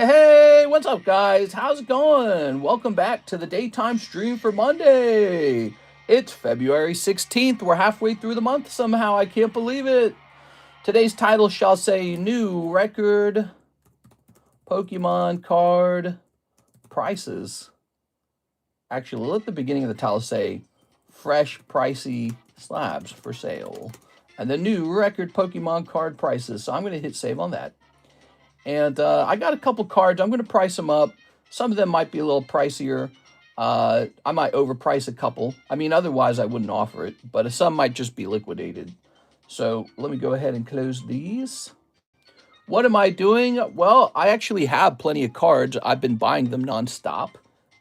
Hey, what's up, guys? How's it going? Welcome back to the daytime stream for Monday. It's February 16th. We're halfway through the month somehow. I can't believe it. Today's title shall say new record Pokemon card prices. Actually, let the beginning of the title say fresh, pricey slabs for sale. And the new record Pokemon card prices. So I'm going to hit save on that. And I got a couple cards. I'm going to price them up. Some of them might be a little pricier. I might overprice a couple. I mean, otherwise I wouldn't offer it. But some might just be liquidated. So let me go ahead and close these. What am I doing? Well, I actually have plenty of cards. I've been buying them nonstop.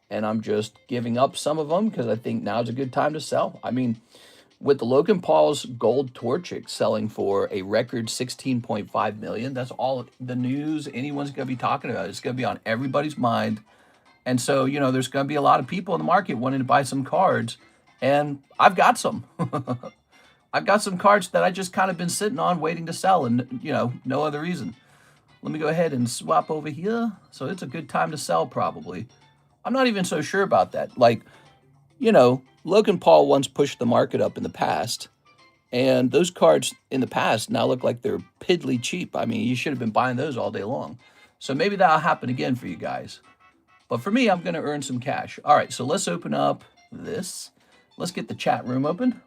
And I'm just giving up some of them because I think now's a good time to sell. I mean, with the Logan Paul's Gold Torchic selling for a record 16.5 million, that's all the news anyone's going to be talking about. It's going to be on everybody's mind. And so, you know, there's going to be a lot of people in the market wanting to buy some cards. And I've got some. I've got some cards that I just kind of been sitting on waiting to sell, and, you know, no other reason. Let me go ahead and swap over here. So it's a good time to sell, probably. I'm not even so sure about that. Like, you know, Logan Paul once pushed the market up in the past, and those cards in the past now look like they're piddly cheap. I mean, you should have been buying those all day long. So maybe that'll happen again for you guys. But for me, I'm going to earn some cash. All right, so let's open up this. Let's get the chat room open.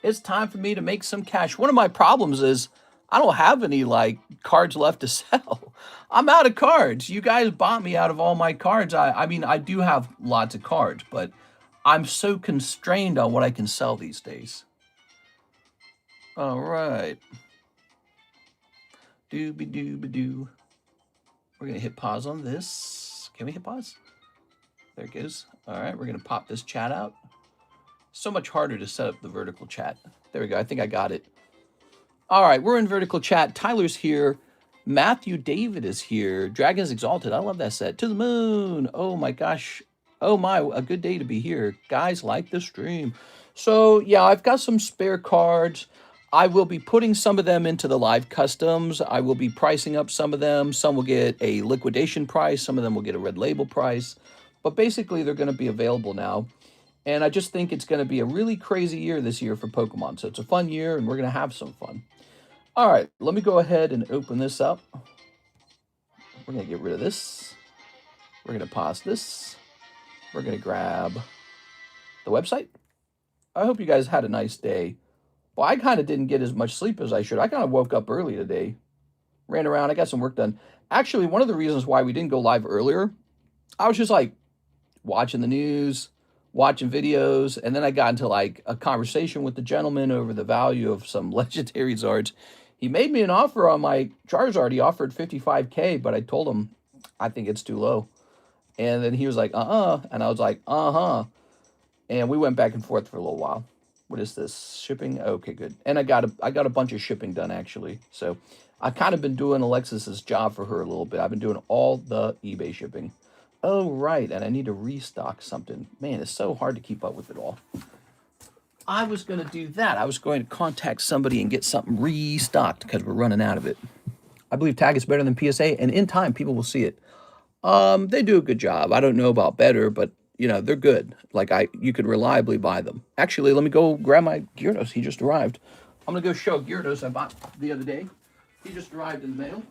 It's time for me to make some cash. One of my problems is I don't have any, like, cards left to sell. I'm out of cards. You guys bought me out of all my cards. I mean, I do have lots of cards, but I'm so constrained on what I can sell these days. All right. Dooby-dooby-doo. We're going to hit pause on this. Can we hit pause? There it goes. All right, we're going to pop this chat out. So much harder to set up the vertical chat. There we go. I think I got it. All right, we're in vertical chat. Tyler's here. Matthew David is here. Dragons Exalted. I love that set. To the moon. Oh my gosh. Oh my, a good day to be here. Guys like the stream. So yeah, I've got some spare cards. I will be putting some of them into the live customs. I will be pricing up some of them. Some will get a liquidation price. Some of them will get a red label price. But basically, they're going to be available now. And I just think it's going to be a really crazy year this year for Pokemon. So it's a fun year, and we're going to have some fun. All right, let me go ahead and open this up. We're going to get rid of this. We're going to pause this. We're going to grab the website. I hope you guys had a nice day. Well, I kind of didn't get as much sleep as I should. I kind of woke up early today. Ran around. I got some work done. Actually, one of the reasons why we didn't go live earlier, I was just like watching the news, watching videos, and then I got into like a conversation with the gentleman over the value of some legendary Zards. He made me an offer on my Charizard. He offered 55K, but I told him I think it's too low. And then he was like, and I was like, and we went back and forth for a little while. What is this? Shipping? Okay, good. And I got a bunch of shipping done, actually. So I've kind of been doing Alexis's job for her a little bit. I've been doing all the eBay shipping. Oh, right, and I need to restock something. Man, it's so hard to keep up with it all. I was going to do that. I was going to contact somebody and get something restocked because we're running out of it. I believe Tag is better than PSA, and in time, people will see it. They do a good job. I don't know about better, but, you know, they're good. Like, you could reliably buy them. Actually, let me go grab my Gyarados. He just arrived. I'm going to go show Gyarados I bought the other day. He just arrived in the mail.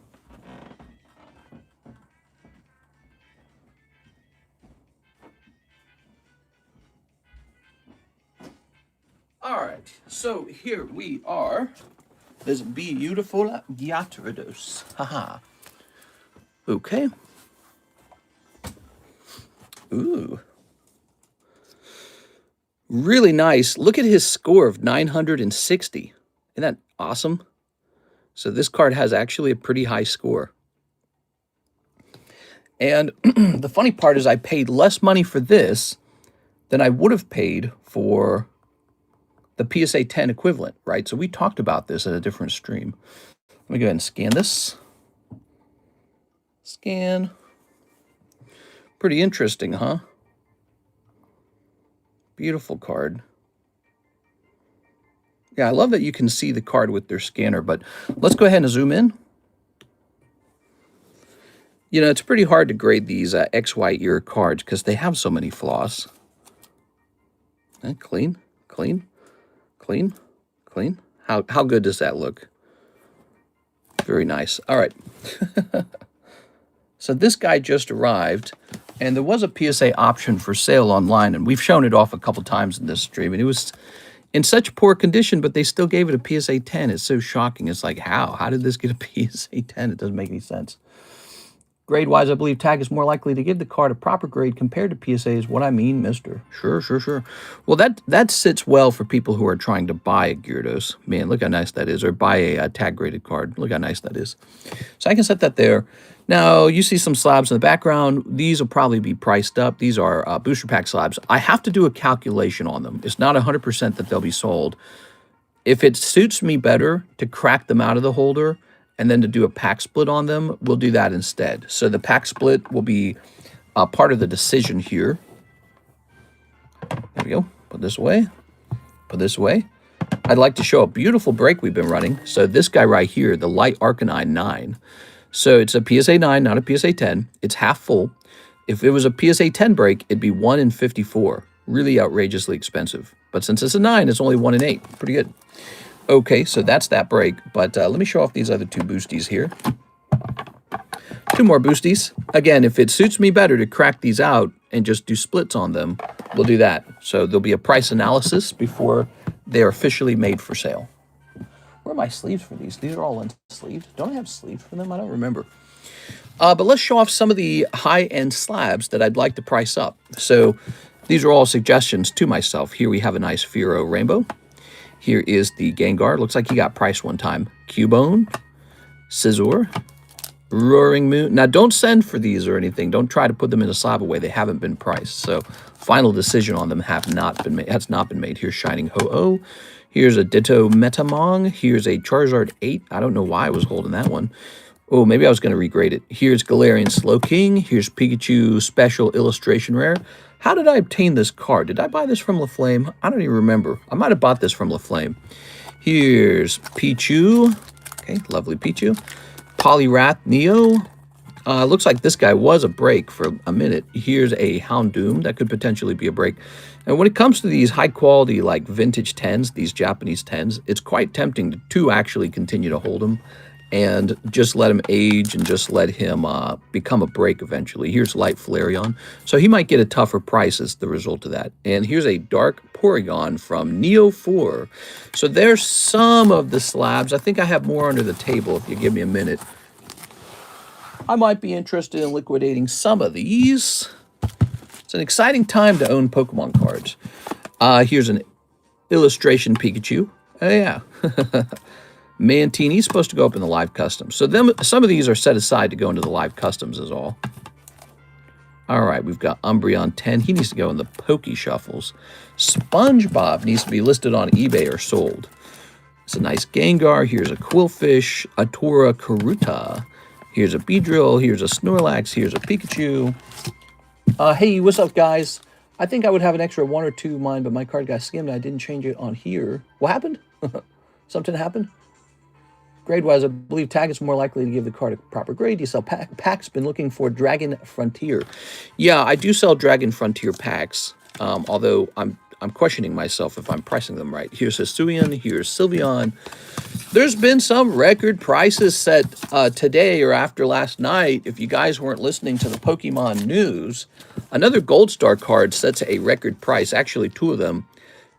All right, so here we are. This beautiful Gyarados. Haha. Okay. Ooh. Really nice. Look at his score of 960. Isn't that awesome? So this card has actually a pretty high score. And the funny part is I paid less money for this than I would have paid for the PSA 10 equivalent, right? So we talked about this at a different stream. Let me go ahead and scan this. Scan. Pretty interesting, huh? Beautiful card. Yeah, I love that you can see the card with their scanner, but let's go ahead and zoom in. You know, it's pretty hard to grade these XY ear cards because they have so many flaws. And clean, clean, clean, clean. How good does that look? Very nice. All right. So this guy just arrived, and there was a PSA option for sale online, and we've shown it off a couple times in this stream, and it was in such poor condition, but they still gave it a PSA 10. It's so shocking. It's like, how? How did this get a PSA 10? It doesn't make any sense. Grade-wise, I believe Tag is more likely to give the card a proper grade compared to PSA is what I mean, mister. Sure, sure, sure. Well, that sits well for people who are trying to buy a Gyarados. Man, look how nice that is. Or buy a Tag-graded card. Look how nice that is. So I can set that there. Now, you see some slabs in the background. These will probably be priced up. These are booster pack slabs. I have to do a calculation on them. It's not 100% that they'll be sold. If it suits me better to crack them out of the holder and then to do a pack split on them, we'll do that instead. So the pack split will be part of the decision here. There we go. Put this away. Put this away. I'd like to show a beautiful break we've been running. So this guy right here, the Light Arcanine 9. So it's a PSA 9, not a PSA 10. It's half full. If it was a PSA 10 break, it'd be 1 in 54. Really outrageously expensive. But since it's a 9, it's only 1 in 8. Pretty good. Okay, so that's that break. But let me show off these other 2 boosties here. 2 more boosties. Again, if it suits me better to crack these out and just do splits on them, we'll do that. So there'll be a price analysis before they're officially made for sale. Where are my sleeves for these? These are all unsleeved. Don't I have sleeves for them? I don't remember. But let's show off some of the high-end slabs that I'd like to price up. So these are all suggestions to myself. Here we have a nice Furo Rainbow. Here is the Gengar. Looks like he got priced one time. Cubone, Scizor, Roaring Moon. Now, don't send for these or anything. Don't try to put them in a Slabaway. They haven't been priced. So final decision on them has not been made. Here's Shining Ho-Oh. Here's a Ditto Metamong. Here's a Charizard 8. I don't know why I was holding that one. Oh, maybe I was going to regrade it. Here's Galarian Slowking. Here's Pikachu Special Illustration Rare. How did I obtain this card? Did I buy this from LaFlame? I don't even remember. I might have bought this from LaFlame. Here's Pichu. Okay, lovely Pichu. Poliwrath Neo. Looks like this guy was a break for a minute. Here's a Houndoom. That could potentially be a break. And when it comes to these high-quality, like, vintage 10s, these Japanese 10s, it's quite tempting to actually continue to hold them and just let him age and just let him become a break eventually. Here's Light Flareon. So he might get a tougher price as the result of that. And here's a Dark Porygon from Neo 4. So there's some of the slabs. I think I have more under the table if you give me a minute. I might be interested in liquidating some of these. It's an exciting time to own Pokemon cards. Here's an illustration Pikachu. Oh, yeah. Mantini's supposed to go up in the live customs. So some of these are set aside to go into the live customs is all. All right, we've got Umbreon 10. He needs to go in the Poke Shuffles. SpongeBob needs to be listed on eBay or sold. It's a nice Gengar. Here's a Quillfish, a Tora Karuta. Here's a Beedrill. Here's a Snorlax. Here's a Pikachu. Hey, what's up, guys? I think I would have an extra 1 or 2 of mine, but my card got skimmed. I didn't change it on here. What happened? Something happened? Grade-wise, I believe Tag is more likely to give the card a proper grade. You sell packs. Been looking for Dragon Frontier. Yeah, I do sell Dragon Frontier packs, although I'm questioning myself if I'm pricing them right. Here's Hisuian. Here's Sylveon. There's been some record prices set today or after last night. If you guys weren't listening to the Pokemon news, another Gold Star card sets a record price. Actually, 2 of them.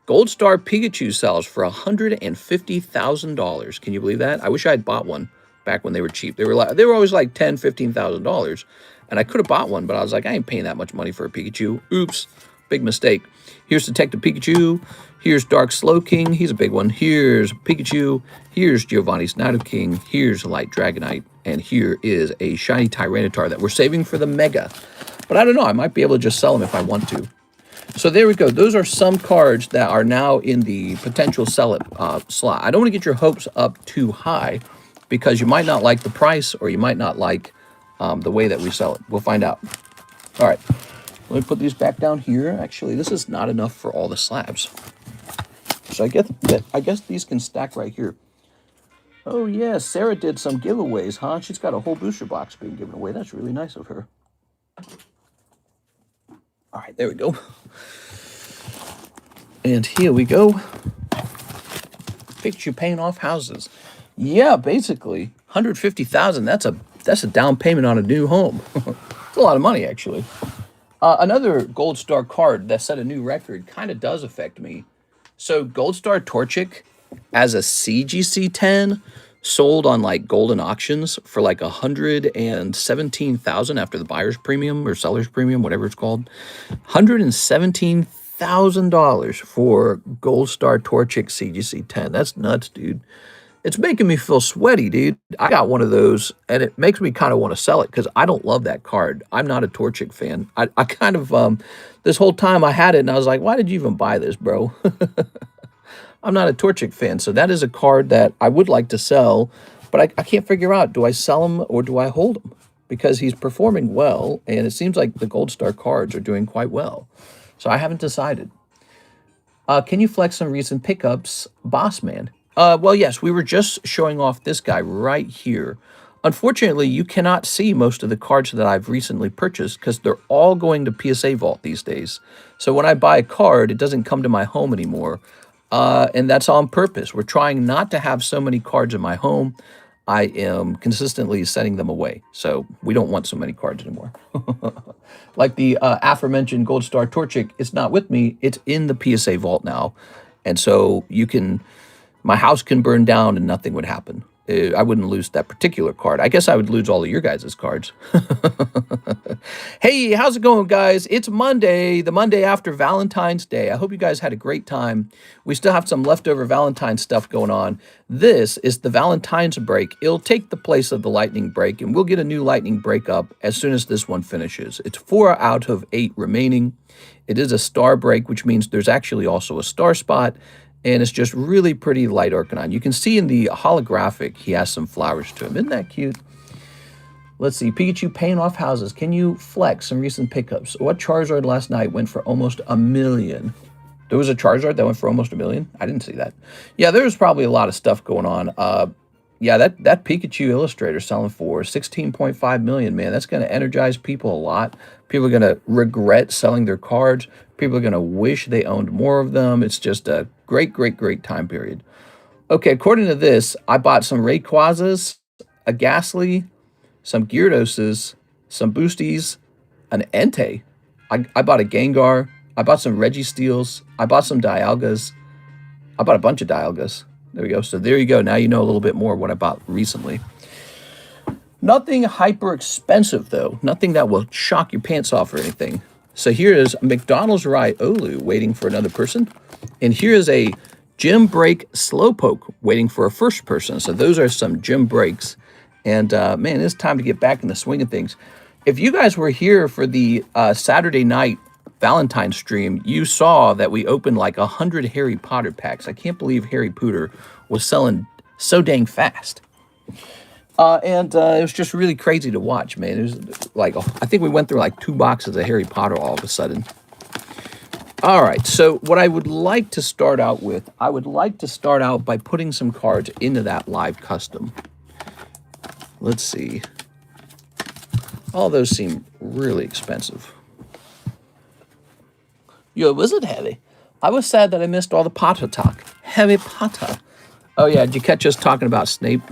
Gold Star Pikachu sells for $150,000. Can you believe that? I wish I had bought one back when they were cheap. They were always like $10,000, $15,000. And I could have bought one, but I was like, I ain't paying that much money for a Pikachu. Oops, big mistake. Here's Detective Pikachu. Here's Dark Slowking. He's a big one. Here's Pikachu. Here's Giovanni's Nidoking. Here's Light Dragonite. And here is a shiny Tyranitar that we're saving for the Mega. But I don't know. I might be able to just sell them if I want to. So there we go. Those are some cards that are now in the potential sell it slot. I don't want to get your hopes up too high because you might not like the price or you might not like the way that we sell it. We'll find out. All right. Let me put these back down here. Actually, this is not enough for all the slabs. So I guess these can stack right here. Oh, yeah, Sarah did some giveaways, huh? She's got a whole booster box being given away. That's really nice of her. All right, there we go. And here we go. Picture paying off houses. Yeah, basically, 150,000. That's a down payment on a new home. It's a lot of money, actually. Another Gold Star card that set a new record kind of does affect me. So Gold Star Torchic as a CGC 10 sold on like golden auctions for like 117,000 after the buyer's premium or seller's premium, whatever it's called. $117,000 for Gold Star Torchic CGC 10. That's nuts, dude. It's making me feel sweaty, dude. I got one of those, and it makes me kind of want to sell it because I don't love that card. I'm not a Torchic fan. I kind of, this whole time I had it, and I was like, why did you even buy this, bro? I'm not a Torchic fan, so that is a card that I would like to sell, but I can't figure out, do I sell him or do I hold him? Because he's performing well, and it seems like the Gold Star cards are doing quite well. So I haven't decided. Can you flex some recent pickups, Boss Man? Well, yes, we were just showing off this guy right here. Unfortunately, you cannot see most of the cards that I've recently purchased because they're all going to PSA Vault these days. So when I buy a card, it doesn't come to my home anymore. And that's on purpose. We're trying not to have so many cards in my home. I am consistently sending them away. So we don't want so many cards anymore. Like the aforementioned Gold Star Torchic, it's not with me. It's in the PSA Vault now. And so you can... my house can burn down and nothing would happen. I wouldn't lose that particular card. I guess I would lose all of your guys' cards. Hey, how's it going, guys? It's Monday, the Monday after Valentine's Day. I hope you guys had a great time. We still have some leftover Valentine's stuff going on. This is the Valentine's break. It'll take the place of the lightning break, and we'll get a new lightning break up as soon as this one finishes. It's 4 out of 8 remaining. It is a star break, which means there's actually also a star spot. And it's just really pretty light Arcanine. You can see in the holographic, he has some flowers to him. Isn't that cute? Let's see. Pikachu paying off houses. Can you flex some recent pickups? What Charizard last night went for almost $1 million? There was a Charizard that went for almost $1 million? I didn't see that. Yeah, there's probably a lot of stuff going on. Yeah, that Pikachu Illustrator selling for 16.5 million, man. That's going to energize people a lot. People are going to regret selling their cards. People are going to wish they owned more of them. It's just a great, great, great time period. Okay, according to this, I bought some Rayquazas, a Ghastly, some Gyarados, some Boosties, an Entei. I bought a Gengar. I bought some Registeels. I bought some Dialgas. I bought a bunch of Dialgas. There we go. So there you go. Now you know a little bit more what I bought recently. Nothing hyper expensive, though. Nothing that will shock your pants off or anything. So here is McDonald's Riolu waiting for another person. And here is a Gym Break Slowpoke waiting for a first person. So those are some gym breaks. And man, it's time to get back in the swing of things. If you guys were here for the Saturday night Valentine's stream, you saw that we opened like 100 Harry Potter packs. I can't believe Harry Potter was selling so dang fast. And it was just really crazy to watch, man. It was like, I think we went through like 2 boxes of Harry Potter all of a sudden. All right, so what I would like to start out with, I would like to start out by putting some cards into that live custom. Let's see. All those seem really expensive. Yo, was it heavy? I was sad that I missed all the Potter talk. Harry Potter. Oh yeah, did you catch us talking about Snape?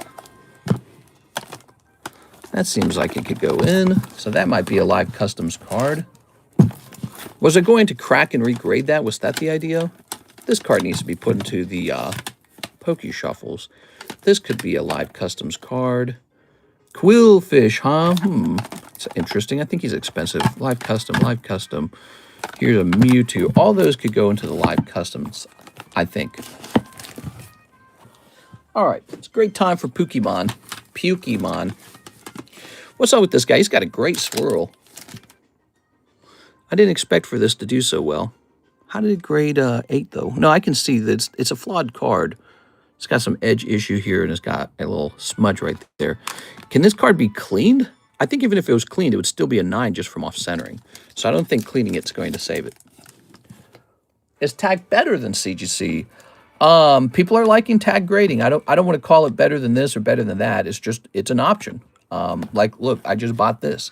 That seems like it could go in. So that might be a live customs card. Was it going to crack and regrade that? Was that the idea? This card needs to be put into the Poke Shuffles. This could be a live customs card. Quillfish, huh? It's interesting. I think he's expensive. Live custom, live custom. Here's a Mewtwo. All those could go into the live customs, I think. All right. It's a great time for Pokemon. Pokemon. What's up with this guy? He's got a great swirl. I didn't expect for this to do so well. How did it grade 8, though? No, I can see that it's a flawed card. It's got some edge issue here, and it's got a little smudge right there. Can this card be cleaned? I think even if it was cleaned, it would still be a 9 just from off-centering. So I don't think cleaning it's going to save it. Is tagged better than CGC? People are liking tag grading. I don't want to call it better than this or better than that. It's an option. Like, look, I just bought this.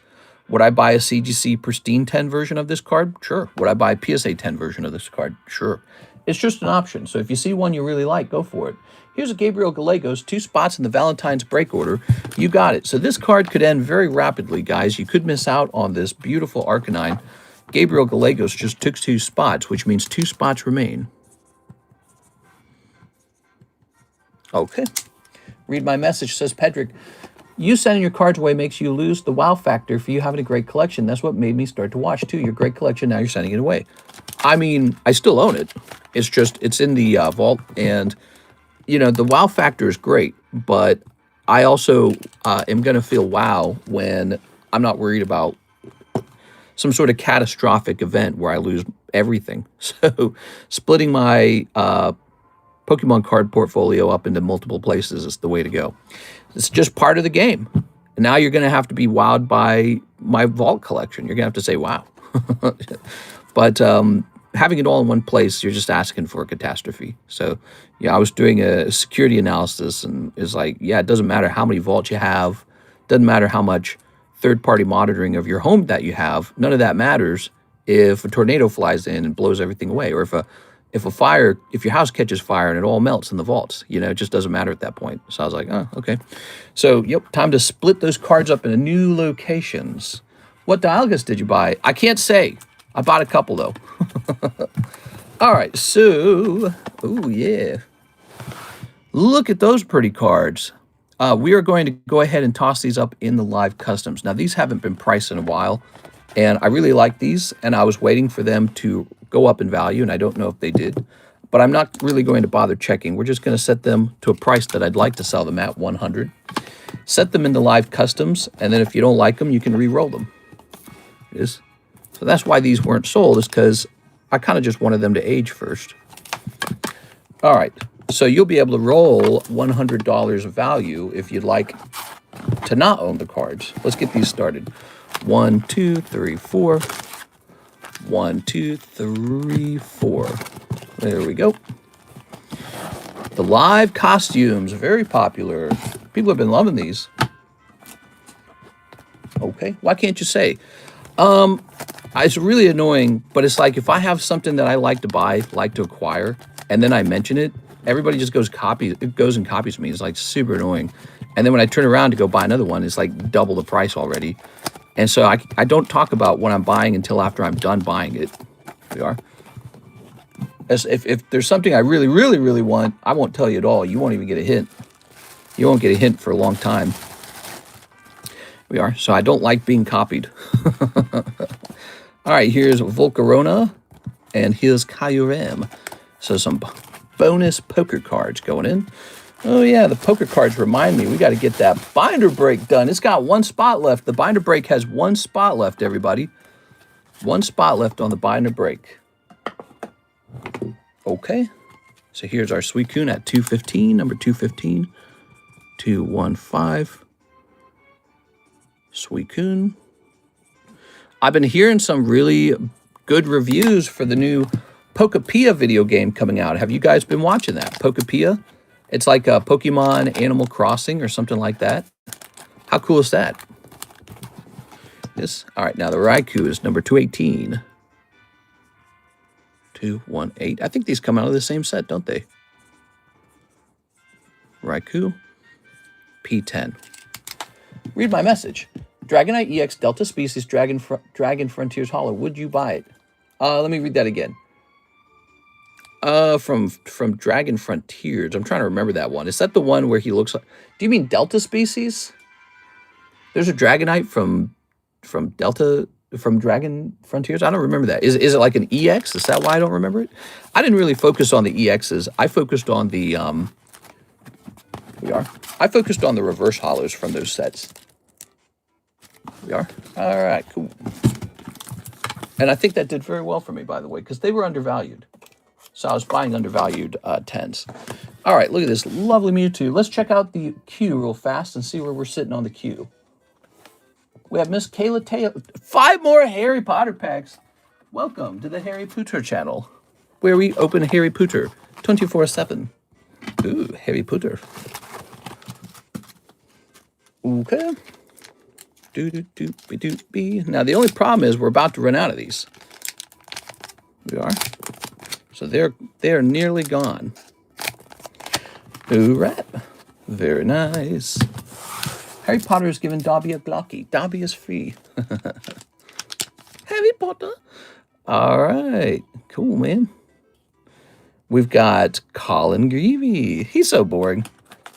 Would I buy a CGC Pristine 10 version of this card? Sure. Would I buy a PSA 10 version of this card? Sure. It's just an option. So if you see one you really like, go for it. Here's a Gabriel Gallegos, 2 spots in the Valentine's break order. You got it. So this card could end very rapidly, guys. You could miss out on this beautiful Arcanine. Gabriel Gallegos just took 2 spots, which means 2 spots remain. Okay. Read my message, says Pedrick. You sending your cards away makes you lose the wow factor for you having a great collection. That's what made me start to watch, too. Your great collection, now you're sending it away. I mean, I still own it. It's just, it's in the vault, and, you know, the wow factor is great, but I also am going to feel wow when I'm not worried about some sort of catastrophic event where I lose everything. So splitting my Pokemon card portfolio up into multiple places is the way to go. It's just part of the game. And now you're going to have to be wowed by my vault collection. You're going to have to say, wow. But having it all in one place, you're just asking for a catastrophe. So, yeah, I was doing a security analysis, and it's like, yeah, it doesn't matter how many vaults you have. Doesn't matter how much third-party monitoring of your home that you have. None of that matters if a tornado flies in and blows everything away, or if your house catches fire and it all melts in the vaults. You know, it just doesn't matter at that point. So I was like, oh, okay. So, yep, time to split those cards up into new locations. What Dialgus did you buy? I can't say. I bought a couple, though. All right, so, oh, yeah. Look at those pretty cards. We are going to go ahead and toss these up in the live customs. Now, these haven't been priced in a while, and I really like these, and I was waiting for them to go up in value, and I don't know if they did, but I'm not really going to bother checking. We're just going to set them to a price that I'd like to sell them at, 100. Set them into live customs, and then if you don't like them, you can re-roll them. Yes. So that's why these weren't sold, is because I kind of just wanted them to age first. All right, so you'll be able to roll $100 of value if you'd like to not own the cards. Let's get these started. 1, 2, 3, 4. 1, 2, 3, 4. There we go. The live costumes, very popular. People have been loving these. Okay, why can't you say? It's really annoying, but it's like if I have something that I like to buy, like to acquire, and then I mention it, everybody just goes and copies me. It's like super annoying. And then when I turn around to go buy another one, it's like double the price already. And so I don't talk about what I'm buying until after I'm done buying it. Here we are. As if there's something I really, really, really want, I won't tell you at all. You won't even get a hint. You won't get a hint for a long time. Here we are. So I don't like being copied. All right, here's Volcarona, and here's Kyurem. So some bonus poker cards going in. Oh, yeah, the poker cards remind me. We got to get that binder break done. It's got 1 spot left. The binder break has 1 spot left, everybody. 1 spot left on the binder break. Okay. So here's our Suicune at 215, number 215. 215. Suicune. I've been hearing some really good reviews for the new Pokepia video game coming out. Have you guys been watching that? Pokepia? It's like a Pokemon Animal Crossing or something like that. How cool is that? Yes. All right, now the Raikou is number 218. 218. I think these come out of the same set, don't they? Raikou. P10. Read my message. Dragonite EX Delta Species Dragon Frontiers Hollow. Would you buy it? Let me read that again. From Dragon Frontiers. I'm trying to remember that one. Is that the one where he looks like... Do you mean Delta Species? There's a Dragonite from Dragon Frontiers? I don't remember that. Is it like an EX? Is that why I don't remember it? I didn't really focus on the EXs. I focused on the... I focused on the reverse hollows from those sets. We are. All right, cool. And I think that did very well for me, by the way, because they were undervalued. So I was buying undervalued 10s. All right, look at this lovely Mewtwo. Let's check out the queue real fast and see where we're sitting on the queue. We have Miss Kayla Taylor. 5 more Harry Potter packs. Welcome to the Harry Potter channel, where we open Harry Potter 24/7. Ooh, heavy putter. Okay. Do-do-do-be-do-be. Now, the only problem is we're about to run out of these. We are. So they're nearly gone. Ooh, rat. Very nice. Harry Potter is giving Dobby a Glocky. Dobby is free. Harry Potter. All right. Cool, man. We've got Colin Greavy. He's so boring,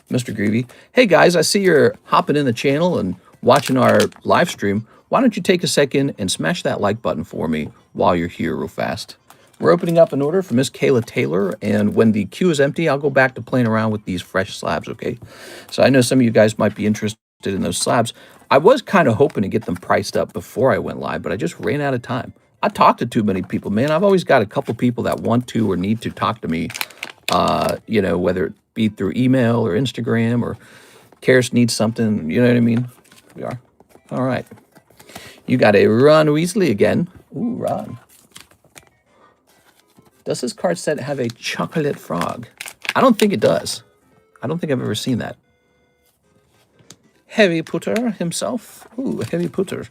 Mr. Greavy. Hey, guys, I see you're hopping in the channel and watching our live stream. Why don't you take a second and smash that like button for me while you're here real fast? We're opening up an order for Miss Kayla Taylor, and when the queue is empty, I'll go back to playing around with these fresh slabs, okay? So I know some of you guys might be interested in those slabs. I was kind of hoping to get them priced up before I went live, but I just ran out of time. I talked to too many people, man. I've always got a couple people that want to or need to talk to me, you know, whether it be through email or Instagram or Karis needs something, you know what I mean? We are. All right. You got a Ron Weasley again. Ooh, Ron. Does this card set have a chocolate frog? I don't think it does. I don't think I've ever seen that. Heavy Putter himself. Ooh, Heavy Putter.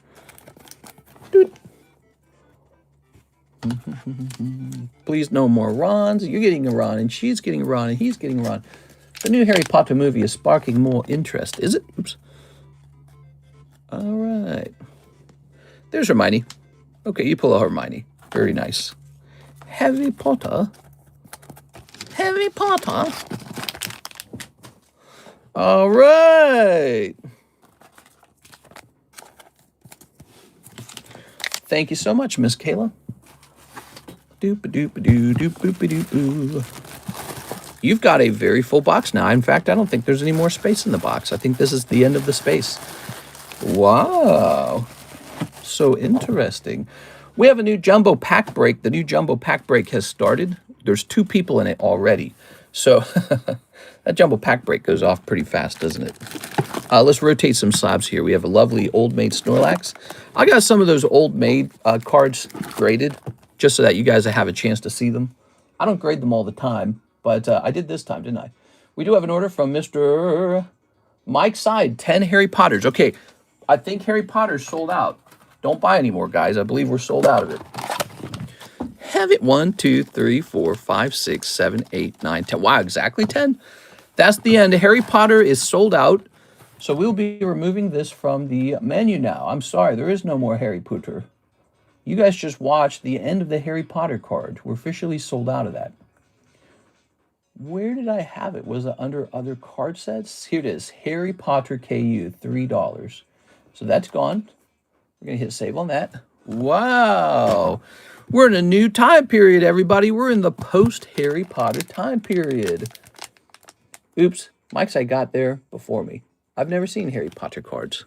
Dude. Please no more Rons. You're getting a Ron, and she's getting a Ron, and he's getting a Ron. The new Harry Potter movie is sparking more interest. Is it? Oops. All right. There's Hermione. Okay, you pull a Hermione. Very nice. Harry Potter. Harry Potter. All right. Thank you so much, Miss Kayla. Doop-a-doop-a-doo, You've got a very full box now. In fact, I don't think there's any more space in the box. I think this is the end of the space. Wow. So interesting. We have a new jumbo pack break. The new jumbo pack break has started. There's 2 people in it already. So that jumbo pack break goes off pretty fast, doesn't it? Let's rotate some slabs here. We have a lovely Old Maid Snorlax. I got some of those Old Maid cards graded just so that you guys have a chance to see them. I don't grade them all the time, but I did this time, didn't I? We do have an order from Mr. Mike Side, 10 Harry Potters. Okay, I think Harry Potter's sold out. Don't buy any more, guys. I believe we're sold out of it. Have it 1, 2, 3, 4, 5, 6, 7, 8, 9, 10. Wow, exactly 10. That's the end. Harry Potter is sold out. So we'll be removing this from the menu now. I'm sorry, there is no more Harry Potter. You guys just watched the end of the Harry Potter card. We're officially sold out of that. Where did I have it? Was it under other card sets? Here it is. Harry Potter KU, $3. So that's gone. We're going to hit save on that. Wow. We're in a new time period, everybody. We're in the post-Harry Potter time period. Oops. Mike's I got there before me. I've never seen Harry Potter cards.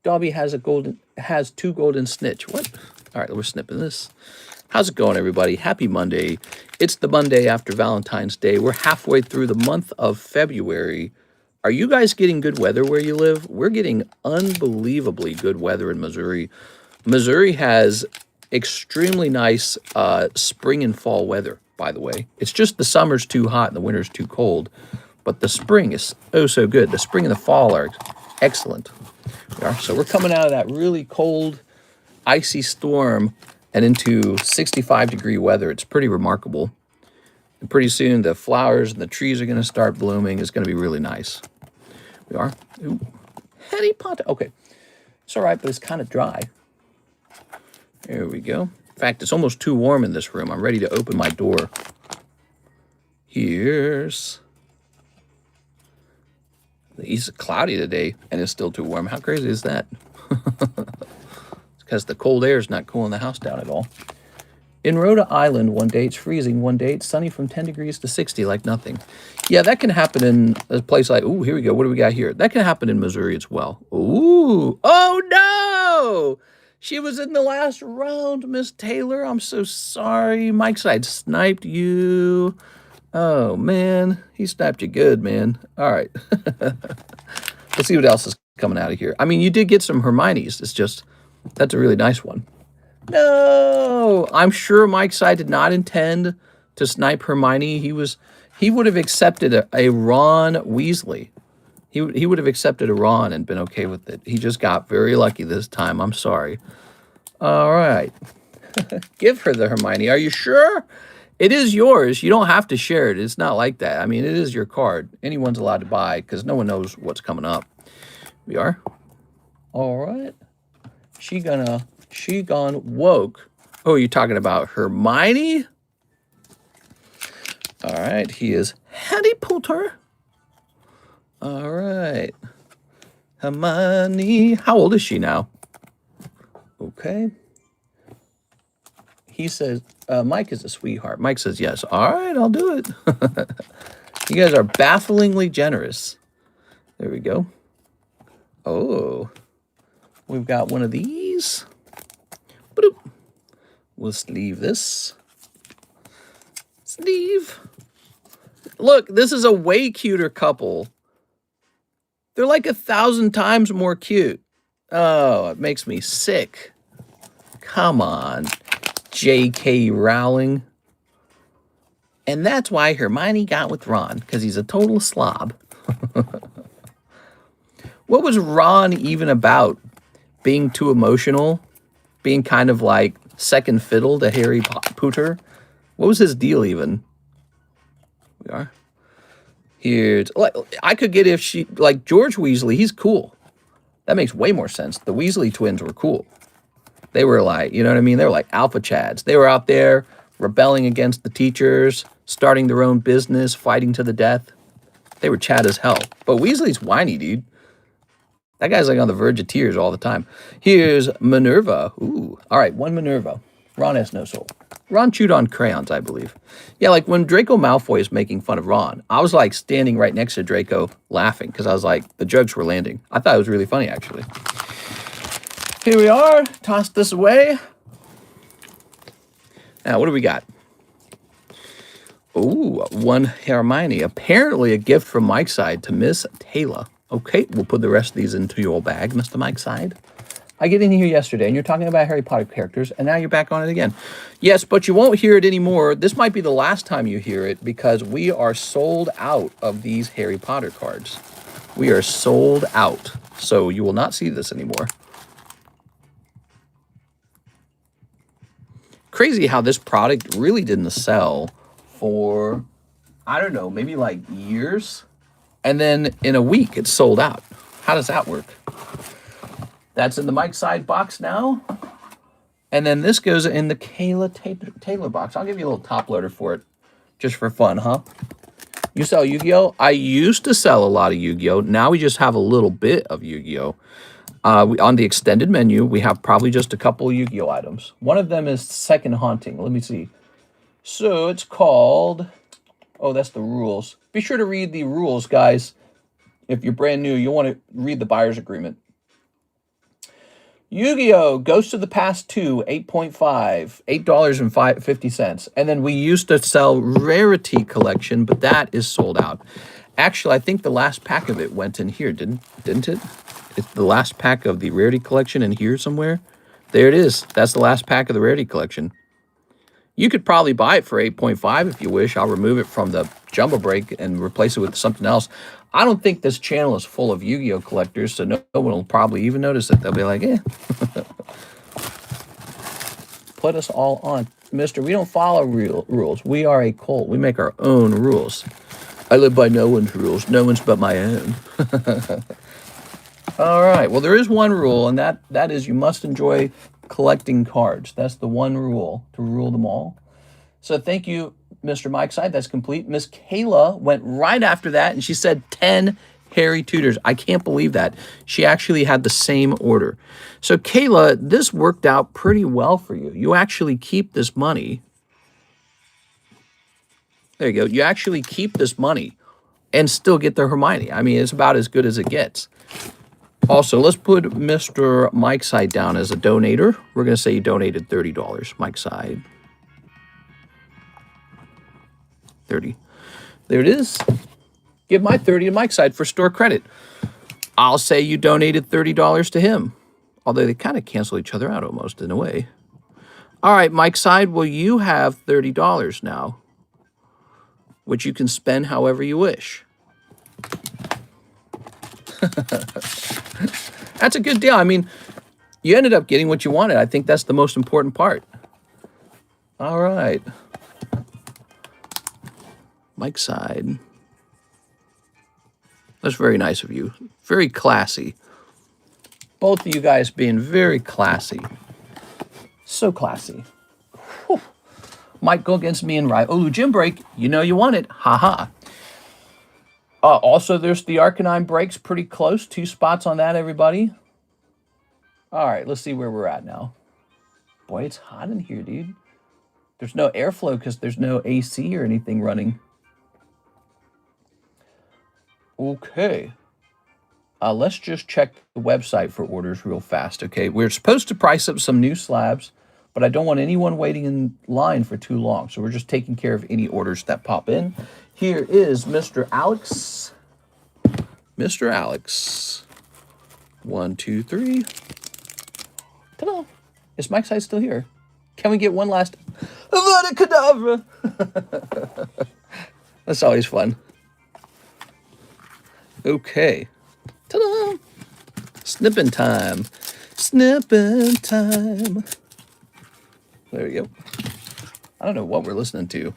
Dobby has 2 golden snitch. What? All right, we're snipping this. How's it going, everybody? Happy Monday. It's the Monday after Valentine's Day. We're halfway through the month of February. Are you guys getting good weather where you live? We're getting unbelievably good weather in Missouri. Missouri has extremely nice spring and fall weather, by the way. It's just the summer's too hot and the winter's too cold. But the spring is oh so good. The spring and the fall are excellent. So we're coming out of that really cold, icy storm and into 65-degree weather. It's pretty remarkable. And pretty soon the flowers and the trees are going to start blooming. It's going to be really nice. We are. Ooh. Harry Potter. Okay. It's all right, but it's kind of dry. There we go. In fact, it's almost too warm in this room. I'm ready to open my door. Here's... It's cloudy today, and it's still too warm. How crazy is that? It's because the cold air is not cooling the house down at all. In Rhode Island, one day it's freezing, one day it's sunny from 10 degrees to 60 like nothing. Yeah, that can happen in a place like, ooh, here we go. What do we got here? That can happen in Missouri as well. Ooh, oh no! She was in the last round, Miss Taylor. I'm so sorry. Mike's side sniped you. Oh, man. He sniped you good, man. All right. Let's see what else is coming out of here. I mean, you did get some Hermione's. It's just, that's a really nice one. No! I'm sure Mike's side did not intend to snipe Hermione. He would have accepted a Ron Weasley. He would have accepted a Ron and been okay with it. He just got very lucky this time. I'm sorry. All right. Give her the Hermione. Are you sure? It is yours. You don't have to share it. It's not like that. I mean, it is your card. Anyone's allowed to buy because no one knows what's coming up. We are. All right. She gone woke. Oh, you're talking about Hermione? All right. He is Harry Potter. All right. Hermione. How old is she now? Okay. He says, Mike is a sweetheart. Mike says, yes. All right, I'll do it. You guys are bafflingly generous. There we go. Oh, we've got one of these. Boop. We'll sleeve this. Sleeve. Look, this is a way cuter couple. They're like 1,000 times more cute. Oh, it makes me sick. Come on, J.K. Rowling. And that's why Hermione got with Ron, because he's a total slob. What was Ron even about? Being too emotional? Being kind of like second fiddle to Harry Potter? What was his deal even? We are. Here's, I could get if she, like George Weasley, he's cool. That makes way more sense. The Weasley twins were cool. They were like, you know what I mean? They were like alpha chads. They were out there rebelling against the teachers, starting their own business, fighting to the death. They were chad as hell. But Weasley's whiny, dude. That guy's like on the verge of tears all the time. Here's Minerva. Ooh. All right, one Minerva. Ron has no soul. Ron chewed on crayons, I believe. Yeah, like when Draco Malfoy is making fun of Ron, I was like standing right next to Draco laughing because I was like, the jokes were landing. I thought it was really funny, actually. Here we are. Toss this away. Now, what do we got? Ooh, one Hermione. Apparently a gift from Mike's side to Miss Taylor. Okay, we'll put the rest of these into your bag, Mr. Mike's side. I get in here yesterday, and you're talking about Harry Potter characters, and now you're back on it again. Yes, but you won't hear it anymore. This might be the last time you hear it, because we are sold out of these Harry Potter cards. We are sold out, so you will not see this anymore. Crazy how this product really didn't sell for, I don't know, maybe like years. And then in a week, it's sold out. How does that work? That's in the Mike side box now. And then this goes in the Kayla Taylor box. I'll give you a little top loader for it, just for fun, huh? You sell Yu-Gi-Oh? I used to sell a lot of Yu-Gi-Oh. Now we just have a little bit of Yu-Gi-Oh. On the extended menu, we have probably just a couple Yu-Gi-Oh items. One of them is Second Haunting. Let me see. So it's called... Oh, that's the rules. Be sure to read the rules, guys. If you're brand new, you'll want to read the buyer's agreement. Yu-Gi-Oh! Ghost of the Past 2, 8.5, $8.50. And then we used to sell Rarity Collection, but that is sold out. Actually, I think the last pack of it went in here, didn't it? It's the last pack of the Rarity Collection in here somewhere. There it is. That's the last pack of the Rarity Collection. You could probably buy it for 8.5 if you wish. I'll remove it from the Jumbo Break and replace it with something else. I don't think this channel is full of Yu-Gi-Oh collectors, so no one will probably even notice it. They'll be like, eh. Put us all on. Mister, we don't follow rules. We are a cult. We make our own rules. I live by no one's rules. No one's but my own. All right. Well, there is one rule, and that is you must enjoy collecting cards. That's the one rule, to rule them all. So thank you, Mr. Mike's side. That's complete. Miss Kayla went right after that, and she said 10 Harry Tutors. I can't believe that. She actually had the same order. So Kayla, this worked out pretty well for you. You actually keep this money. There you go. You actually keep this money and still get the Hermione. I mean, it's about as good as it gets. Also, let's put Mr. Mike's side down as a donator. We're going to say you donated $30, Mike's side. 30. There it is. Give my 30 to Mike's side for store credit. I'll say you donated $30 to him. Although they kind of cancel each other out almost in a way. All right, Mike's side, well, you have $30 now. which you can spend however you wish. That's a good deal. I mean, you ended up getting what you wanted. I think that's the most important part. All right. Mike's side. That's very nice of you. Very classy. Both of you guys being very classy. So classy. Whew. Mike, go against me and Rye. Oh, gym break. You know you want it. Ha-ha. Also, there's the Arcanine breaks pretty close. 2 spots on that, everybody. All right, let's see where we're at now. Boy, it's hot in here, dude. There's no airflow because there's no AC or anything running. Okay. Let's just check the website for orders real fast, okay? We're supposed to price up some new slabs, but I don't want anyone waiting in line for too long, so we're just taking care of any orders that pop in. Here is Mr. Alex. Mr. Alex. 1, 2, 3. Ta-da! Is Mike's side still here? Can we get one last Avada Kedavra? That's always fun. Okay. Ta-da! Snipping time. Snipping time. There we go. I don't know what we're listening to.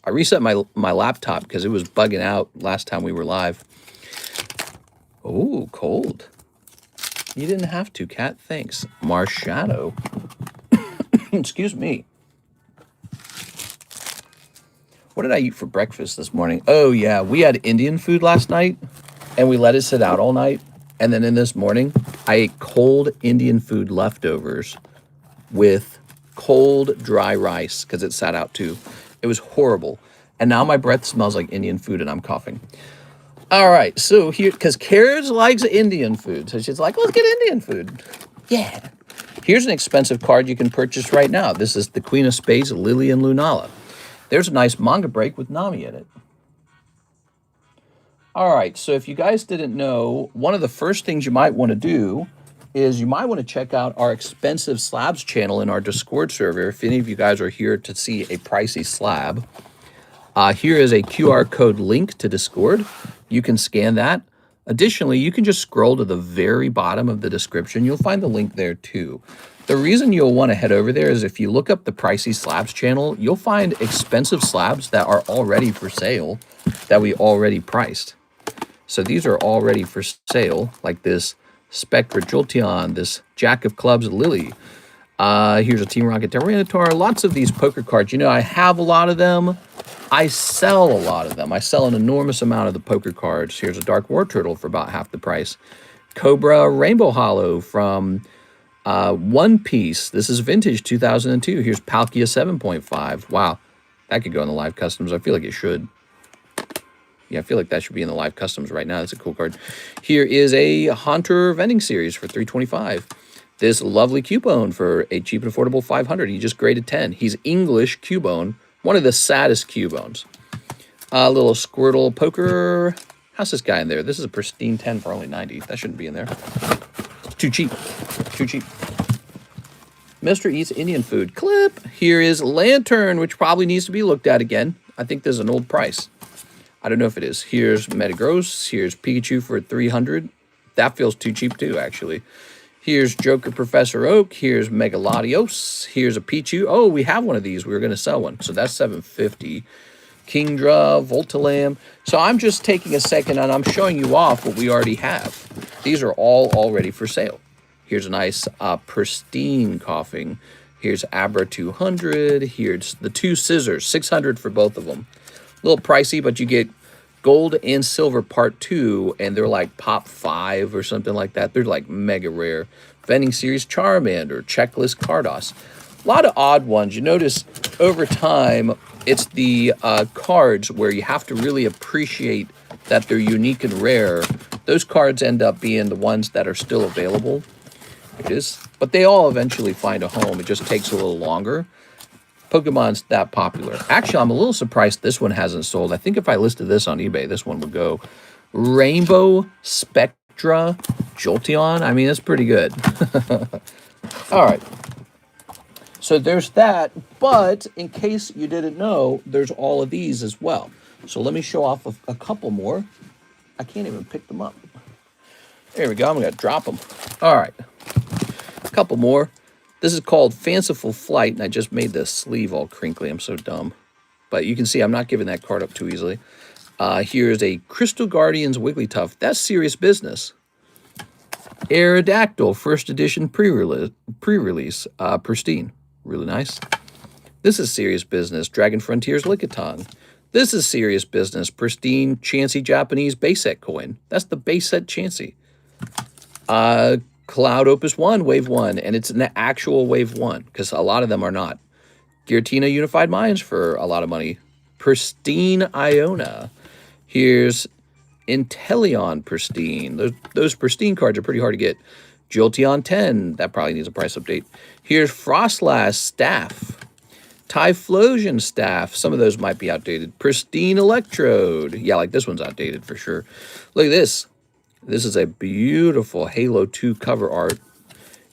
I reset my laptop because it was bugging out last time we were live. Oh, cold. You didn't have to, Cat. Thanks. Marshadow. Excuse me. What did I eat for breakfast this morning? Oh, yeah. We had Indian food last night, and we let it sit out all night. And then in this morning, I ate cold Indian food leftovers with cold, dry rice because it sat out too. It was horrible. And now my breath smells like Indian food and I'm coughing. All right, so here, because Kara likes Indian food. So she's like, let's get Indian food. Yeah. Here's an expensive card you can purchase right now. This is the Queen of Spades, Lily and Lunala. There's a nice manga break with Nami in it. All right, so if you guys didn't know, one of the first things you might want to do is you might want to check out our expensive slabs channel in our Discord server. If any of you guys are here to see a pricey slab, here is a QR code link to Discord. You can scan that. Additionally, you can just scroll to the very bottom of the description. You'll find the link there too. The reason you'll want to head over there is if you look up the Pricey Slabs channel, you'll find expensive slabs that are already for sale that we already priced. So these are already for sale, like this Spectra Jolteon, this Jack of Clubs Lily. Here's a Team Rocket Tyranitar. Lots of these poker cards. You know, I have a lot of them. I sell a lot of them. I sell an enormous amount of the poker cards. Here's a Dark War Turtle for about half the price. Cobra Rainbow Hollow from One Piece. This is vintage 2002. Here's Palkia 7.5. Wow, that could go in the live customs. I feel like it should. Yeah, I feel like that should be in the live customs right now. That's a cool card. Here is a Haunter vending series for $3.25. This lovely Cubone for a cheap and affordable $500. He just graded 10. He's English Cubone, one of the saddest Cubones. A little Squirtle Poker. How's this guy in there? This is a pristine 10 for only 90. That shouldn't be in there. Too cheap. Too cheap. Mr. Eats Indian Food. Clip. Here is Lantern, which probably needs to be looked at again. I think this is an old price. I don't know if it is. Here's Metagross. Here's Pikachu for $300. That feels too cheap too, actually. Here's Joker Professor Oak. Here's Megaladios. Here's a Pichu. Oh, we have one of these. We were going to sell one. So that's $750. Kingdra, Voltalam. So I'm just taking a second and I'm showing you off what we already have. These are all already for sale. Here's a nice pristine coughing. Here's Abra 200. Here's the 2 scissors, $600 for both of them. A little pricey, but you get gold and silver part 2, and they're like pop 5 or something like that. They're like mega rare. Vending series Charmander, Checklist Cardos. A lot of odd ones. You notice over time, it's the cards where you have to really appreciate that they're unique and rare. Those cards end up being the ones that are still available. It is, but they all eventually find a home. It just takes a little longer. Pokemon's that popular. Actually, I'm a little surprised this one hasn't sold. I think if I listed this on eBay, this one would go. Rainbow Spectra Jolteon. I mean, that's pretty good. All right. So there's that, but in case you didn't know, there's all of these as well. So let me show off a couple more. I can't even pick them up. There we go. I'm going to drop them. All right. A couple more. This is called Fanciful Flight, and I just made the sleeve all crinkly. I'm so dumb. But you can see I'm not giving that card up too easily. Here's a Crystal Guardians Wigglytuff. That's serious business. Aerodactyl, first edition pre-release. Pristine. Really nice. This is serious business. Dragon Frontiers Lickitung. This is serious business. Pristine Chansey Japanese base set coin. That's the base set Chansey. Cloud Opus 1, Wave 1. And it's an actual Wave 1, because a lot of them are not. Giratina Unified Minds for a lot of money. Pristine Iona. Here's Inteleon Pristine. Those Pristine cards are pretty hard to get. Jolteon 10. That probably needs a price update. Here's Frostlass Staff. Typhlosion Staff. Some of those might be outdated. Pristine Electrode. Yeah, like this one's outdated for sure. Look at this. This is a beautiful Halo 2 cover art.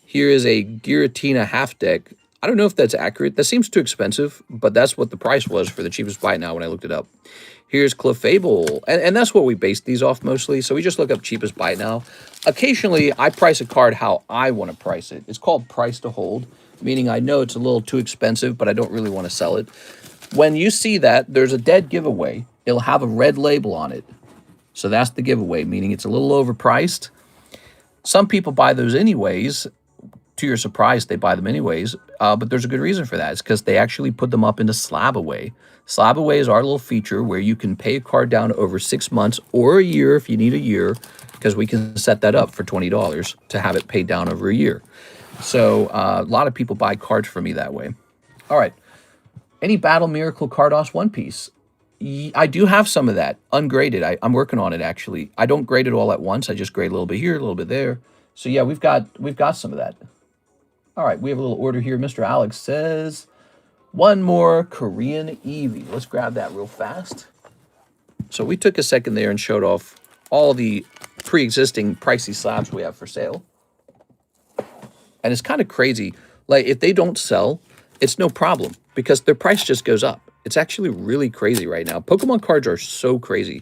Here is a Giratina half deck. I don't know if that's accurate. That seems too expensive, but that's what the price was for the cheapest buy now when I looked it up. Here's Clefable, and that's what we based these off mostly, so we just look up cheapest buy now. Occasionally, I price a card how I want to price it. It's called price to hold, meaning I know it's a little too expensive, but I don't really want to sell it. When you see that, there's a dead giveaway. It'll have a red label on it. So that's the giveaway, meaning it's a little overpriced. Some people buy those anyways. To your surprise, they buy them anyways, but there's a good reason for that. It's because they actually put them up into Slabaway. Slabaway is our little feature where you can pay a card down over 6 months or a year if you need a year, because we can set that up for $20 to have it paid down over a year. So a lot of people buy cards from me that way. All right. Any Battle Miracle Cardos One Piece? I do have some of that, ungraded. I'm working on it, actually. I don't grade it all at once. I just grade a little bit here, a little bit there. So yeah, we've got some of that. All right, we have a little order here. Mr. Alex says, one more Korean Eevee. Let's grab that real fast. So we took a second there and showed off all the pre-existing pricey slabs we have for sale. And it's kind of crazy. Like, if they don't sell, it's no problem because their price just goes up. It's actually really crazy right now. Pokemon cards are so crazy.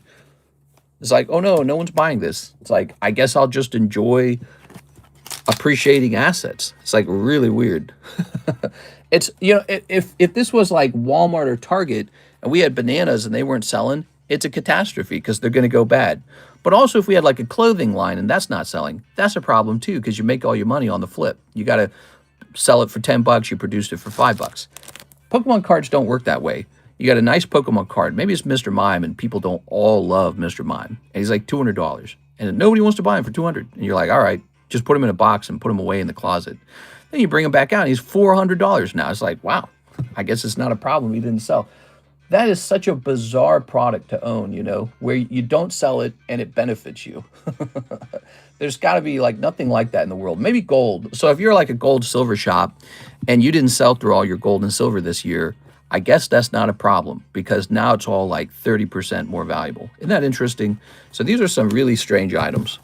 It's like, oh no, no one's buying this. It's like, I guess I'll just enjoy appreciating assets. It's like really weird. It's, you know, if this was like Walmart or Target and we had bananas and they weren't selling, it's a catastrophe because they're going to go bad. But also if we had like a clothing line and that's not selling, that's a problem too, because you make all your money on the flip. You got to sell it for 10 bucks, you produced it for $5. Pokemon cards don't work that way. You got a nice Pokemon card. Maybe it's Mr. Mime and people don't all love Mr. Mime. And he's like $200 and nobody wants to buy him for $200. And you're like, all right, just put him in a box and put him away in the closet. Then you bring him back out and he's $400 now. It's like, wow, I guess it's not a problem he didn't sell. That is such a bizarre product to own, you know, where you don't sell it and it benefits you. There's got to be like nothing like that in the world. Maybe gold. So if you're like a gold silver shop and you didn't sell through all your gold and silver this year, I guess that's not a problem because now it's all like 30% more valuable. Isn't that interesting? So these are some really strange items.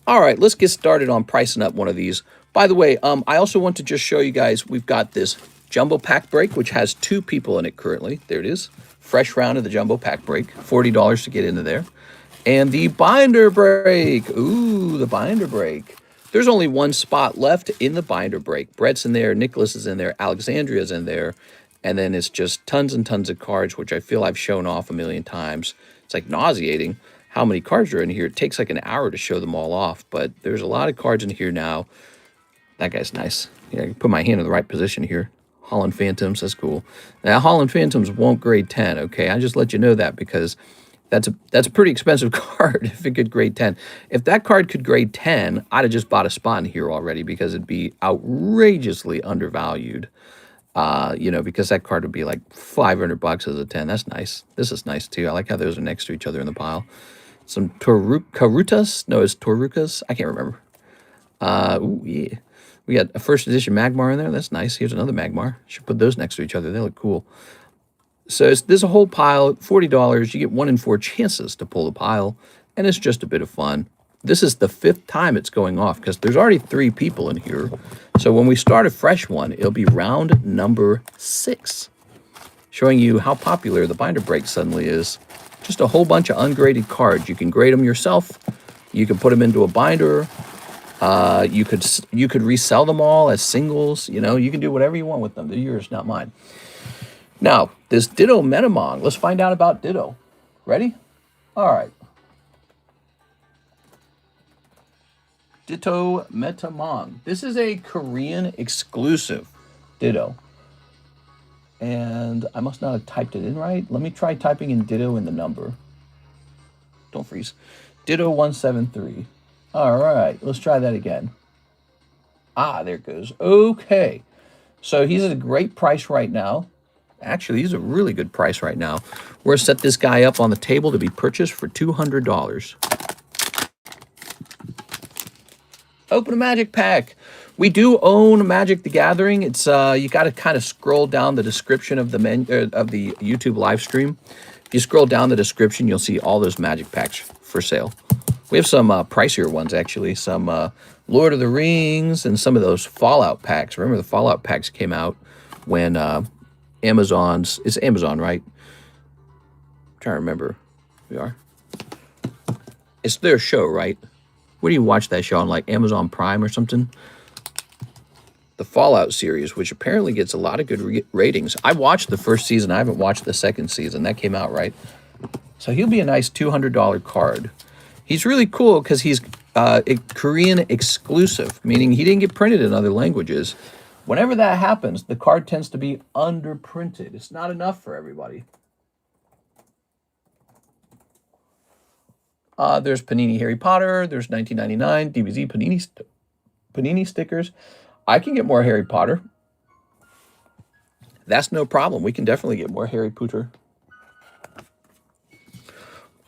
All right, let's get started on pricing up one of these. By the way, I also want to just show you guys, we've got this Jumbo Pack Break, which has 2 people in it currently. There it is. Fresh round of the Jumbo Pack Break. $40 to get into there. And the Binder Break. Ooh, the Binder Break. There's only 1 spot left in the Binder Break. Brett's in there. Nicholas is in there. Alexandria's in there. And then it's just tons and tons of cards, which I feel I've shown off a million times. It's like nauseating how many cards are in here. It takes like an hour to show them all off. But there's a lot of cards in here now. That guy's nice. Yeah, I can put my hand in the right position here. Holland Phantoms, that's cool. Now, Holland Phantoms won't grade 10, okay? I just let you know that because that's a pretty expensive card if it could grade 10. If that card could grade 10, I'd have just bought a spot in here already because it'd be outrageously undervalued. You know, because that card would be like $500 as a 10. That's nice. This is nice too. I like how those are next to each other in the pile. Some Karutas? No, it's Torukas. I can't remember. Ooh, yeah. We got a first edition Magmar in there. That's nice. Here's another Magmar. Should put those next to each other. They look cool. So there's a whole pile, $40. You get 1 in 4 chances to pull the pile, and it's just a bit of fun. this is the 5th time it's going off because there's already 3 people in here. So when we start a fresh one, it'll be round number 6, showing you how popular the binder break suddenly is. Just a whole bunch of ungraded cards. You can grade them yourself. You can put them into a binder. You could resell them all as singles. You know, you can do whatever you want with them. They're yours, not mine. Now, this Ditto Metamon. Let's find out about Ditto. Ready? All right. Ditto Metamon. This is a Korean exclusive Ditto. And I must not have typed it in right. Let me try typing in Ditto in the number. Don't freeze. Ditto 173. All right, let's try that again. Ah, there it goes. Okay. So he's at a great price right now. Actually, he's a really good price right now. We're going to set this guy up on the table to be purchased for $200. Open a magic pack. We do own Magic the Gathering. It's you got to kind of scroll down the description of the YouTube live stream. If you scroll down the description, you'll see all those magic packs for sale. We have some pricier ones, actually. Some Lord of the Rings and some of those Fallout packs. Remember, the Fallout packs came out when Amazon's... It's Amazon, right? I'm trying to remember. We are. It's their show, right? Where do you watch that show on, like, Amazon Prime or something? The Fallout series, which apparently gets a lot of good ratings. I watched the first season. I haven't watched the second season. That came out, right? So he'll be a nice $200 card. He's really cool because he's a Korean exclusive, meaning he didn't get printed in other languages. Whenever that happens, the card tends to be underprinted. It's not enough for everybody. There's Panini Harry Potter. There's 1999 DBZ Panini stickers. I can get more Harry Potter. That's no problem. We can definitely get more Harry Potter.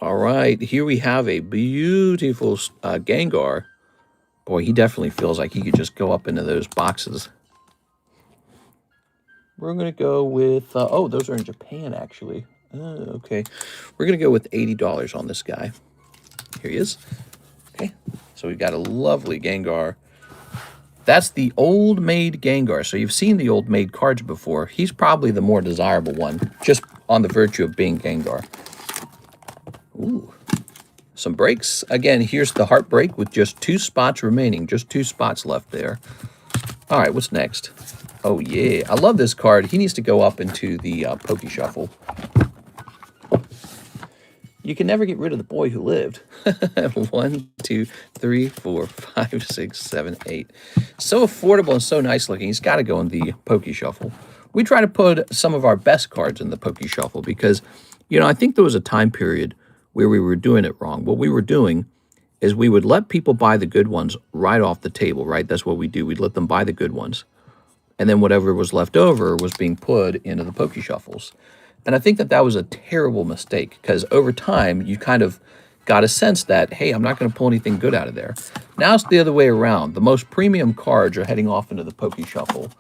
All right, here we have a beautiful Gengar. Boy, he definitely feels like he could just go up into those boxes. We're going to go with... oh, those are in Japan, actually. Okay. We're going to go with $80 on this guy. Here he is. Okay, so we've got a lovely Gengar. That's the old-made Gengar. So you've seen the old-made cards before. He's probably the more desirable one, just on the virtue of being Gengar. Ooh, some breaks. Again, here's the Heartbreak with just 2 spots remaining. Just 2 spots left there. All right, what's next? Oh, yeah. I love this card. He needs to go up into the Poke Shuffle. You can never get rid of the boy who lived. 1, 2, 3, 4, 5, 6, 7, 8. So affordable and so nice looking. He's got to go in the Poke Shuffle. We try to put some of our best cards in the Poke Shuffle because, you know, I think there was a time period where we were doing it wrong. What we were doing is we would let people buy the good ones right off the table, right? That's what we do. We'd let them buy the good ones. And then whatever was left over was being put into the Poke Shuffles. And I think that that was a terrible mistake because over time, you kind of got a sense that, hey, I'm not going to pull anything good out of there. Now it's the other way around. The most premium cards are heading off into the Poke Shuffle.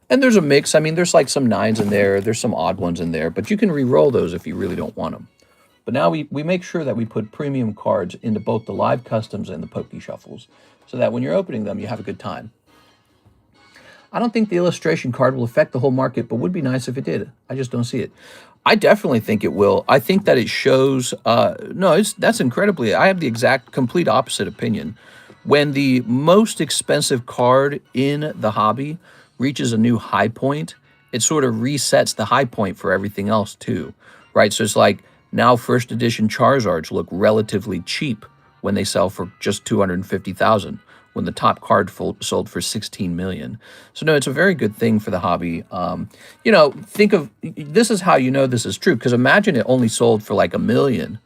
And there's a mix. I mean, there's like some 9s in there. There's some odd ones in there. But you can re-roll those if you really don't want them. But now we make sure that we put premium cards into both the live customs and the Poke Shuffles so that when you're opening them, you have a good time. I don't think the illustration card will affect the whole market, but would be nice if it did. I just don't see it. I definitely think it will. I think that it shows... that's incredibly... I have the exact, complete opposite opinion. When the most expensive card in the hobby reaches a new high point, it sort of resets the high point for everything else too, right? So it's like now first edition Charizards look relatively cheap when they sell for just $250,000. When the top card sold for $16 million. So no, it's a very good thing for the hobby. You know, think of, this is how you know this is true, because imagine it only sold for like $1 million,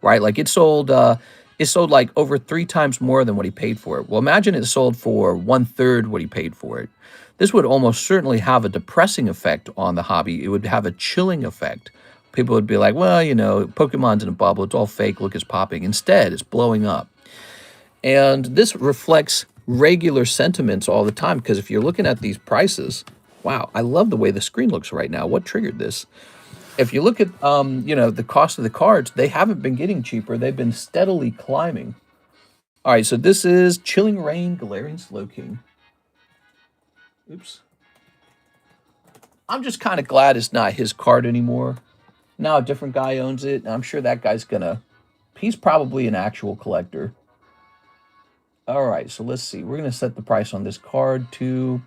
right? Like it sold like over 3 times more than what he paid for it. Well, imagine it sold for 1/3 what he paid for it. This would almost certainly have a depressing effect on the hobby. It would have a chilling effect. People would be like, well, you know, Pokemon's in a bubble. It's all fake. Look, it's popping. Instead, it's blowing up. And this reflects regular sentiments all the time, because if you're looking at these prices, wow, I love the way the screen looks right now. What triggered this? If you look at, you know, the cost of the cards, they haven't been getting cheaper. They've been steadily climbing. All right, so this is Chilling Rain, Galarian Slowking. Oops. I'm just kind of glad it's not his card anymore. Now a different guy owns it, and I'm sure that guy's gonna... He's probably an actual collector. All right, so let's see. We're going to set the price on this card to...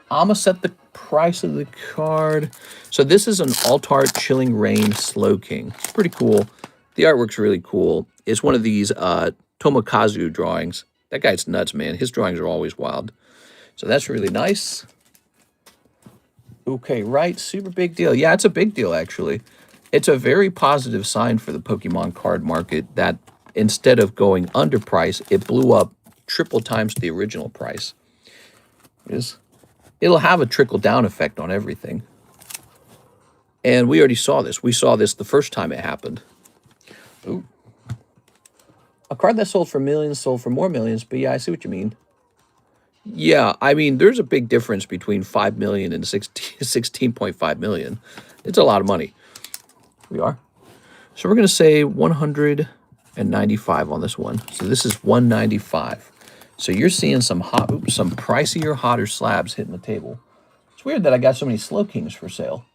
I'm going to set the price of the card. So this is an Alt-Art Chilling Rain Slowking. It's pretty cool. The artwork's really cool. It's one of these Tomokazu drawings. That guy's nuts, man. His drawings are always wild. So that's really nice. Okay, right. Super big deal. Yeah, it's a big deal, actually. It's a very positive sign for the Pokemon card market that instead of going under price, it blew up triple times the original price. It'll have a trickle-down effect on everything. And we already saw this. We saw this the first time it happened. Ooh. A card that sold for millions sold for more millions, but yeah, I see what you mean. Yeah, I mean, there's a big difference between 5 million and 16.5 million. It's a lot of money. We are. So we're going to say 195 on this one. So this is 195. So you're seeing some some pricier, hotter slabs hitting the table. It's weird that I got so many Slowkings for sale.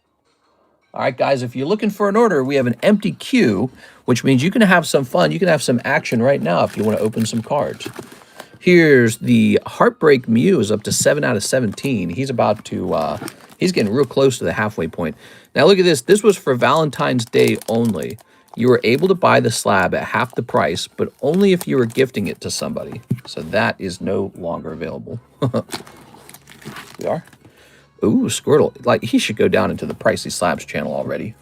All right, guys, if you're looking for an order, we have an empty queue, which means you can have some fun. You can have some action right now if you want to open some cards. Here's the Heartbreak Mew is up to 7 out of 17. He's about to, he's getting real close to the halfway point. Now look at this. This was for Valentine's Day only. You were able to buy the slab at half the price, but only if you were gifting it to somebody. So that is no longer available. We are. Ooh, Squirtle. Like, he should go down into the Pricey Slabs channel already.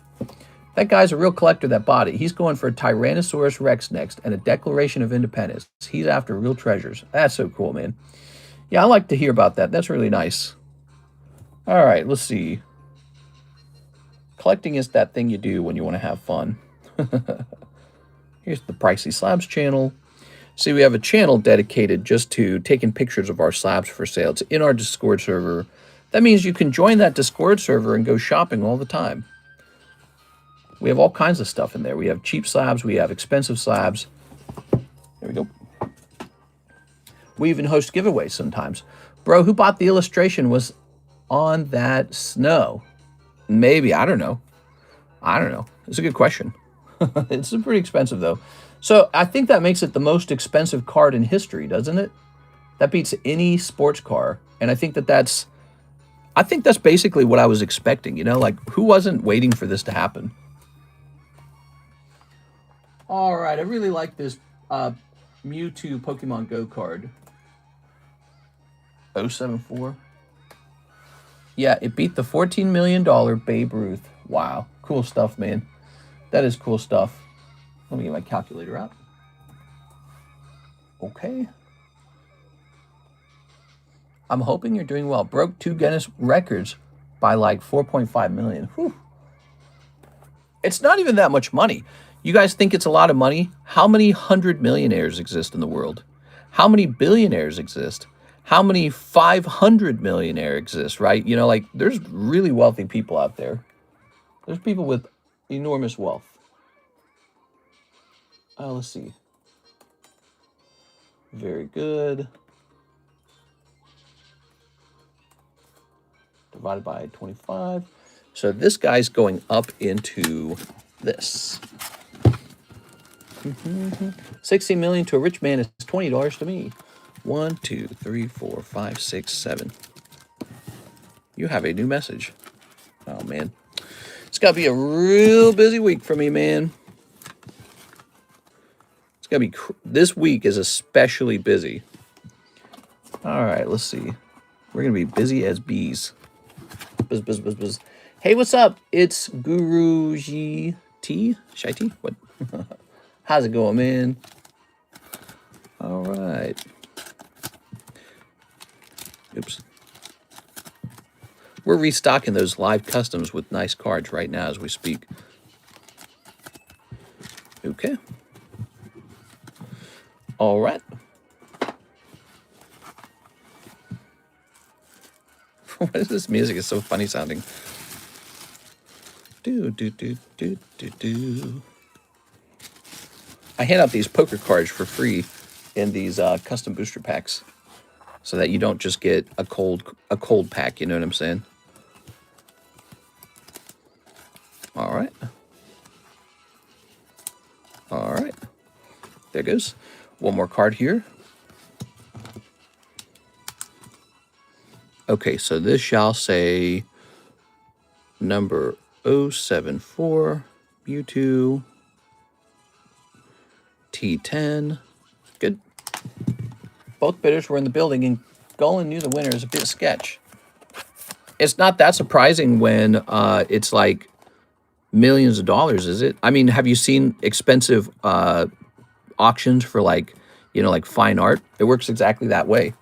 That guy's a real collector that bought it. He's going for a Tyrannosaurus Rex next and a Declaration of Independence. He's after real treasures. That's so cool, man. Yeah, I like to hear about that. That's really nice. All right, let's see. Collecting is that thing you do when you want to have fun. Here's the Pricey Slabs channel. See, we have a channel dedicated just to taking pictures of our slabs for sale. It's in our Discord server. That means you can join that Discord server and go shopping all the time. We have all kinds of stuff in there. We have cheap slabs. We have expensive slabs. There we go. We even host giveaways sometimes. Bro, who bought the illustration was on that snow? Maybe. I don't know. I don't know. It's a good question. It's pretty expensive, though. So I think that makes it the most expensive card in history, doesn't it? That beats any sports car. And I think that's basically what I was expecting, you know? Like, who wasn't waiting for this to happen? All right, I really like this Mewtwo Pokemon Go card. 074. Yeah, it beat the $14 million Babe Ruth. Wow, cool stuff, man. That is cool stuff. Let me get my calculator out. Okay. I'm hoping you're doing well. Broke 2 Guinness records by like 4.5 million. Whew. It's not even that much money. You guys think it's a lot of money? How many 100 millionaires exist in the world? How many billionaires exist? How many 500 millionaires exist, right? You know, like, there's really wealthy people out there. There's people with enormous wealth. Let's see. Very good. Divided by 25. So this guy's going up into this. 60 million to a rich man is $20 to me. 1, 2, 3, 4, 5, 6, 7. You have a new message. Oh, man. It's got to be a real busy week for me, man. It's got to be... This week is especially busy. All right, let's see. We're going to be busy as bees. Buzz, buzz, buzz, buzz. Hey, what's up? It's Guru GT. Shy T? What? How's it going, man? All right. Oops. We're restocking those live customs with nice cards right now as we speak. Okay. All right. What is this music? It's so funny sounding. Do, do, do, do, do, do. I hand out these poker cards for free in these custom booster packs, so that you don't just get a cold pack. You know what I'm saying? All right. All right. There goes. One more card here. Okay, so this shall say number 074 Mewtwo T10. Good. Both bidders were in the building, and Golan knew the winner is a bit sketch. It's not that surprising when it's like millions of dollars, is it? I mean, have you seen expensive auctions for like, you know, like fine art? It works exactly that way.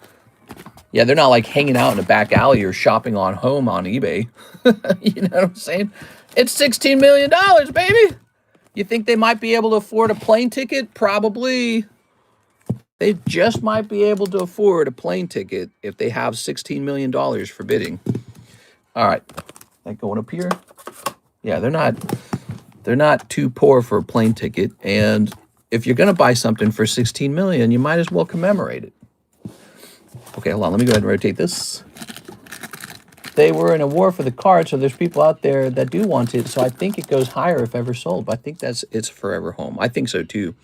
Yeah, they're not like hanging out in a back alley or shopping on home on eBay. You know what I'm saying? It's $16 million, baby. You think they might be able to afford a plane ticket? Probably. They just might be able to afford a plane ticket if they have $16 million for bidding. All right. That going up here. Yeah, they're not too poor for a plane ticket. And if you're going to buy something for $16 million, you might as well commemorate it. Okay, hold on. Let me go ahead and rotate this. They were in a war for the card, so there's people out there that do want it. So I think it goes higher if ever sold. But I think it's forever home. I think so too.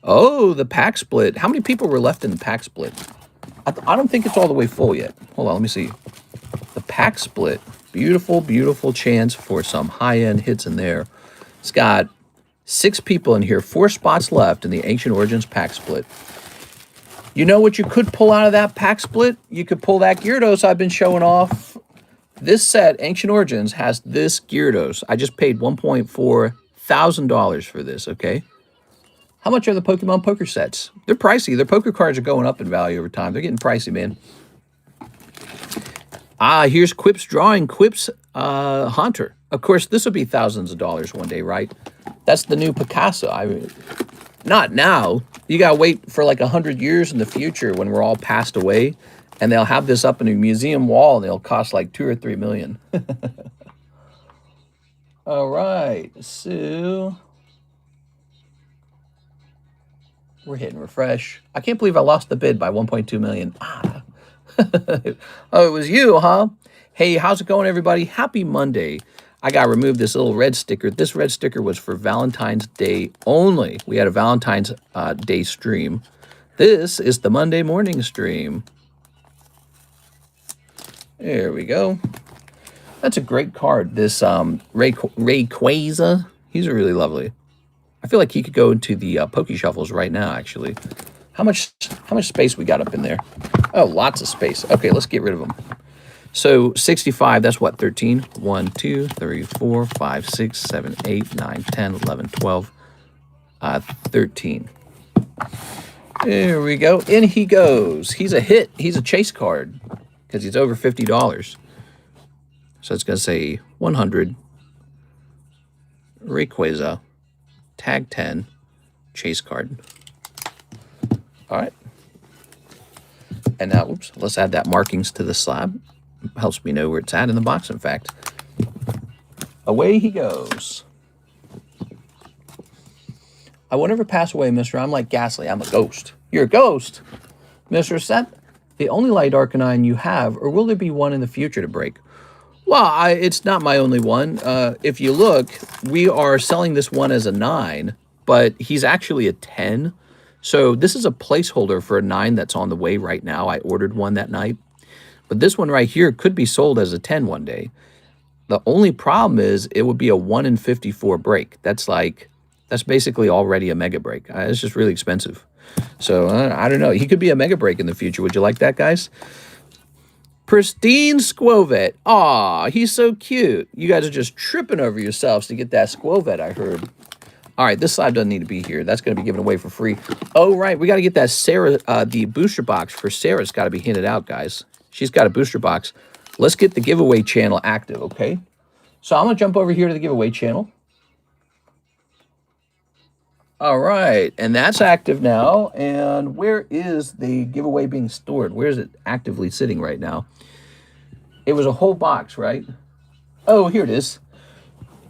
Oh, the pack split. How many people were left in the pack split? I don't think it's all the way full yet. Hold on, let me see. The pack split. Beautiful, beautiful chance for some high-end hits in there. It's got 6 people in here. 4 spots left in the Ancient Origins pack split. You know what you could pull out of that pack split? You could pull that Gyarados I've been showing off. This set, Ancient Origins, has this Gyarados. I just paid $1.4 thousand for this, okay? How much are the Pokemon poker sets? They're pricey. Their poker cards are going up in value over time. They're getting pricey, man. Ah, here's Quip's drawing. Quip's Haunter. Of course, this will be thousands of dollars one day, right? That's the new Picasso. I mean, not now. You got to wait for like 100 years in the future when we're all passed away, and they'll have this up in a museum wall, and it'll cost like $2 or $3 million. All right, so we're hitting refresh. I can't believe I lost the bid by 1.2 million. Ah. Oh, it was you, huh? Hey, how's it going, everybody? Happy Monday. I got to remove this little red sticker. This red sticker was for Valentine's Day only. We had a Valentine's Day stream. This is the Monday morning stream. There we go. That's a great card. This Rayquaza, he's really lovely. I feel like he could go into the Poke Shuffles right now, actually. How much space we got up in there? Oh, lots of space. Okay, let's get rid of them. So 65, that's what, 13? 1, 2, 3, 4, 5, 6, 7, 8, 9, 10, 11, 12, 13. There we go. In he goes. He's a hit. He's a chase card because he's over $50. So it's going to say 100. Rayquaza. Tag 10. Chase card. All right. And now, oops, let's add that markings to the slab. Helps me know where it's at in the box, in fact. Away he goes. I will never pass away, mister. I'm like Ghastly. I'm a ghost. You're a ghost. Mr. Seth, the only light Arcanine you have, or will there be one in the future to break? Well, it's not my only one. If you look, we are selling this one as a 9, but he's actually a 10. So this is a placeholder for a 9 that's on the way right now. I ordered one that night. But this one right here could be sold as a 10 one day. The only problem is it would be a 1 in 54 break. That's basically already a mega break. It's just really expensive. So I don't know. He could be a mega break in the future. Would you like that, guys? Pristine Squovet. Aw, he's so cute. You guys are just tripping over yourselves to get that Squovet, I heard. All right, this slide doesn't need to be here. That's going to be given away for free. Oh, right. We got to get that Sarah, the booster box for Sarah's got to be handed out, guys. She's got a booster box. Let's get the giveaway channel active, okay? So I'm going to jump over here to the giveaway channel. All right, and that's active now. And where is the giveaway being stored? Where is it actively sitting right now? It was a whole box, right? Oh, here it is.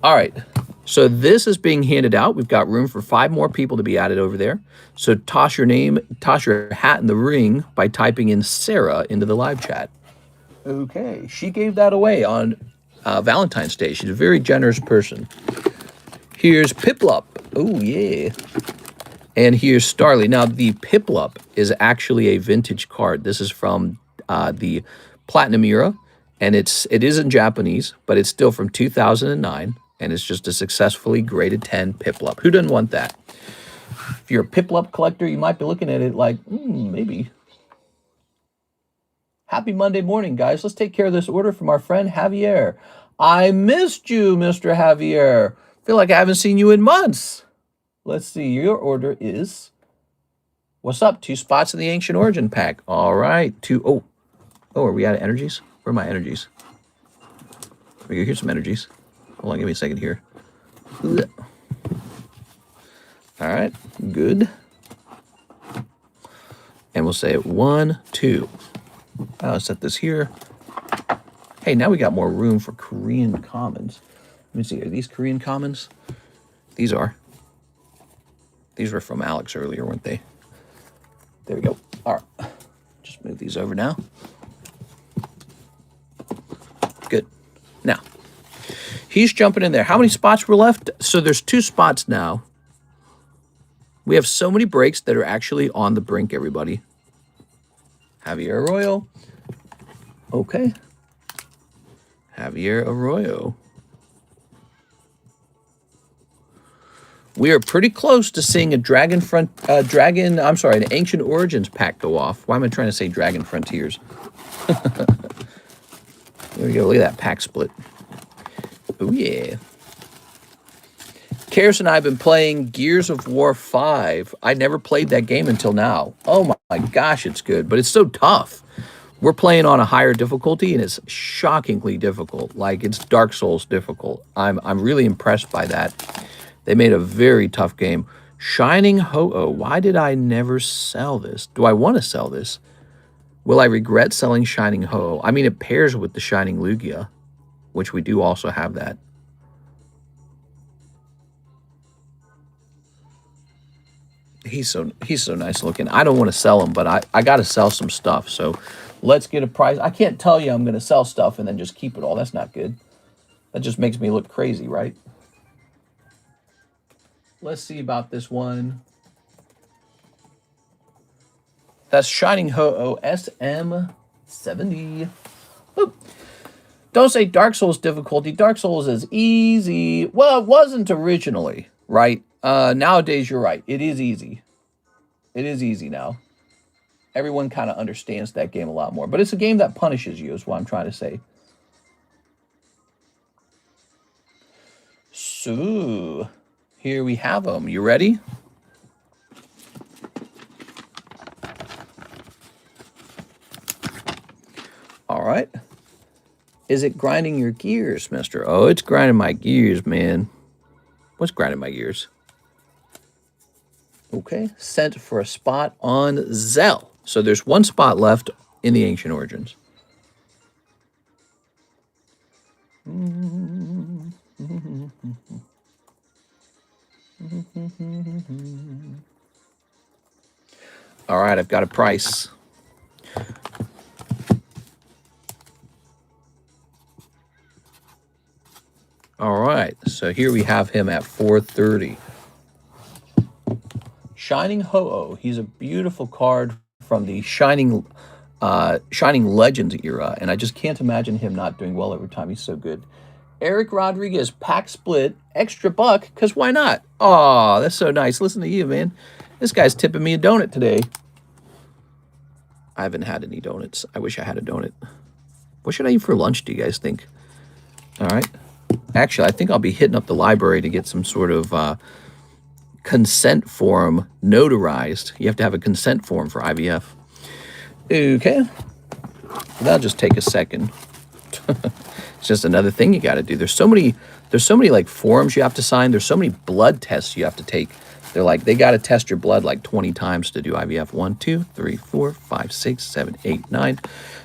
All right. So this is being handed out. We've got room for 5 more people to be added over there. So toss your name, toss your hat in the ring by typing in Sarah into the live chat. Okay. She gave that away on Valentine's Day. She's a very generous person. Here's Piplup. Oh, yeah. And here's Starly. Now, the Piplup is actually a vintage card. This is from the Platinum era, and it is in Japanese, but it's still from 2009, and it's just a successfully graded 10 Piplup. Who doesn't want that? If you're a Piplup collector, you might be looking at it like, maybe. Happy Monday morning, guys. Let's take care of this order from our friend Javier. I missed you, Mr. Javier. Feel like I haven't seen you in months. Let's see. Your order is... What's up? 2 spots in the Ancient Origin pack. All right. 2... Oh, are we out of energies? Where are my energies? Here's some energies. Hold on. Give me a second here. All right. Good. And we'll say 1, 2. I'll set this here. Hey, now we got more room for Korean commons. Let me see. Are these Korean commons? These are. These were from Alex earlier, weren't they? There we go. All right. Just move these over now. Good. Now, he's jumping in there. How many spots were left? So there's 2 spots now. We have so many breaks that are actually on the brink, everybody. Javier Arroyo. Okay. Javier Arroyo. We are pretty close to seeing an Ancient Origins pack go off. Why am I trying to say Dragon Frontiers? There we go. Look at that pack split. Oh, yeah. Karis and I have been playing Gears of War 5. I never played that game until now. Oh, my gosh, it's good. But it's so tough. We're playing on a higher difficulty, and it's shockingly difficult. Like, it's Dark Souls difficult. I'm really impressed by that. They made a very tough game. Shining Ho-Oh. Why did I never sell this? Do I want to sell this? Will I regret selling Shining Ho-Oh? I mean, it pairs with the Shining Lugia, which we do also have that. He's so nice looking. I don't want to sell him, but I got to sell some stuff. So let's get a price. I can't tell you I'm going to sell stuff and then just keep it all. That's not good. That just makes me look crazy, right? Let's see about this one. That's Shining Ho-Oh SM70. Oop. Don't say Dark Souls difficulty. Dark Souls is easy. Well, it wasn't originally, right? Nowadays, you're right. It is easy. It is easy now. Everyone kind of understands that game a lot more. But it's a game that punishes you is what I'm trying to say. So... here we have them. You ready? All right. Is it grinding your gears, mister? Oh, it's grinding my gears, man. What's grinding my gears? Okay. Sent for a spot on ZELLE. So there's 1 spot left in the Ancient Origins. All right, I've got a price. All right, so here we have him at $430. Shining Ho-Oh. He's a beautiful card from the Shining Legends era, and I just can't imagine him not doing well every time. He's so good. Eric Rodriguez, pack split, extra buck, because why not? Oh, that's so nice. Listen to you, man. This guy's tipping me a donut today. I haven't had any donuts. I wish I had a donut. What should I eat for lunch, do you guys think? All right. Actually, I think I'll be hitting up the library to get some sort of consent form notarized. You have to have a consent form for IVF. Okay. That'll just take a second. It's just another thing you got to do. There's so many like forms you have to sign. There's so many blood tests you have to take. They're like, they got to test your blood like 20 times to do IVF. 1, 2, 3, 4, 5, 6, 7, 8, 9.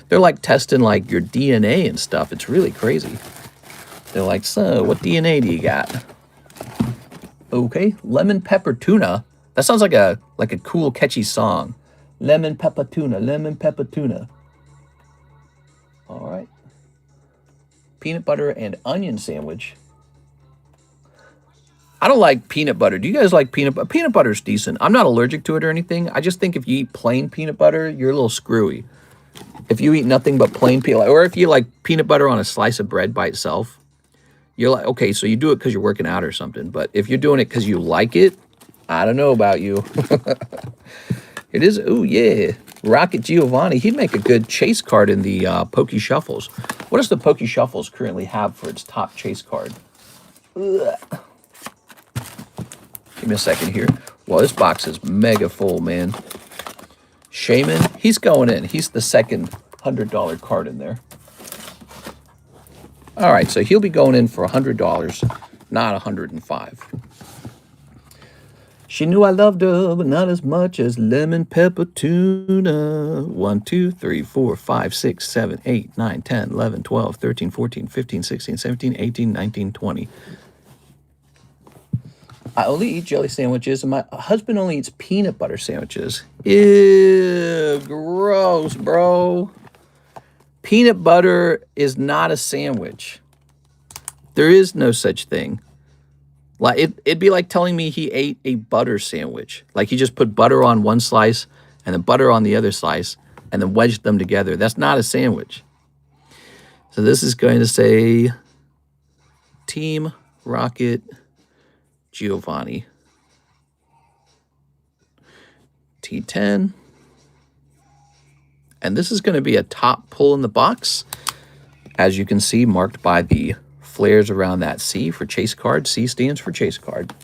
They're like testing like your DNA and stuff. It's really crazy. They're like, so what DNA do you got? Okay, lemon pepper tuna. That sounds like a cool, catchy song. Lemon pepper tuna, lemon pepper tuna. All right. Peanut butter and onion sandwich. I don't like peanut butter. Do you guys like peanut butter? Peanut butter's decent. I'm not allergic to it or anything. I just think if you eat plain peanut butter, you're a little screwy. If you eat nothing but plain peanut, or if you like peanut butter on a slice of bread by itself, you're like, okay, so you do it because you're working out or something. But if you're doing it because you like it, I don't know about you. It is, oh yeah, Rocket Giovanni. He'd make a good chase card in the Poke Shuffles. What does the Poke Shuffles currently have for its top chase card? Ugh. Give me a second here. Well, this box is mega full, man. Shaman, he's going in. He's the second $100 card in there. All right, so he'll be going in for $100, not $105. She knew I loved her, but not as much as lemon pepper tuna. 1, 2, 3, 4, 5, 6, 7, 8, 9, 10, 11, 12, 13, 14, 15, 16, 17, 18, 19, 20. I only eat jelly sandwiches, and my husband only eats peanut butter sandwiches. Ew, gross, bro. Peanut butter is not a sandwich. There is no such thing. Like it'd be like telling me he ate a butter sandwich. Like he just put butter on one slice and then butter on the other slice and then wedged them together. That's not a sandwich. So this is going to say Team Rocket Giovanni. T10. And this is going to be a top pull in the box. As you can see, marked by the flares around that C for chase card. C stands for chase card.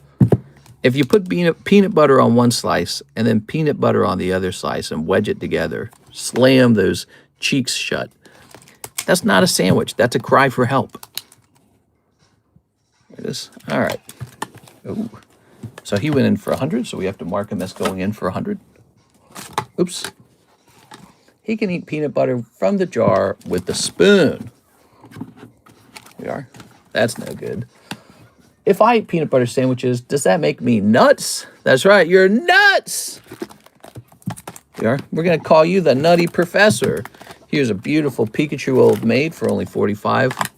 If you put peanut butter on one slice and then peanut butter on the other slice and wedge it together, slam those cheeks shut, that's not a sandwich. That's a cry for help. There it is. All right. Ooh. So he went in for 100, so we have to mark him as going in for 100. Oops. He can eat peanut butter from the jar with the spoon. We are. That's no good. If I eat peanut butter sandwiches, does that make me nuts? That's right, you're nuts! We are. We're going to call you the Nutty Professor. Here's a beautiful Pikachu Old Maid for only $45.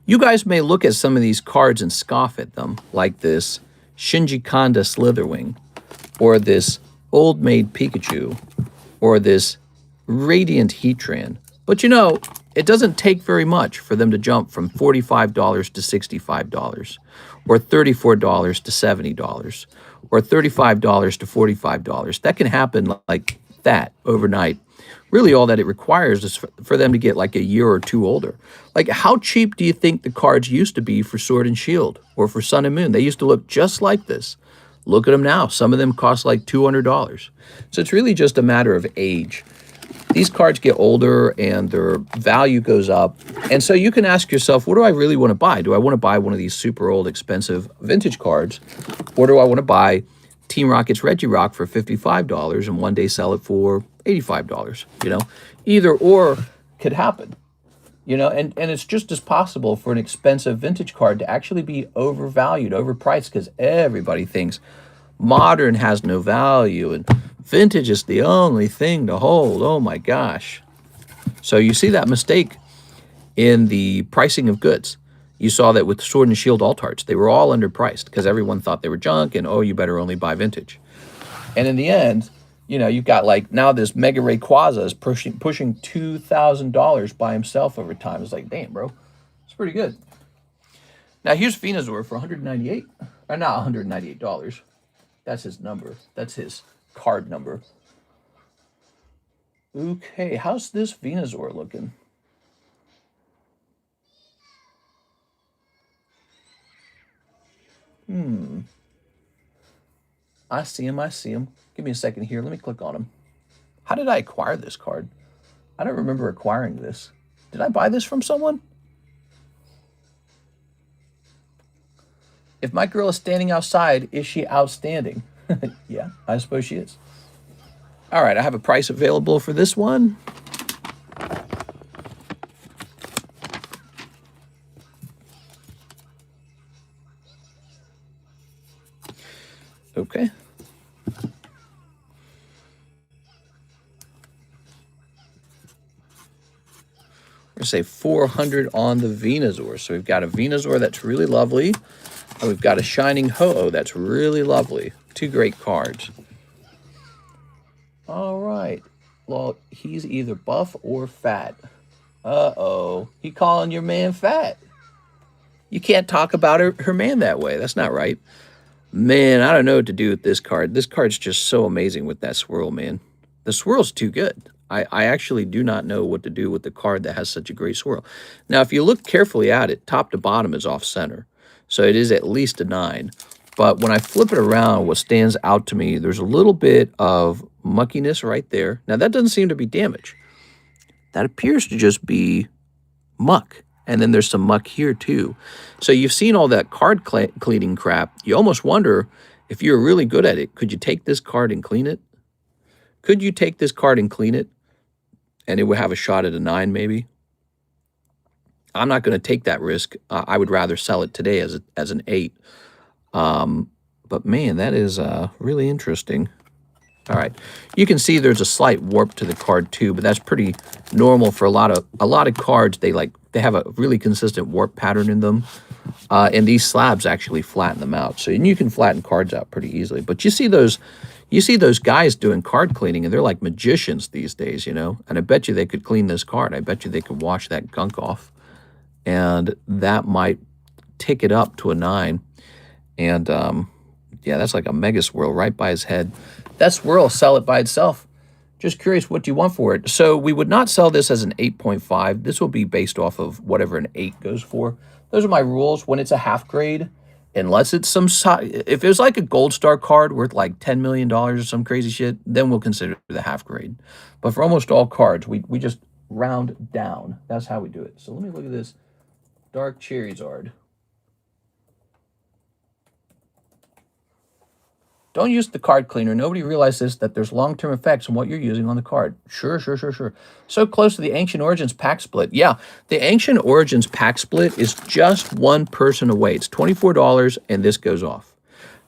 You guys may look at some of these cards and scoff at them, like this Shinji Kanda Slitherwing, or this Old Maid Pikachu, or this Radiant Heatran. But you know, it doesn't take very much for them to jump from $45 to $65, or $34 to $70, or $35 to $45. That can happen like that overnight. Really, all that it requires is for them to get like a year or two older. Like, how cheap do you think the cards used to be for Sword and Shield or for Sun and Moon? They used to look just like this. Look at them now. Some of them cost like $200. So it's really just a matter of age. These cards get older and their value goes up. And so you can ask yourself, what do I really want to buy? Do I want to buy one of these super old, expensive vintage cards? Or do I want to buy Team Rocket's Regirock for $55 and one day sell it for $85? You know, either or could happen. You know, and it's just as possible for an expensive vintage card to actually be overvalued, overpriced, because everybody thinks modern has no value and vintage is the only thing to hold. Oh my gosh. So you see that mistake in the pricing of goods. You saw that with Sword and Shield alt-arts. They were all underpriced because everyone thought they were junk and, oh, you better only buy vintage. And in the end, you know, you've got like now this Mega Rayquaza is pushing $2,000 by himself over time. It's like, damn, bro, it's pretty good. Now here's Venusaur for $198, or not $198. That's his number. That's his card number. Okay, how's this Venusaur looking? I see him. I see him. Give me a second here. Let me click on him. How did I acquire this card? I don't remember acquiring this. Did I buy this from someone? If my girl is standing outside, is she outstanding? Yeah, I suppose she is. All right, I have a price available for this one. say 400 on the Venusaur. So we've got a Venusaur that's really lovely. And we've got a Shining Ho-Oh that's really lovely. 2 great cards. All right. Well, he's either buff or fat. Uh-oh. He calling your man fat. You can't talk about her man that way. That's not right. Man, I don't know what to do with this card. This card's just so amazing with that swirl, man. The swirl's too good. I actually do not know what to do with the card that has such a great swirl. Now, if you look carefully at it, top to bottom is off center. So it is at least a 9. But when I flip it around, what stands out to me, there's a little bit of muckiness right there. Now, that doesn't seem to be damage. That appears to just be muck. And then there's some muck here, too. So you've seen all that card cleaning crap. You almost wonder, if you're really good at it, could you take this card and clean it? Could you take this card and clean it? And it would have a shot at a 9, maybe? I'm not going to take that risk. I would rather sell it today as an 8. But man, that is really interesting. All right, you can see there's a slight warp to the card too, but that's pretty normal for a lot of cards. They have a really consistent warp pattern in them, and these slabs actually flatten them out. So you can flatten cards out pretty easily. But you see those guys doing card cleaning, and they're like magicians these days, you know. And I bet you they could clean this card. I bet you they could wash that gunk off, and that might tick it up to a 9. And yeah, that's like a mega swirl right by his head. That swirl, sell it by itself. Just curious, what do you want for it? So we would not sell this as an 8.5. This will be based off of whatever an 8 goes for. Those are my rules. When it's a half grade, unless it's if it was like a gold star card worth like $10 million or some crazy shit, then we'll consider it the half grade. But for almost all cards, we just round down. That's how we do it. So let me look at this Dark Charizard. Don't use the card cleaner. Nobody realizes that there's long-term effects on what you're using on the card. Sure. So close to the Ancient Origins pack split. Yeah, the Ancient Origins pack split is just one person away. It's $24, and this goes off.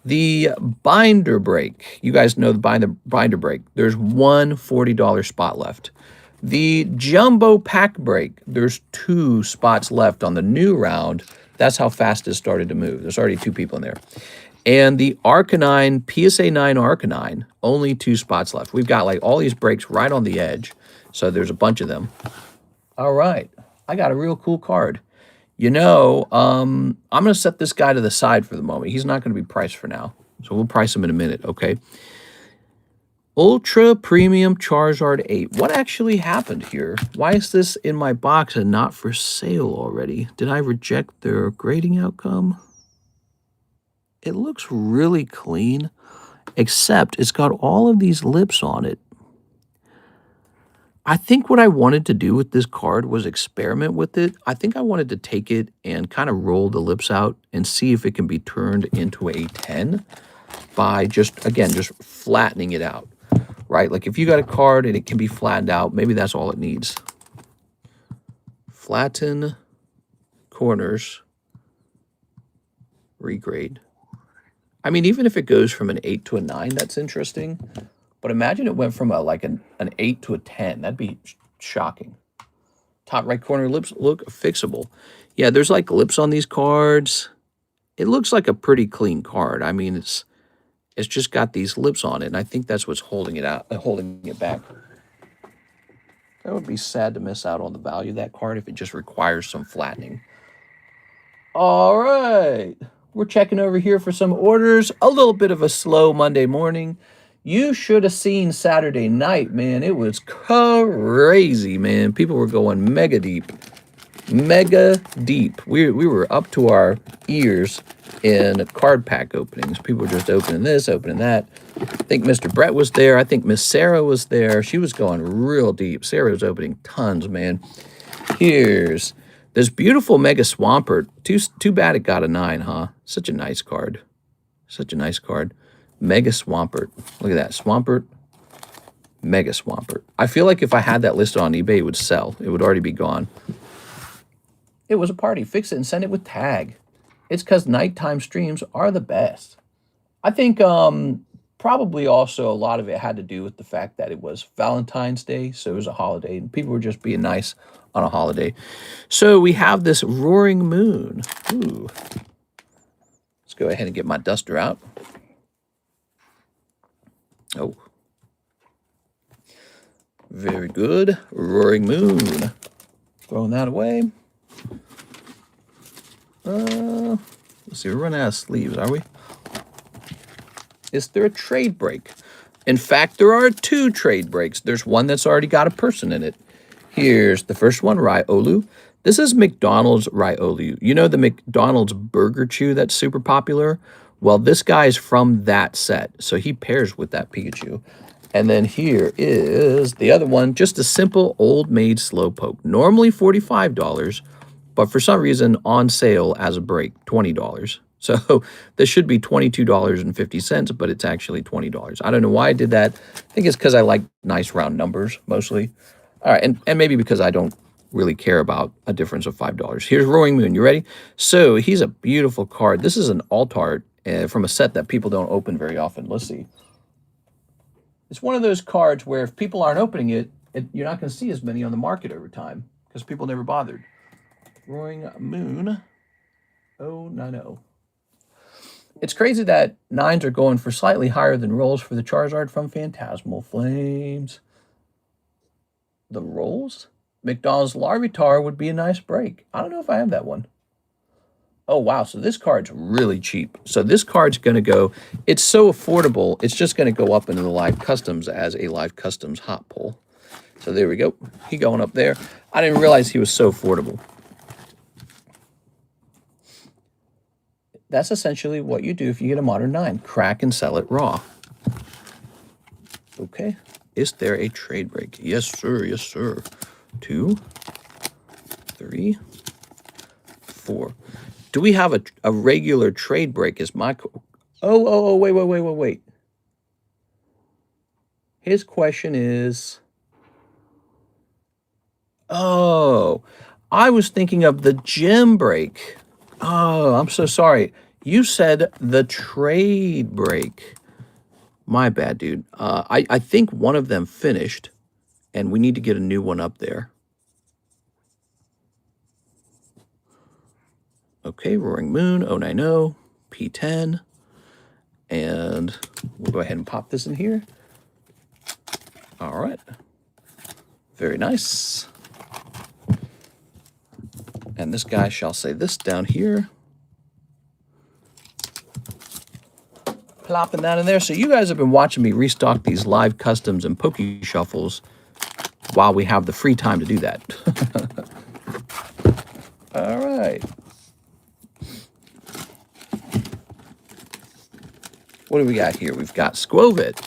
The binder break. You guys know the binder break. There's one $40 spot left. The jumbo pack break. There's 2 spots left on the new round. That's how fast it started to move. There's already 2 people in there. And the Arcanine, PSA 9 Arcanine, only 2 spots left. We've got like all these breaks right on the edge. So there's a bunch of them. All right. I got a real cool card. You know, I'm going to set this guy to the side for the moment. He's not going to be priced for now. So we'll price him in a minute, okay? Ultra Premium Charizard 8. What actually happened here? Why is this in my box and not for sale already? Did I reject their grading outcome? It looks really clean, except it's got all of these lips on it. I think what I wanted to do with this card was experiment with it. I think I wanted to take it and kind of roll the lips out and see if it can be turned into a 10 by just flattening it out, right? Like if you got a card and it can be flattened out, maybe that's all it needs. Flatten corners, regrade. I mean, even if it goes from an 8 to a 9, that's interesting. But imagine it went from an 8 to a 10. That'd be shocking. Top right corner lips look fixable. Yeah, there's like lips on these cards. It looks like a pretty clean card. I mean, it's just got these lips on it, and I think that's what's holding it back. That would be sad to miss out on the value of that card if it just requires some flattening. All right. We're checking over here for some orders. A little bit of a slow Monday morning. You should have seen Saturday night, man. It was crazy, man. People were going mega deep. Mega deep. We were up to our ears in card pack openings. People were just opening this, opening that. I think Mr. Brett was there. I think Miss Sarah was there. She was going real deep. Sarah was opening tons, man. Here's this beautiful Mega Swampert. Too bad it got a 9, huh? Such a nice card. Such a nice card. Mega Swampert. Look at that. Swampert. Mega Swampert. I feel like if I had that listed on eBay, it would sell. It would already be gone. It was a party. Fix it and send it with tag. It's because nighttime streams are the best. I think Probably also a lot of it had to do with the fact that it was Valentine's Day, so it was a holiday, and people were just being nice on a holiday. So we have this Roaring Moon. Ooh. Let's go ahead and get my duster out. Oh. Very good. Roaring Moon. Throwing that away. Let's see, we're running out of sleeves, are we? Is there a trade break? In fact, there are 2 trade breaks. There's one that's already got a person in it. Here's the first one, Ryolu. This is McDonald's Ryolu. You know the McDonald's Burger Chew that's super popular? Well, this guy's from that set, so he pairs with that Pikachu. And then here is the other one, just a simple old-made Slowpoke. Normally $45, but for some reason on sale as a break, $20. So this should be $22.50, but it's actually $20. I don't know why I did that. I think it's because I like nice round numbers mostly. All right, and maybe because I don't really care about a difference of $5. Here's Roaring Moon. You ready? So he's a beautiful card. This is an alt art from a set that people don't open very often. Let's see. It's one of those cards where if people aren't opening it, you're not going to see as many on the market over time because people never bothered. Roaring Moon 090. It's crazy that 9s are going for slightly higher than rolls for the Charizard from Phantasmal Flames. The rolls? McDonald's Larvitar would be a nice break. I don't know if I have that one. Oh, wow. So this card's really cheap. So this card's going to go, it's so affordable, it's just going to go up into the live customs as a live customs hot pull. So there we go. He going up there. I didn't realize he was so affordable. That's essentially what you do if you get a Modern 9. Crack and sell it raw. Okay. Is there a trade break? Yes, sir. Yes, sir. 2, 3, 4. Do we have a regular trade break? Is my... wait. His question is... Oh, I was thinking of the gym break. Oh, I'm so sorry. You said the trade break. My bad, dude. I think one of them finished, and we need to get a new one up there. Okay, Roaring Moon, 090, P10. And we'll go ahead and pop this in here. All right. Very nice. And this guy shall say this down here. Plopping that in there. So you guys have been watching me restock these live customs and Poke Shuffles while we have the free time to do that. All right. What do we got here? We've got Squovet.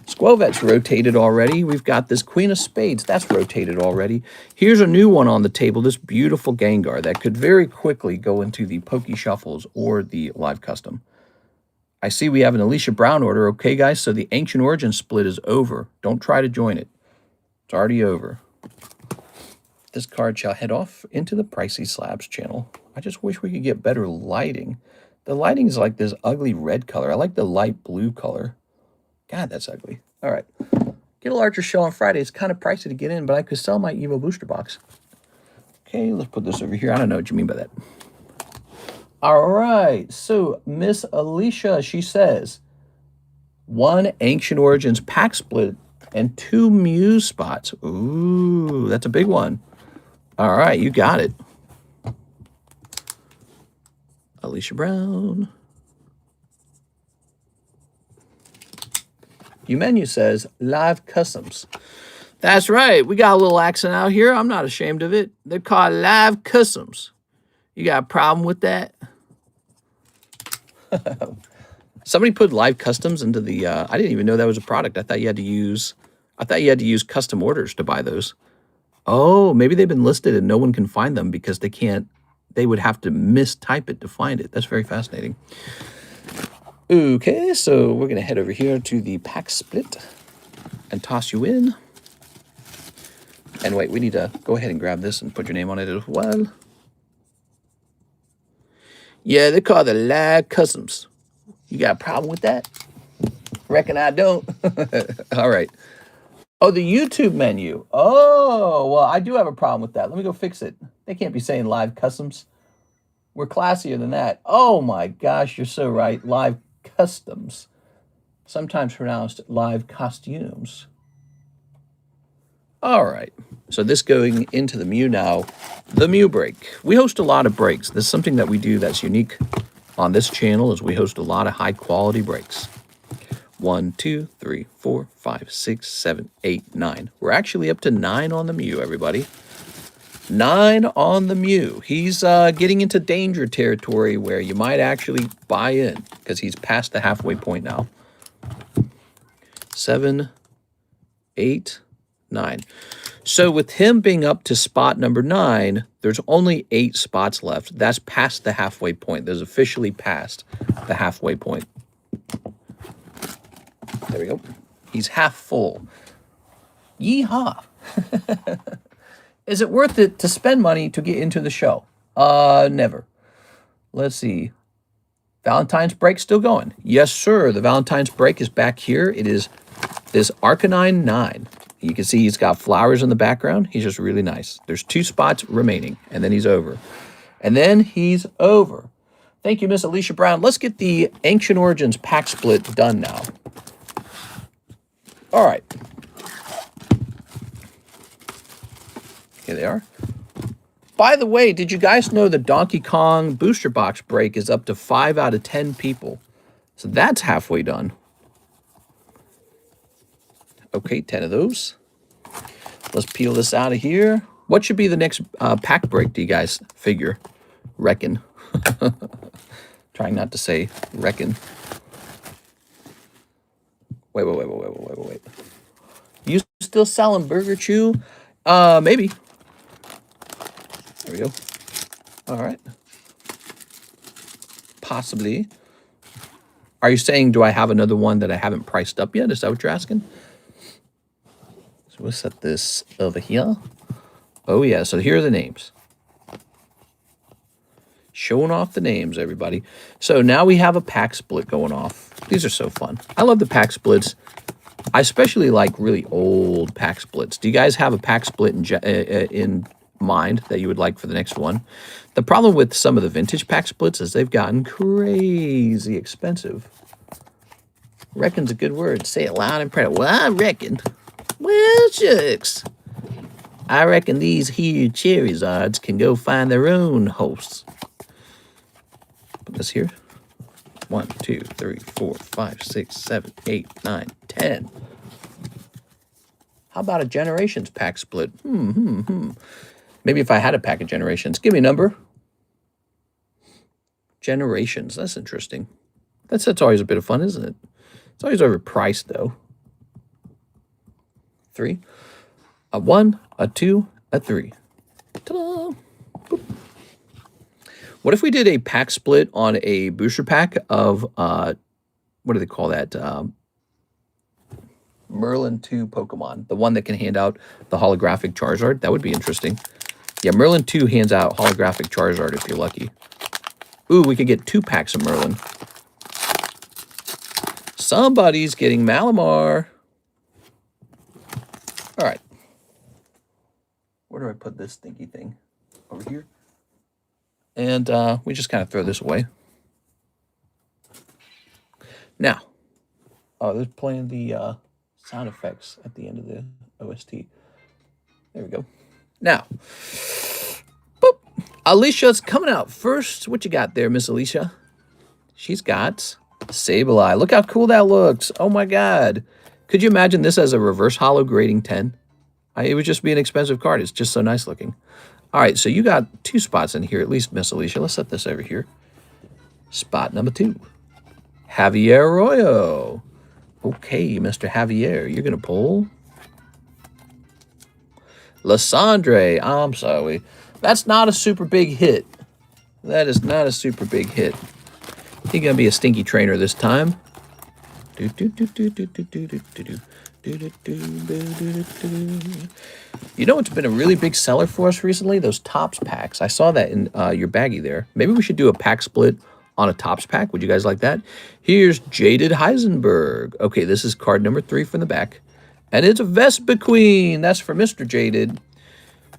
Squovet's rotated already. We've got this Queen of Spades. That's rotated already. Here's a new one on the table, this beautiful Gengar that could very quickly go into the Poke Shuffles or the live custom. I see we have an Alicia Brown order. Okay, guys, so the Ancient Origin split is over. Don't try to join it. It's already over. This card shall head off into the Pricey Slabs channel. I just wish we could get better lighting. The lighting is like this ugly red color. I like the light blue color. God, that's ugly. All right. Get a larger show on Friday. It's kind of pricey to get in, but I could sell my Evo booster box. Okay, let's put this over here. I don't know what you mean by that. All right. So Miss Alicia, she says, 1 Ancient Origins pack split and 2 Muse spots. Ooh, that's a big one. All right, you got it. Alicia Brown. Umenu says, live customs. That's right. We got a little accent out here. I'm not ashamed of it. They're called live customs. You got a problem with that? Somebody put live customs into the, I didn't even know that was a product. I thought you had to use custom orders to buy those. Oh, maybe they've been listed and no one can find them because they would have to mistype it to find it. That's very fascinating. Okay, so we're going to head over here to the pack split and toss you in. And wait, we need to go ahead and grab this and put your name on it as well. Yeah, they call it live customs. You got a problem with that? Reckon I don't. All right. Oh, the YouTube menu. Oh, well, I do have a problem with that. Let me go fix it. They can't be saying live customs. We're classier than that. Oh my gosh, you're so right. Live customs. Sometimes pronounced live costumes. All right. So this going into the Mew now. The Mew break. We host a lot of breaks. This is something that we do that's unique on this channel is we host a lot of high quality breaks. 1, 2, 3, 4, 5, 6, 7, 8, 9. We're actually up to 9 on the Mew, everybody. 9 on the Mew. He's getting into danger territory where you might actually buy in because he's past the halfway point now. 7, 8, 9. So with him being up to spot number 9, there's only 8 spots left. That's past the halfway point. There's officially past the halfway point. There we go. He's half full. Yeehaw. Is it worth it to spend money to get into the show? Never. Let's see. Valentine's break still going. Yes, sir. The Valentine's break is back here. It is this Arcanine 9. You can see he's got flowers in the background. He's just really nice. There's 2 spots remaining, and then he's over. And then he's over. Thank you, Miss Alicia Brown. Let's get the Ancient Origins pack split done now. All right. Here they are. By the way, did you guys know the Donkey Kong booster box break is up to 5 out of 10 people? So that's halfway done. Okay, 10 of those. Let's peel this out of here. What should be the next pack break, do you guys figure? Reckon. Trying not to say reckon. Wait. You still selling Burger Chew? Maybe. There we go. All right. Possibly. Are you saying, do I have another one that I haven't priced up yet? Is that what you're asking? So we'll set this over here. Oh, yeah. So here are the names. Showing off the names, everybody. So now we have a pack split going off. These are so fun. I love the pack splits. I especially like really old pack splits. Do you guys have a pack split in mind that you would like for the next one? The problem with some of the vintage pack splits is they've gotten crazy expensive. Reckon's a good word. Say it loud and proud. Well, I reckon. Well, shucks. I reckon these here Charizards can go find their own hosts. Put this here. 1, 2, 3, 4, 5, 6, 7, 8, 9, 10. How about a Generations pack split? Maybe if I had a pack of Generations. Give me a number. Generations. That's interesting. That's always a bit of fun, isn't it? It's always overpriced, though. 3. A 1, a 2, a 3. Ta-da! Boop. What if we did a pack split on a booster pack of, what do they call that? Merlin 2 Pokemon. The one that can hand out the holographic Charizard. That would be interesting. Yeah, Merlin 2 hands out holographic Charizard if you're lucky. Ooh, we could get 2 packs of Merlin. Somebody's getting Malamar. All right. Where do I put this stinky thing? Over here? And we just kind of throw this away. Now, they're playing the sound effects at the end of the OST. There we go. Now, boop. Alicia's coming out first. What you got there, Miss Alicia? She's got Sableye. Look how cool that looks. Oh, my God. Could you imagine this as a reverse holo grading 10? It would just be an expensive card. It's just so nice looking. All right, so you got 2 spots in here, at least, Miss Alicia. Let's set this over here. Spot number 2. Javier Arroyo. Okay, Mr. Javier, you're going to pull. Lysandre. I'm sorry. That's not a super big hit. That is not a super big hit. He's going to be a stinky trainer this time. You know what's been a really big seller for us recently? Those Tops packs. I saw that in your baggie there. Maybe we should do a pack split on a Topps pack. Would you guys like that? Here's Jaded Heisenberg. Okay, this is card number 3 from the back. And it's a Vespiquen. That's for Mr. Jaded.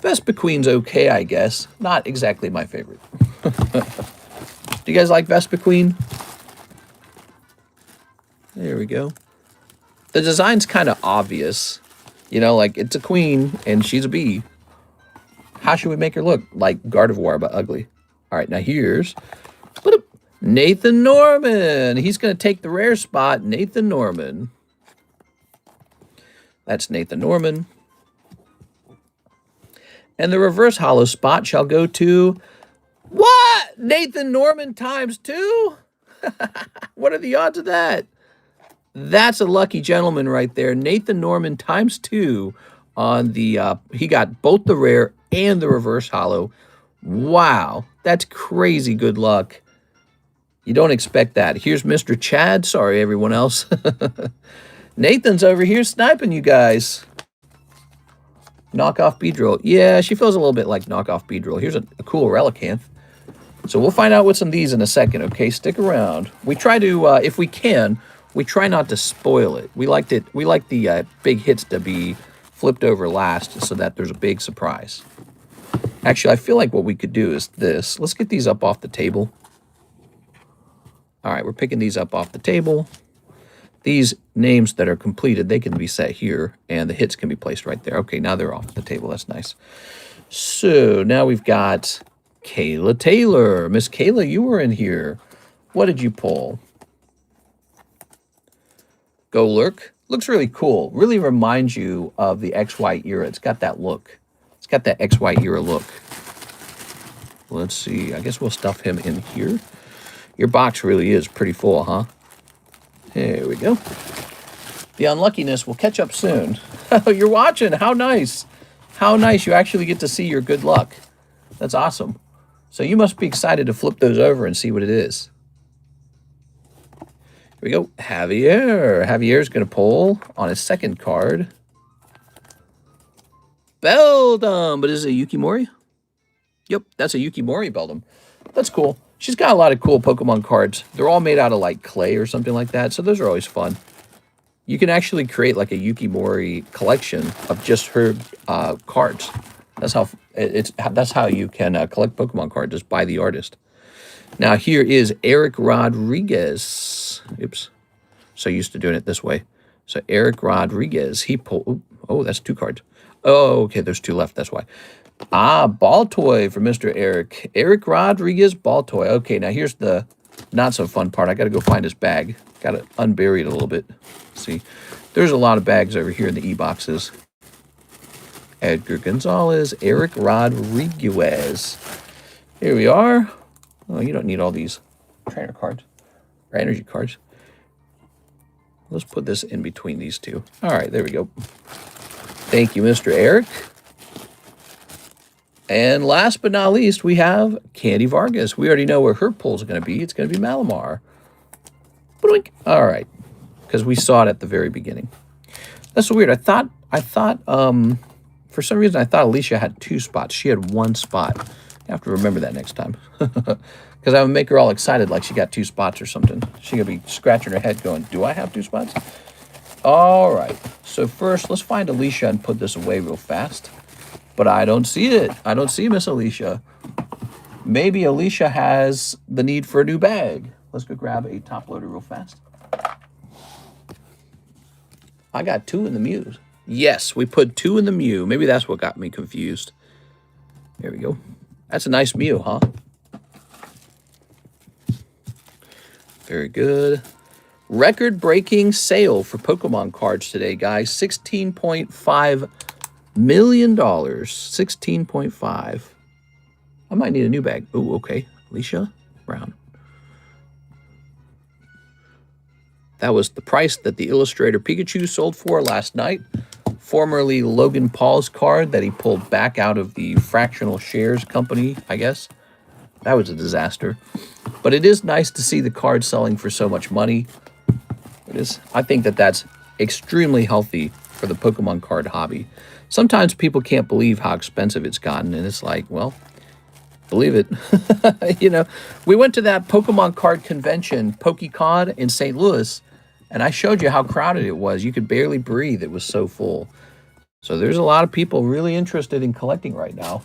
Vespiquen's okay, I guess. Not exactly my favorite. Do you guys like Vespiquen? There we go. The design's kind of obvious. You know, like, it's a queen and she's a bee. How should we make her look? Like Gardevoir, but ugly. All right, now here's Nathan Norman. He's going to take the rare spot. Nathan Norman. That's Nathan Norman. And the reverse hollow spot shall go to... What? Nathan Norman times 2? What are the odds of that? That's a lucky gentleman right there. Nathan Norman times 2 on the... he got both the rare and the reverse hollow. Wow. That's crazy good luck. You don't expect that. Here's Mr. Chad. Sorry, everyone else. Nathan's over here sniping you guys. Knockoff Beedrill. Yeah, she feels a little bit like knockoff Beedrill. Here's a cool Relicanth. So we'll find out what's in these in a second, okay? Stick around. We try to, if we can, we try not to spoil it. We like the big hits to be flipped over last so that there's a big surprise. Actually, I feel like what we could do is this. Let's get these up off the table. All right, we're picking these up off the table. These names that are completed, they can be set here, and the hits can be placed right there. Okay, now they're off the table. That's nice. So now we've got Kayla Taylor. Miss Kayla, you were in here. What did you pull? Go Lurk. Looks really cool. Really reminds you of the XY era. It's got that look. It's got that XY era look. Let's see. I guess we'll stuff him in here. Your box really is pretty full, huh? There we go. The unluckiness will catch up soon. Oh, you're watching. How nice. How nice. You actually get to see your good luck. That's awesome. So you must be excited to flip those over and see what it is. Here we go. Javier. Javier's going to pull on his second card. Beldum. But is it a Yukimori? Yep, that's a Yukimori Beldum. That's cool. She's got a lot of cool Pokemon cards. They're all made out of, like, clay or something like that, so those are always fun. You can actually create, like, a Yukimori collection of just her cards. That's how you can collect Pokemon cards, just by the artist. Now, here is Eric Rodriguez. Oops. So used to doing it this way. So, Eric Rodriguez, he pulled... Oh, that's 2 cards. Oh, okay, there's 2 left, that's why. Ah, ball toy for Mr. Eric. Eric Rodriguez ball toy. Okay, now here's the not so fun part. I got to go find his bag. Got to unbury it a little bit. See, there's a lot of bags over here in the e-boxes. Edgar Gonzalez, Eric Rodriguez. Here we are. Oh, you don't need all these trainer cards or energy cards. Let's put this in between these two. All right, there we go. Thank you, Mr. Eric. And last but not least, we have Candy Vargas. We already know where her pull's going to be. It's going to be Malamar. All right, because we saw it at the very beginning. That's so weird. I thought, for some reason, I thought Alicia had 2 spots. She had 1 spot. You have to remember that next time. Because I would make her all excited like she got 2 spots or something. She's going to be scratching her head going, do I have 2 spots? All right. So first, let's find Alicia and put this away real fast. But I don't see it. I don't see Miss Alicia. Maybe Alicia has the need for a new bag. Let's go grab a top loader real fast. I got 2 in the Mews. Yes, we put 2 in the Mew. Maybe that's what got me confused. There we go. That's a nice Mew, huh? Very good. Record-breaking sale for Pokemon cards today, guys. $16.5 million. 16.5. I might need a new bag. Oh, okay. Alicia Brown. That was the price that the Illustrator Pikachu sold for last night. Formerly Logan Paul's card that he pulled back out of the fractional shares company, I guess. That was a disaster. But it is nice to see the card selling for so much money. It is. I think that that's extremely healthy for the Pokemon card hobby. Sometimes people can't believe how expensive it's gotten, and it's like, well, Believe it. You know, we went to that Pokemon card convention, PokeCon in St. Louis, and I showed you how crowded it was. You could barely breathe. It was so full. So there's a lot of people really interested in collecting right now.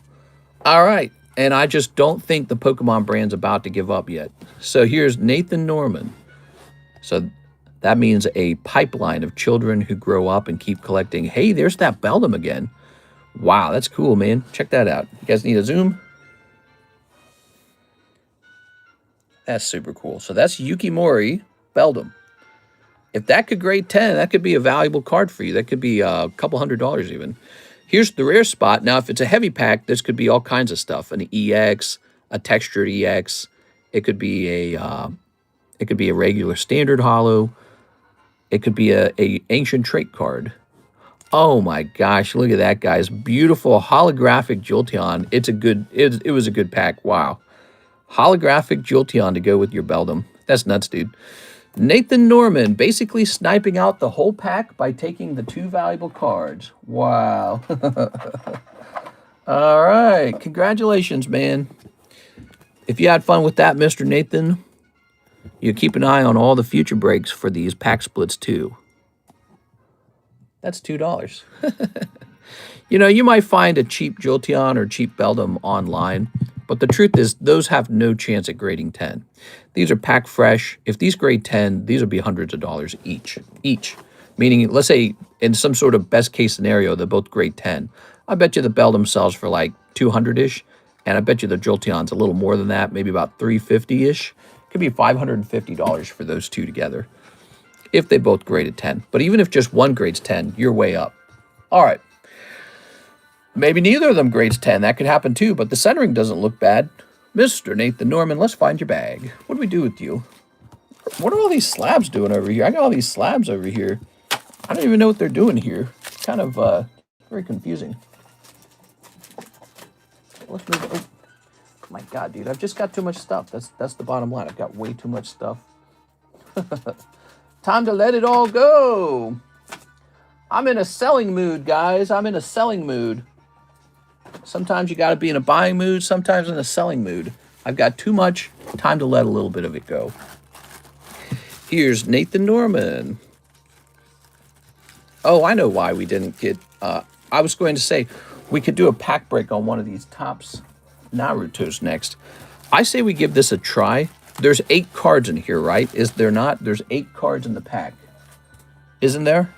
All right. And I just don't think the Pokemon brand's about to give up yet. So here's Nathan Norman. So that means a pipeline of children who grow up and keep collecting. Hey, there's that Beldum again. Wow, that's cool, man. Check that out. You guys need a zoom? That's super cool. So that's Yukimori Beldum. If that could grade 10, that could be a valuable card for you. That could be a couple $100 even. Here's the rare spot. Now, if it's a heavy pack, this could be all kinds of stuff. An EX, a textured EX. It could be a regular standard holo. It could be a ancient trait card. Oh my gosh, look at that, guys. Beautiful holographic Jolteon. It was a good pack. Wow. Holographic Jolteon to go with your Beldum. That's nuts, dude. Nathan Norman basically sniping out the whole pack by taking the 2 valuable cards. Wow. All right. Congratulations, man. If you had fun with that, Mr. Nathan, you keep an eye on all the future breaks for these pack splits, too. That's $2. You know, you might find a cheap Jolteon or cheap Beldum online, but the truth is those have no chance at grading 10. These are pack fresh. If these grade 10, these would be hundreds of dollars each. Meaning, let's say in some sort of best case scenario, they're both grade 10. I bet you the Beldum sells for like 200-ish, and I bet you the Jolteon's a little more than that, maybe about 350-ish. Could be $550 for those two together if they both graded 10. But even if just one grades 10, you're way up. All right. Maybe neither of them grades 10. That could happen too, but the centering doesn't look bad. Mr. Nathan Norman, let's find your bag. What do we do with you? What are all these slabs doing over here? I got all these slabs over here. I don't even know what they're doing here. It's kind of very confusing. Let's move it. Oh my God, dude. I've just got too much stuff. That's the bottom line. I've got way too much stuff. Time to let it all go. I'm in a selling mood, guys. I'm in a selling mood. Sometimes you got to be in a buying mood, sometimes in a selling mood. I've got too much time to let a little bit of it go. Here's Nathan Norman. Oh, I know why we didn't get... I was going to say we could do a pack break on one of these Topps Narutos next. I say we give this a try. There's 8 cards in here, right? Is there not? There's 8 cards in the pack. Isn't there?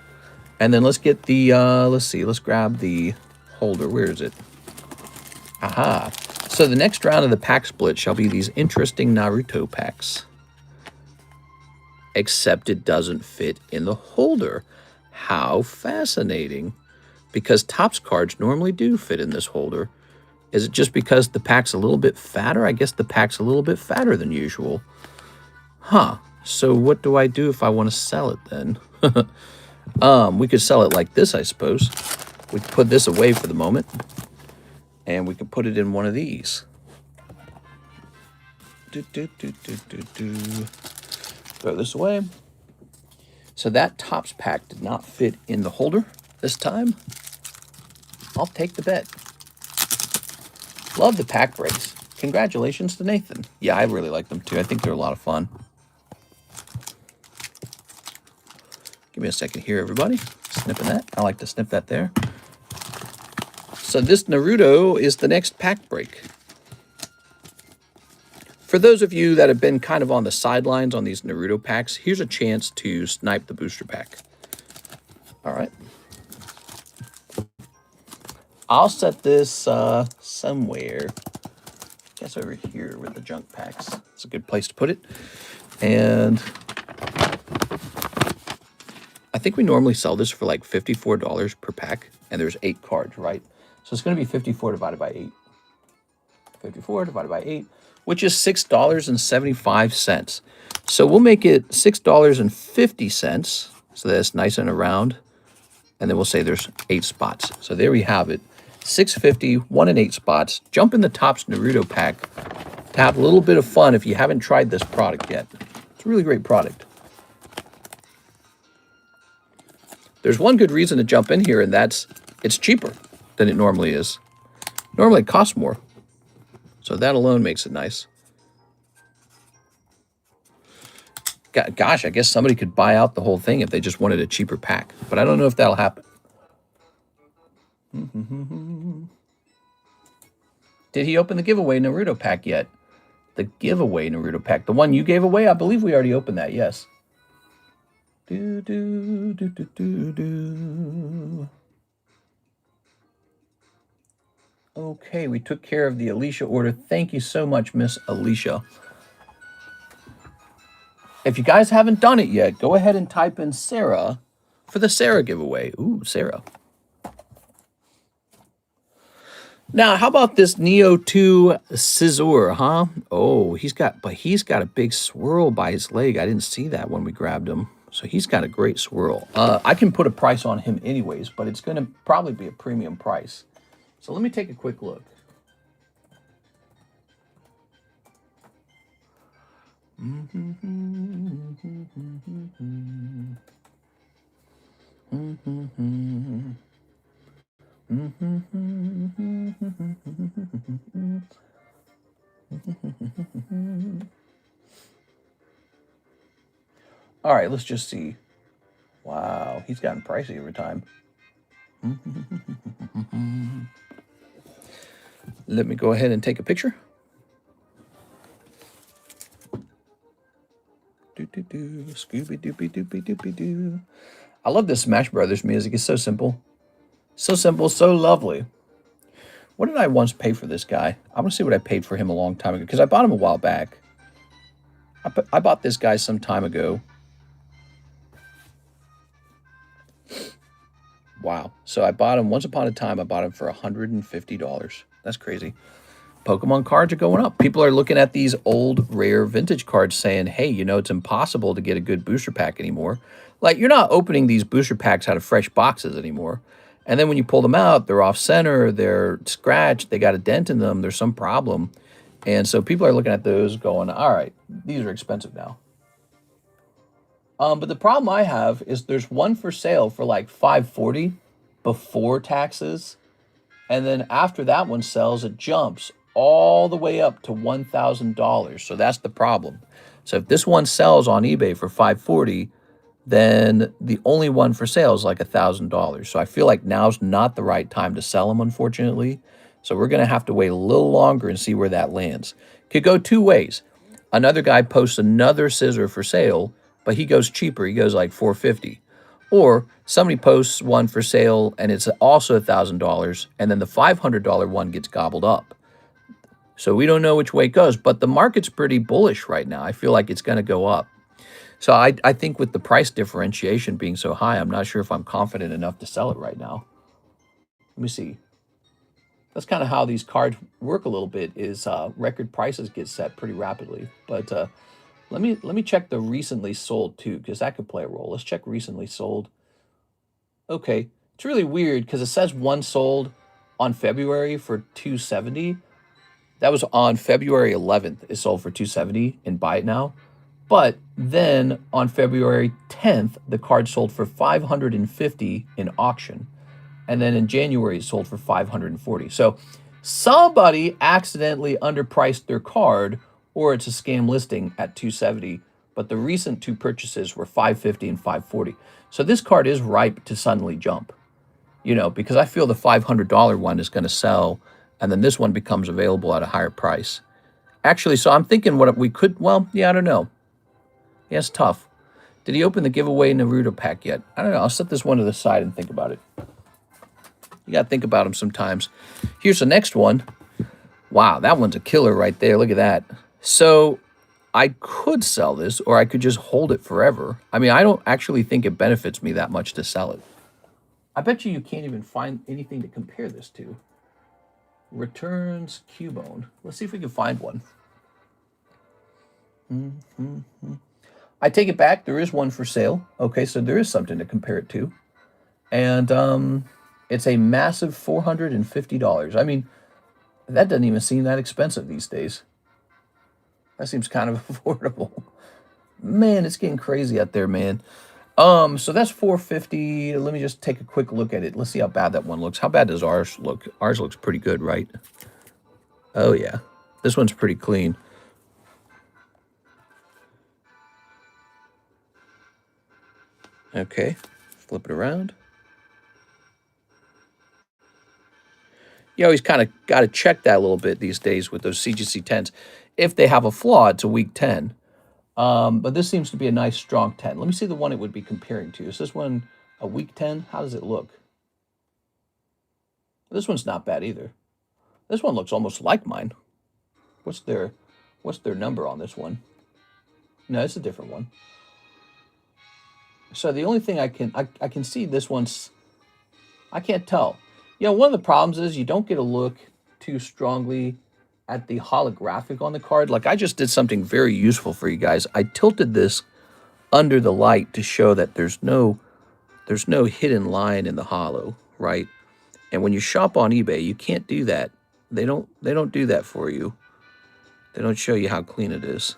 And then let's get the... let's see. Let's grab the holder. Where is it? Aha. So the next round of the pack split shall be these interesting Naruto packs. Except it doesn't fit in the holder. How fascinating. Because Topps cards normally do fit in this holder. Is it just because the pack's a little bit fatter? I guess the pack's a little bit fatter than usual. Huh. So what do I do if I want to sell it then? We could sell it like this, I suppose. We could put this away for the moment. And we could put it in one of these. Throw this away. So that Topps pack did not fit in the holder this time. I'll take the bet. Love the pack breaks. Congratulations to Nathan. Yeah, I really like them too. I think they're a lot of fun. Give me a second here, everybody. Snipping that. I like to snip that there. So this Naruto is the next pack break. For those of you that have been kind of on the sidelines on these Naruto packs, here's a chance to snipe the booster pack. All right. I'll set this somewhere. I guess over here with the junk packs. It's a good place to put it. And I think we normally sell this for like $54 per pack. And there's 8 cards, right? So it's going to be 54 divided by 8. 54 divided by 8, which is $6.75. So we'll make it $6.50. So that's nice and around. And then we'll say there's 8 spots. So there we have it. $6.50, 1 in 8 spots. Jump in the Topps Naruto pack to have a little bit of fun if you haven't tried this product yet. It's a really great product. There's one good reason to jump in here, and that's it's cheaper than it normally is. Normally it costs more. So that alone makes it nice. Gosh, I guess somebody could buy out the whole thing if they just wanted a cheaper pack. But I don't know if that'll happen. Did he open the giveaway Naruto pack yet? The giveaway Naruto pack. The one you gave away? I believe we already opened that, yes. Okay, we took care of the Alicia order. Thank you so much, Miss Alicia. If you guys haven't done it yet, go ahead and type in Sarah for the Sarah giveaway. Ooh, Sarah. Now, how about this Neo 2 Scizor, huh? Oh, he's got a big swirl by his leg. I didn't see that when we grabbed him. So he's got a great swirl. I can put a price on him anyways, but it's going to probably be a premium price. So let me take a quick look. All right, let's just see. Wow, he's gotten pricey over time. Let me go ahead and take a picture. Scooby-Dooby-Dooby-Dooby-Doo. I love this Smash Brothers music. It's so simple. So simple, so lovely. What did I once pay for this guy? I want to see what I paid for him a long time ago, because I bought him a while back. I bought this guy some time ago. Wow. So I bought him, once upon a time, I bought him for $150. That's crazy. Pokemon cards are going up. People are looking at these old, rare vintage cards saying, hey, you know, it's impossible to get a good booster pack anymore. Like, you're not opening these booster packs out of fresh boxes anymore. And then when you pull them out, they're off center, they're scratched, they got a dent in them, there's some problem. And so people are looking at those going, all right, these are expensive now. But the problem I have is there's one for sale for like $540 before taxes. And then after that one sells, it jumps all the way up to $1,000. So that's the problem. So if this one sells on eBay for $540, then the only one for sale is like $1,000. So I feel like now's not the right time to sell them, unfortunately. So we're going to have to wait a little longer and see where that lands. Could go two ways. Another guy posts another scissor for sale, but he goes cheaper. He goes like $450. Or somebody posts one for sale and it's also $1,000, and then the $500 one gets gobbled up. So we don't know which way it goes, but the market's pretty bullish right now. I feel like it's going to go up. So I think with the price differentiation being so high, I'm not sure if I'm confident enough to sell it right now. Let me see. That's kind of how these cards work a little bit, is record prices get set pretty rapidly. But let me check the recently sold too, because that could play a role. Let's check recently sold. Okay, it's really weird because it says one sold on February for $270. That was on February 11th. It sold for $270 and buy it now. But then on February 10th, the card sold for $550 in auction. And then in January, it sold for $540. So somebody accidentally underpriced their card, or it's a scam listing at $270. But the recent two purchases were $550 and $540. So this card is ripe to suddenly jump, you know, because I feel the $500 one is going to sell, and then this one becomes available at a higher price. Actually, so I'm thinking what we could, well, yeah, I don't know. Yeah, it's tough. Did he open the giveaway Naruto pack yet? I don't know. I'll set this one to the side and think about it. You got to think about them sometimes. Here's the next one. Wow, that one's a killer right there. Look at that. So I could sell this, or I could just hold it forever. I mean, I don't actually think it benefits me that much to sell it. I bet you can't even find anything to compare this to. Returns Cubone. Let's see if we can find one. I take it back. There is one for sale. Okay, so there is something to compare it to. And it's a massive $450. I mean, that doesn't even seem that expensive these days. That seems kind of affordable. Man, it's getting crazy out there, man. So that's $450. Let me just take a quick look at it. Let's see how bad that one looks. How bad does ours look? Ours looks pretty good, right? Oh, yeah. This one's pretty clean. Okay, flip it around. You always kind of got to check that a little bit these days with those CGC 10s. If they have a flaw, it's a weak 10. But this seems to be a nice, strong 10. Let me see the one it would be comparing to. Is this one a weak 10? How does it look? This one's not bad either. This one looks almost like mine. What's their number on this one? No, it's a different one. So the only thing I can see this one's, I can't tell. You know, one of the problems is you don't get a look too strongly at the holographic on the card. Like I just did something very useful for you guys. I tilted this under the light to show that there's no hidden line in the holo, right? And when you shop on eBay, you can't do that. They don't do that for you. They don't show you how clean it is.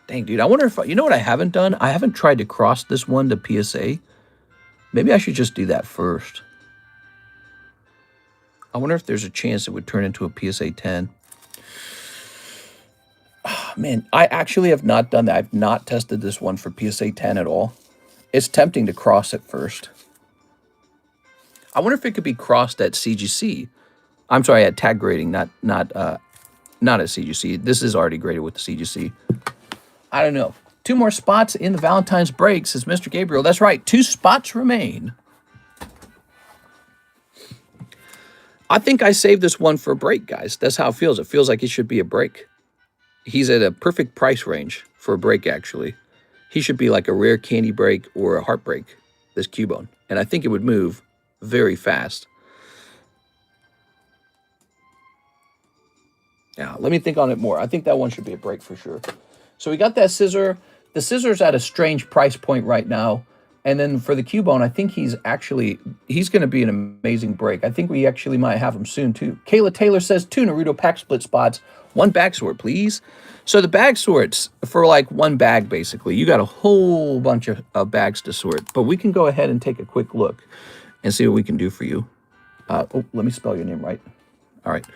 Dang, dude, I wonder if, you know what I haven't done? I haven't tried to cross this one to PSA. Maybe I should just do that first. I wonder if there's a chance it would turn into a PSA 10. Oh, man, I actually have not done that. I've not tested this one for PSA 10 at all. It's tempting to cross it first. I wonder if it could be crossed at CGC. I'm sorry, at tag grading, not at CGC. This is already graded with the CGC. I don't know. 2 more spots in the Valentine's break, says Mr. Gabriel. That's right. 2 spots remain. I think I saved this one for a break, guys. That's how it feels. It feels like it should be a break. He's at a perfect price range for a break, actually. He should be like a rare candy break or a heartbreak, this Cubone. And I think it would move very fast. Now, let me think on it more. I think that one should be a break for sure. So we got that scissor. The scissor's at a strange price point right now. And then for the Cubone, I think he's going to be an amazing break. I think we actually might have him soon too. Kayla Taylor says 2 Naruto pack split spots, 1 bag sort, please. So the bag sorts for like 1 bag, basically. You got a whole bunch of bags to sort, but we can go ahead and take a quick look and see what we can do for you. Oh, let me spell your name right. All right.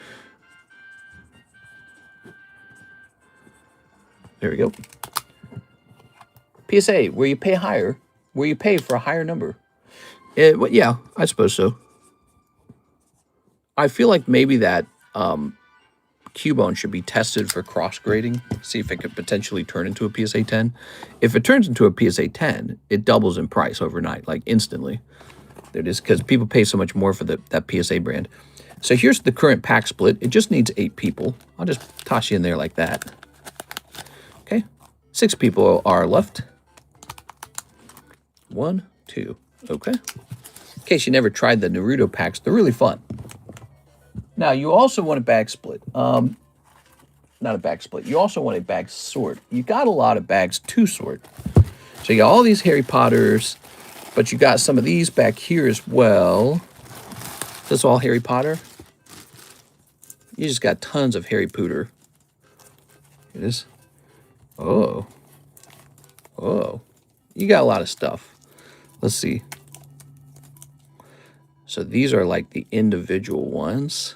There we go. PSA, where you pay higher, where you pay for a higher number. Well, yeah, I suppose so. I feel like maybe that Cubone should be tested for cross-grading, see if it could potentially turn into a PSA 10. If it turns into a PSA 10, it doubles in price overnight, like instantly. There it is, because people pay so much more for that PSA brand. So here's the current pack split. It just needs 8 people. I'll just toss you in there like that. Okay, 6 people are left. 1, 2, okay. In case you never tried the Naruto packs, they're really fun. Now, you also want a bag split. Not a bag split. You also want a bag sort. You got a lot of bags to sort. So you got all these Harry Potters, but you got some of these back here as well. Is this all Harry Potter? You just got tons of Harry Potter. It is. Oh. Oh. You got a lot of stuff. Let's see. So these are like the individual ones.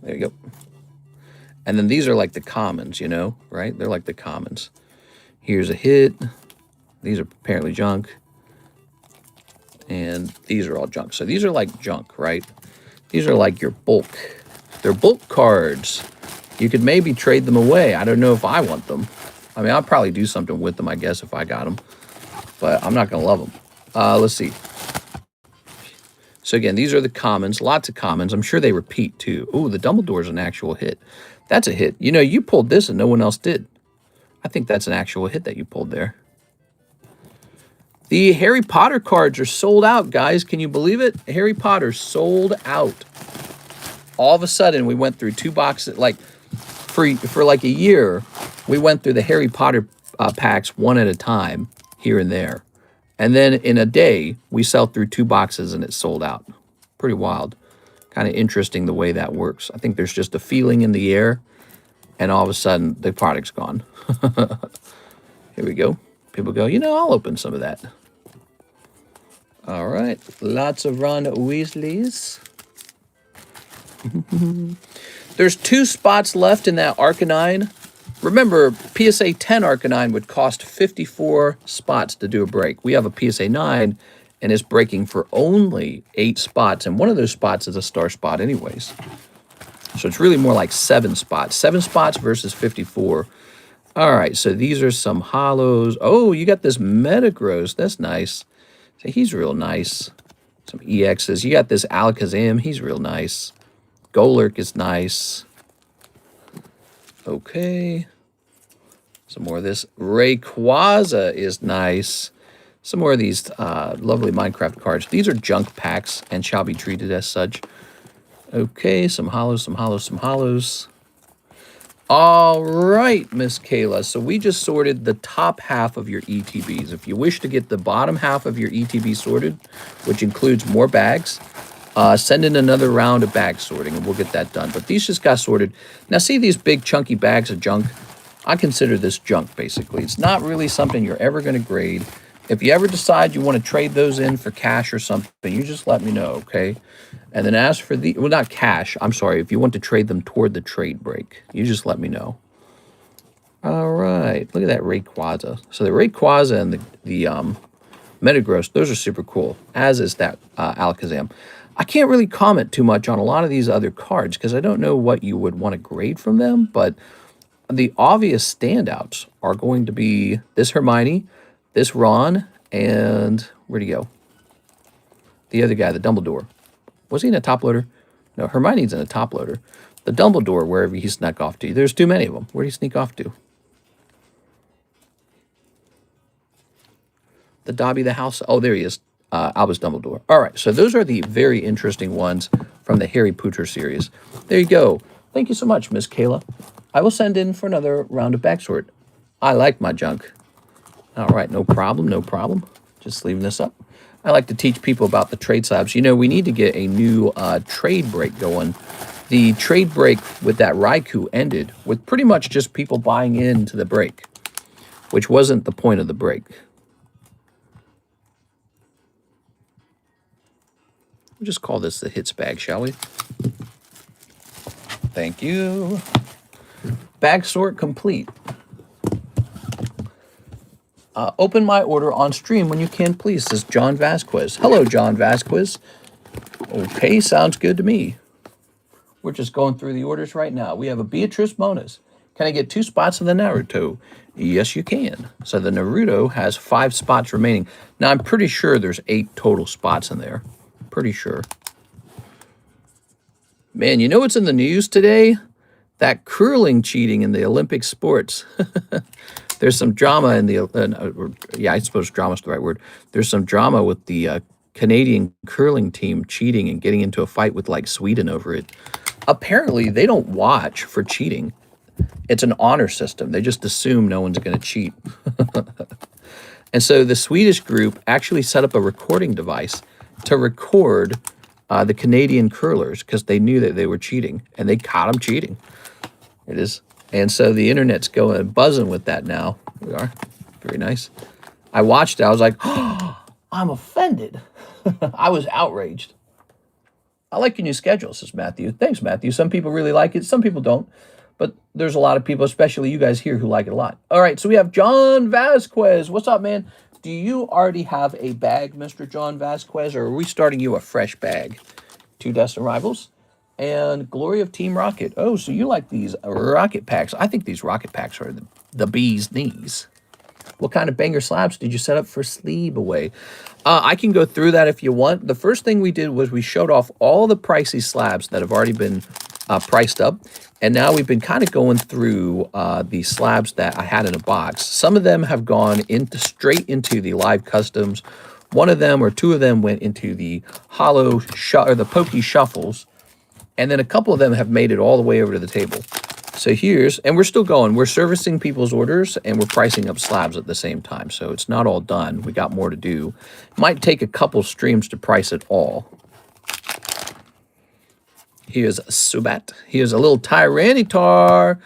There you go. And then these are like the commons, you know, right? They're like the commons. Here's a hit. These are apparently junk. And these are all junk. So these are like junk, right? These are like your bulk. They're bulk cards. You could maybe trade them away. I don't know if I want them. I mean, I'll probably do something with them, I guess, if I got them. But I'm not going to love them. Let's see. So again, these are the commons. Lots of commons. I'm sure they repeat, too. Ooh, the Dumbledore's an actual hit. That's a hit. You know, you pulled this and no one else did. I think that's an actual hit that you pulled there. The Harry Potter cards are sold out, guys. Can you believe it? Harry Potter sold out. All of a sudden, we went through 2 boxes. Like, for like a year, we went through the Harry Potter packs one at a time here and there. And then in a day, we sell through 2 boxes and it's sold out. Pretty wild. Kind of interesting the way that works. I think there's just a feeling in the air and all of a sudden the product's gone. Here we go. People go, you know, I'll open some of that. All right. Lots of Ron Weasleys. There's 2 spots left in that Arcanine. Remember, PSA 10 Arcanine would cost 54 spots to do a break. We have a PSA 9, and it's breaking for only 8 spots, and one of those spots is a star spot anyways. So it's really more like 7 spots. 7 spots versus 54. All right, so these are some hollows. Oh, you got this Metagross. That's nice. So he's real nice. Some EXs. You got this Alakazam. He's real nice. Golurk is nice. Okay. Some more of this. Rayquaza is nice. Some more of these lovely Minecraft cards. These are junk packs and shall be treated as such. Okay, some hollows, some hollows, some hollows. All right, Miss Kayla. So we just sorted the top half of your ETBs. If you wish to get the bottom half of your ETB sorted, which includes more bags, send in another round of bag sorting and we'll get that done. But these just got sorted. Now see these big chunky bags of junk? I consider this junk basically. It's not really something you're ever going to grade. If you ever decide you want to trade those in for cash or something, you just let me know, okay? And then as for the, well, not cash, I'm sorry. If you want to trade them toward the trade break, you just let me know. All right, look at that Rayquaza. So the Rayquaza and the Metagross, those are super cool, as is that Alakazam. I can't really comment too much on a lot of these other cards because I don't know what you would want to grade from them, but the obvious standouts are going to be this Hermione, this Ron, and where'd he go? The other guy, the Dumbledore. Was he in a top loader? No, Hermione's in a top loader. The Dumbledore, wherever he snuck off to. There's too many of them. Where'd he sneak off to? The Dobby the House. Oh, there he is. Albus Dumbledore. All right, so those are the very interesting ones from the Harry Potter series. There you go. Thank you so much, Miss Kayla. I will send in for another round of bag sort. I like my junk. All right, no problem, no problem. Just leaving this up. I like to teach people about the trade slabs. You know, we need to get a new trade break going. The trade break with that Raikou ended with pretty much just people buying into the break, which wasn't the point of the break. We'll just call this the hits bag, shall we? Thank you. Bag sort complete. Open my order on stream when you can, please, says John Vasquez. Hello, John Vasquez. Okay, sounds good to me. We're just going through the orders right now. We have a Beatrice Monas. Can I get 2 spots of the Naruto? Yes, you can. So the Naruto has 5 spots remaining. Now, I'm pretty sure there's 8 total spots in there. Pretty sure. Man, you know what's in the news today? That curling cheating in the Olympic sports. There's some drama in the, yeah, I suppose drama is the right word. There's some drama with the Canadian curling team cheating and getting into a fight with like Sweden over it. Apparently, they don't watch for cheating. It's an honor system. They just assume no one's going to cheat. And so the Swedish group actually set up a recording device to record the Canadian curlers because they knew that they were cheating, and they caught them cheating. It is. And so the internet's going buzzing with that now. We are. Very nice. I watched it. I was like, oh, I'm offended. I was outraged. I like your new schedule, says Matthew. Thanks, Matthew. Some people really like it. Some people don't. But there's a lot of people, especially you guys here, who like it a lot. All right, so we have John Vasquez. What's up, man? Do you already have a bag, Mr. John Vasquez, or are we starting you a fresh bag? 2 Destined Rivals. And Glory of Team Rocket. Oh, so you like these rocket packs. I think these rocket packs are the bee's knees. What kind of banger slabs did you set up for Slabaway? I can go through that if you want. The first thing we did was we showed off all the pricey slabs that have already been priced up. And now we've been kind of going through the slabs that I had in a box. Some of them have gone straight into the live customs. One of them or 2 of them went into the hollow or the pokey shuffles. And then a couple of them have made it all the way over to the table. So and we're still going. We're servicing people's orders and we're pricing up slabs at the same time. So it's not all done. We got more to do. Might take a couple streams to price it all. Here's Subat. Here's a little Tyranitar.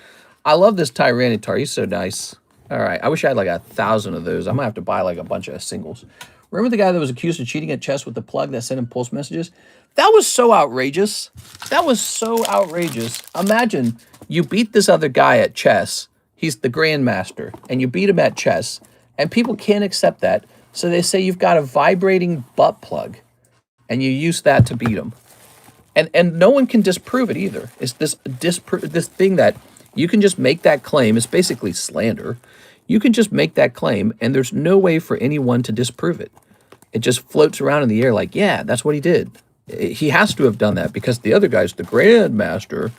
I love this Tyranitar. He's so nice. All right. I wish I had like 1,000 of those. I might have to buy like a bunch of singles. Remember the guy that was accused of cheating at chess with the plug that sent him pulse messages? That was so outrageous. That was so outrageous. Imagine you beat this other guy at chess. He's the grandmaster, and you beat him at chess, and people can't accept that. So they say you've got a vibrating butt plug, and you use that to beat him. And no one can disprove it either. It's this thing that you can just make that claim. It's basically slander. You can just make that claim, and there's no way for anyone to disprove it. It just floats around in the air like, yeah, that's what he did. He has to have done that because the other guy's the grandmaster,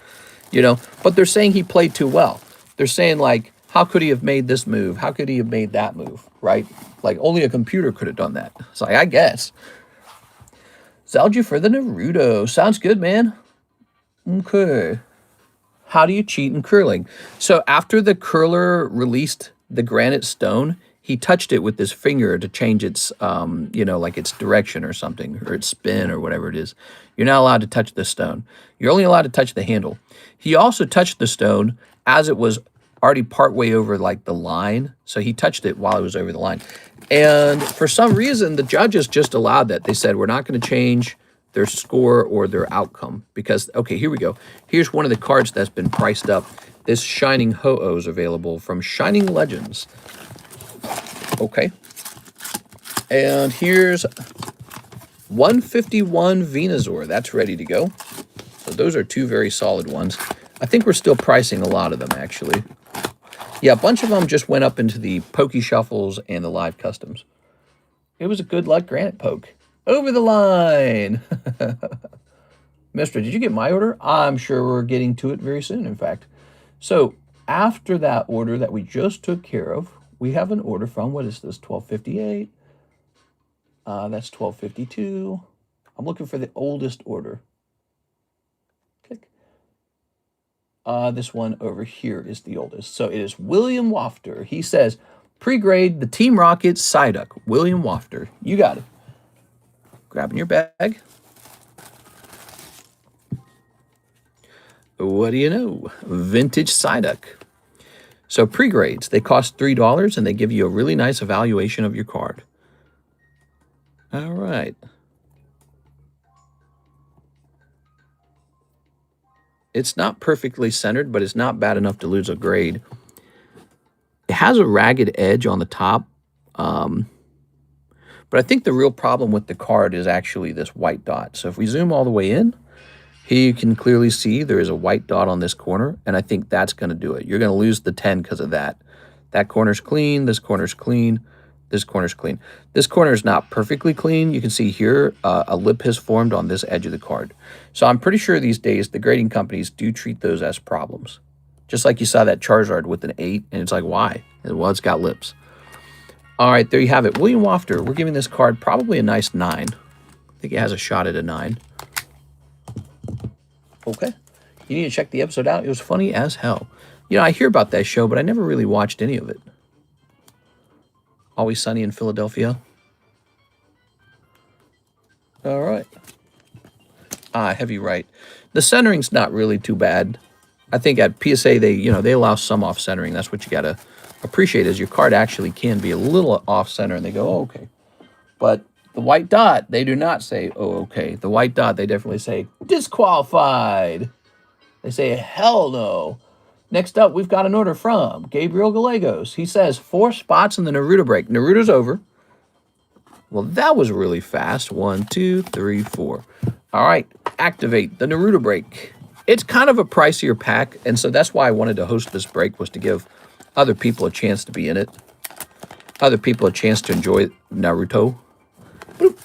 you know. But they're saying he played too well. They're saying, like, how could he have made this move? How could he have made that move, right? Like, only a computer could have done that. It's like, I guess. Zelled for the Naruto. Sounds good, man. Okay. How do you cheat in curling? So after the curler released the granite stone, he touched it with his finger to change its, you know, like its direction or something, or its spin or whatever it is. You're not allowed to touch the stone. You're only allowed to touch the handle. He also touched the stone as it was already partway over, like, the line. So he touched it while it was over the line. And for some reason, the judges just allowed that. They said, we're not going to change their score or their outcome because, okay, here we go. Here's one of the cards that's been priced up. This Shining Ho-Oh is available from Shining Legends. Okay. And here's 151 Venusaur. That's ready to go. So those are two very solid ones. I think we're still pricing a lot of them, actually. Yeah, a bunch of them just went up into the Pokey Shuffles and the live customs. It was a good luck granite poke. Over the line. Mister, did you get my order? I'm sure we're getting to it very soon, in fact. So after that order that we just took care of, we have an order from, what is this, 1258? That's 1252. I'm looking for the oldest order. Click. This one over here is the oldest. So it is William Wafter. He says, pre-grade the Team Rocket Psyduck. William Wafter. You got it. Grabbing your bag. What do you know? Vintage Psyduck. So pre-grades, they cost $3 and they give you a really nice evaluation of your card. All right. It's not perfectly centered, but it's not bad enough to lose a grade. It has a ragged edge on the top. But I think the real problem with the card is actually this white dot. So if we zoom all the way in, here you can clearly see there is a white dot on this corner, and I think that's going to do it. You're going to lose the 10 because of that. That corner's clean, this corner's clean, this corner's clean. This corner is not perfectly clean. You can see here a lip has formed on this edge of the card. So I'm pretty sure these days the grading companies do treat those as problems. Just like you saw that Charizard with an 8, and it's like, why? Well, it's got lips. All right, there you have it. William Wafter, we're giving this card probably a nice 9. I think it has a shot at a 9. Okay. You need to check the episode out. It was funny as hell. You know, I hear about that show, but I never really watched any of it. Always Sunny in Philadelphia. All right. Heavy right. The centering's not really too bad. I think at PSA, they allow some off centering. That's what you got to appreciate is your card actually can be a little off center and they go, oh, okay. But the white dot, they do not say, oh, okay. The white dot, they definitely say, disqualified. They say, hell no. Next up, we've got an order from Gabriel Gallegos. He says, 4 spots in the Naruto break. Naruto's over. Well, that was really fast. 1, 2, 3, 4. All right, activate the Naruto break. It's kind of a pricier pack, and so that's why I wanted to host this break, was to give other people a chance to be in it. Other people a chance to enjoy Naruto. Boop.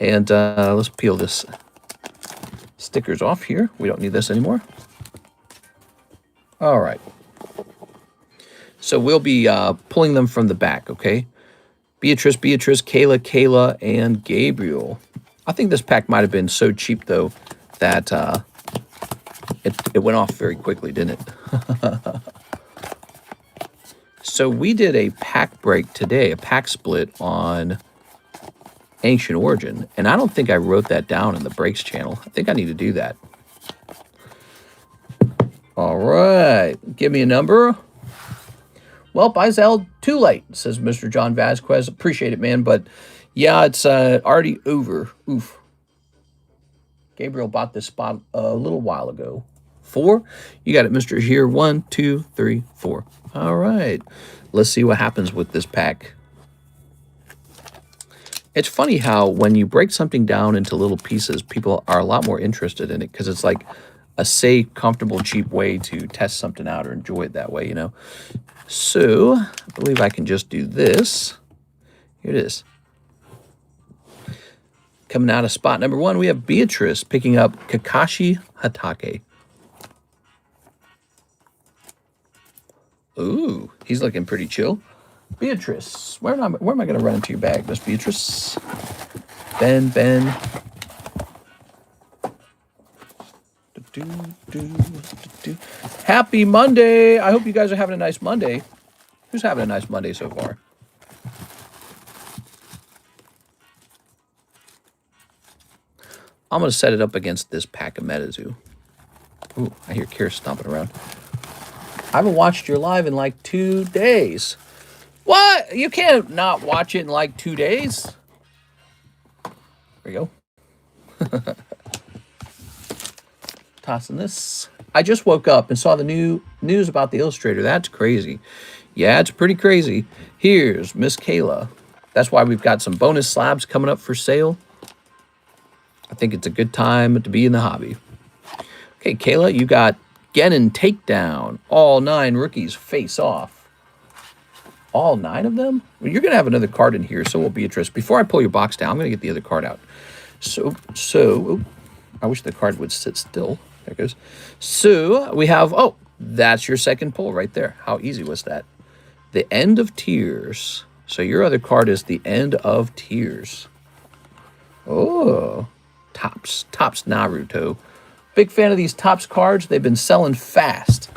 And let's peel this stickers off here. We don't need this anymore. All right. So we'll be pulling them from the back, okay? Beatrice, Kayla, and Gabriel. I think this pack might have been so cheap, though, that it went off very quickly, didn't it? So we did a pack break today, a pack split on Ancient Origin, and I don't think I wrote that down in the breaks channel. I think I need to do that. All right, give me a number. Well, I zelled too late, says Mr. John Vasquez. Appreciate it, man, but Yeah, it's already over. Oof. Gabriel bought this spot a little while ago. 4. You got it, Mr. Here. 1, 2, 3, 4. All right. Let's see what happens with this pack. It's funny how when you break something down into little pieces, people are a lot more interested in it because it's like a safe, comfortable, cheap way to test something out or enjoy it that way, you know. So I believe I can just do this. Here it is. Coming out of spot number 1, we have Beatrice picking up Kakashi Hatake. Ooh, he's looking pretty chill. Beatrice, where am I going to run into your bag, Miss Beatrice? Ben. Happy Monday. I hope you guys are having a nice Monday. Who's having a nice Monday so far? I'm going to set it up against this pack of Metazoo. Ooh, I hear Kira stomping around. I haven't watched your live in like 2 days. What? You can't not watch it in like 2 days. There we go. Tossing this. I just woke up and saw the new news about the Illustrator. That's crazy. Yeah, it's pretty crazy. Here's Miss Kayla. That's why we've got some bonus slabs coming up for sale. I think it's a good time to be in the hobby. Okay, Kayla, you got Genin Takedown. All 9 rookies face off. All 9 of them? Well, you're going to have another card in here, so will Beatrice. Before I pull your box down, I'm going to get the other card out. So, I wish the card would sit still. There it goes. So, we have, oh, that's your second pull right there. How easy was that? The End of Tears. So, your other card is the End of Tears. Oh, Tops Naruto. Big fan of these Tops cards. They've been selling fast.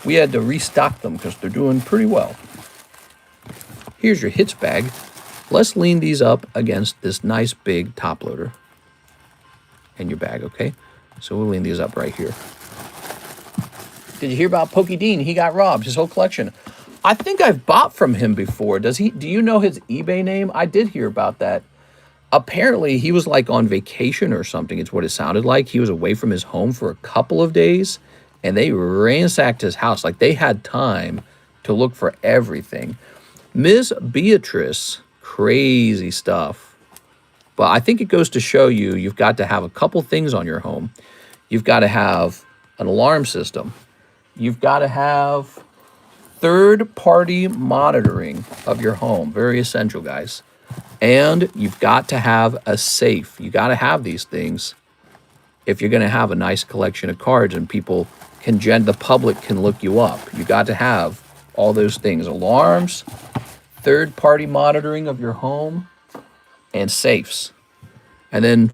We had to restock them because they're doing pretty well. Here's your hits bag. Let's lean these up against this nice big top loader in your bag, okay? So we'll lean these up right here. Did you hear about Pokey Dean? He got robbed, his whole collection. I think I've bought from him before. Do you know his eBay name? I did hear about that. Apparently, he was like on vacation or something. It's what it sounded like. He was away from his home for a couple of days, and they ransacked his house. Like, they had time to look for everything. Ms. Beatrice, crazy stuff. But I think it goes to show you, you've got to have a couple things on your home. You've got to have an alarm system. You've got to have third-party monitoring of your home. Very essential, guys. And you've got to have a safe. You got to have these things if you're going to have a nice collection of cards and people can, the public can look you up. You got to have all those things. Alarms, third-party monitoring of your home, and safes. And then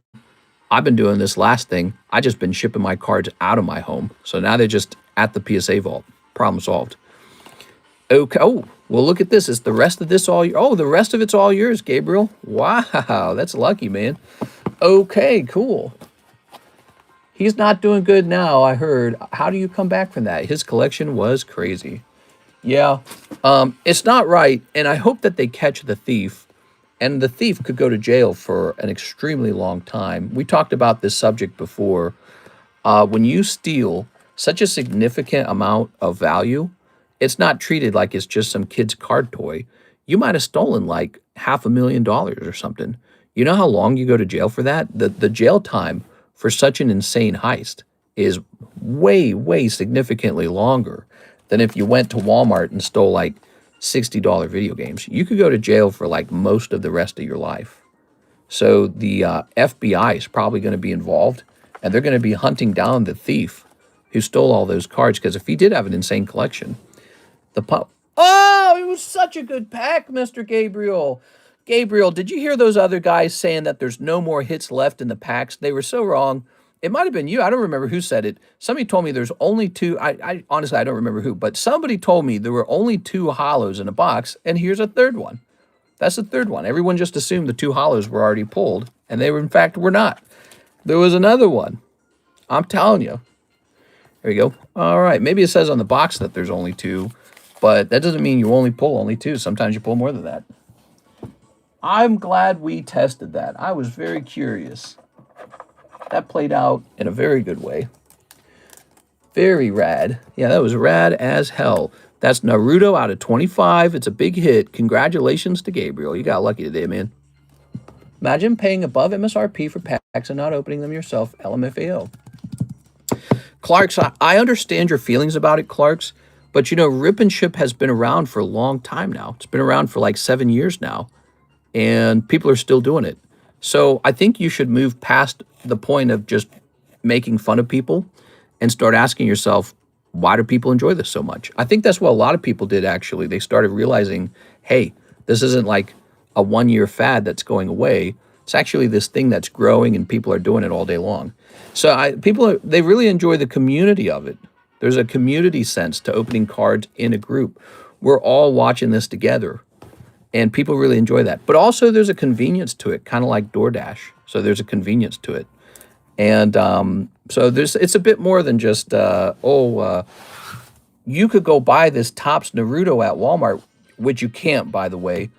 I've been doing this last thing. I just been shipping my cards out of my home. So now they're just at the PSA vault. Problem solved. Okay. Oh, well, look at this. Is the rest of this all? Oh, the rest of it's all yours, Gabriel. Wow, that's lucky, man. Okay, cool. He's not doing good now, I heard. How do you come back from that? His collection was crazy. Yeah, it's not right, and I hope that they catch the thief. And the thief could go to jail for an extremely long time. We talked about this subject before. When you steal such a significant amount of value, it's not treated like it's just some kid's card toy. You might have stolen like $500,000 or something. You know how long you go to jail for that? The jail time for such an insane heist is way, way significantly longer than if you went to Walmart and stole like $60 video games. You could go to jail for like most of the rest of your life. So the FBI is probably going to be involved, and they're going to be hunting down the thief who stole all those cards, because if he did have an insane collection, oh, it was such a good pack, Mr. Gabriel. Gabriel, did you hear those other guys saying that there's no more hits left in the packs? They were so wrong. It might have been you. I don't remember who said it. Somebody told me there's only 2. I honestly, I don't remember who, but somebody told me there were only 2 hollows in a box, and here's a third one. That's the third one. Everyone just assumed the 2 hollows were already pulled, and they were, in fact, were not. There was another one. I'm telling you. There you go. All right. Maybe it says on the box that there's only 2. But that doesn't mean you only pull only 2. Sometimes you pull more than that. I'm glad we tested that. I was very curious. That played out in a very good way. Very rad. Yeah, that was rad as hell. That's Naruto out of 25. It's a big hit. Congratulations to Gabriel. You got lucky today, man. Imagine paying above MSRP for packs and not opening them yourself. LMFAO. Clarks, I understand your feelings about it, Clarks. But, you know, Rip and Ship has been around for a long time now. It's been around for like 7 years now. And people are still doing it. So I think you should move past the point of just making fun of people and start asking yourself, why do people enjoy this so much? I think that's what a lot of people did, actually. They started realizing, hey, this isn't like a one-year fad that's going away. It's actually this thing that's growing and people are doing it all day long. So they really enjoy the community of it. There's a community sense to opening cards in a group. We're all watching this together. And people really enjoy that. But also there's a convenience to it, kind of like DoorDash. So there's a convenience to it. And so it's a bit more than just, you could go buy this Topps Naruto at Walmart, which you can't, by the way.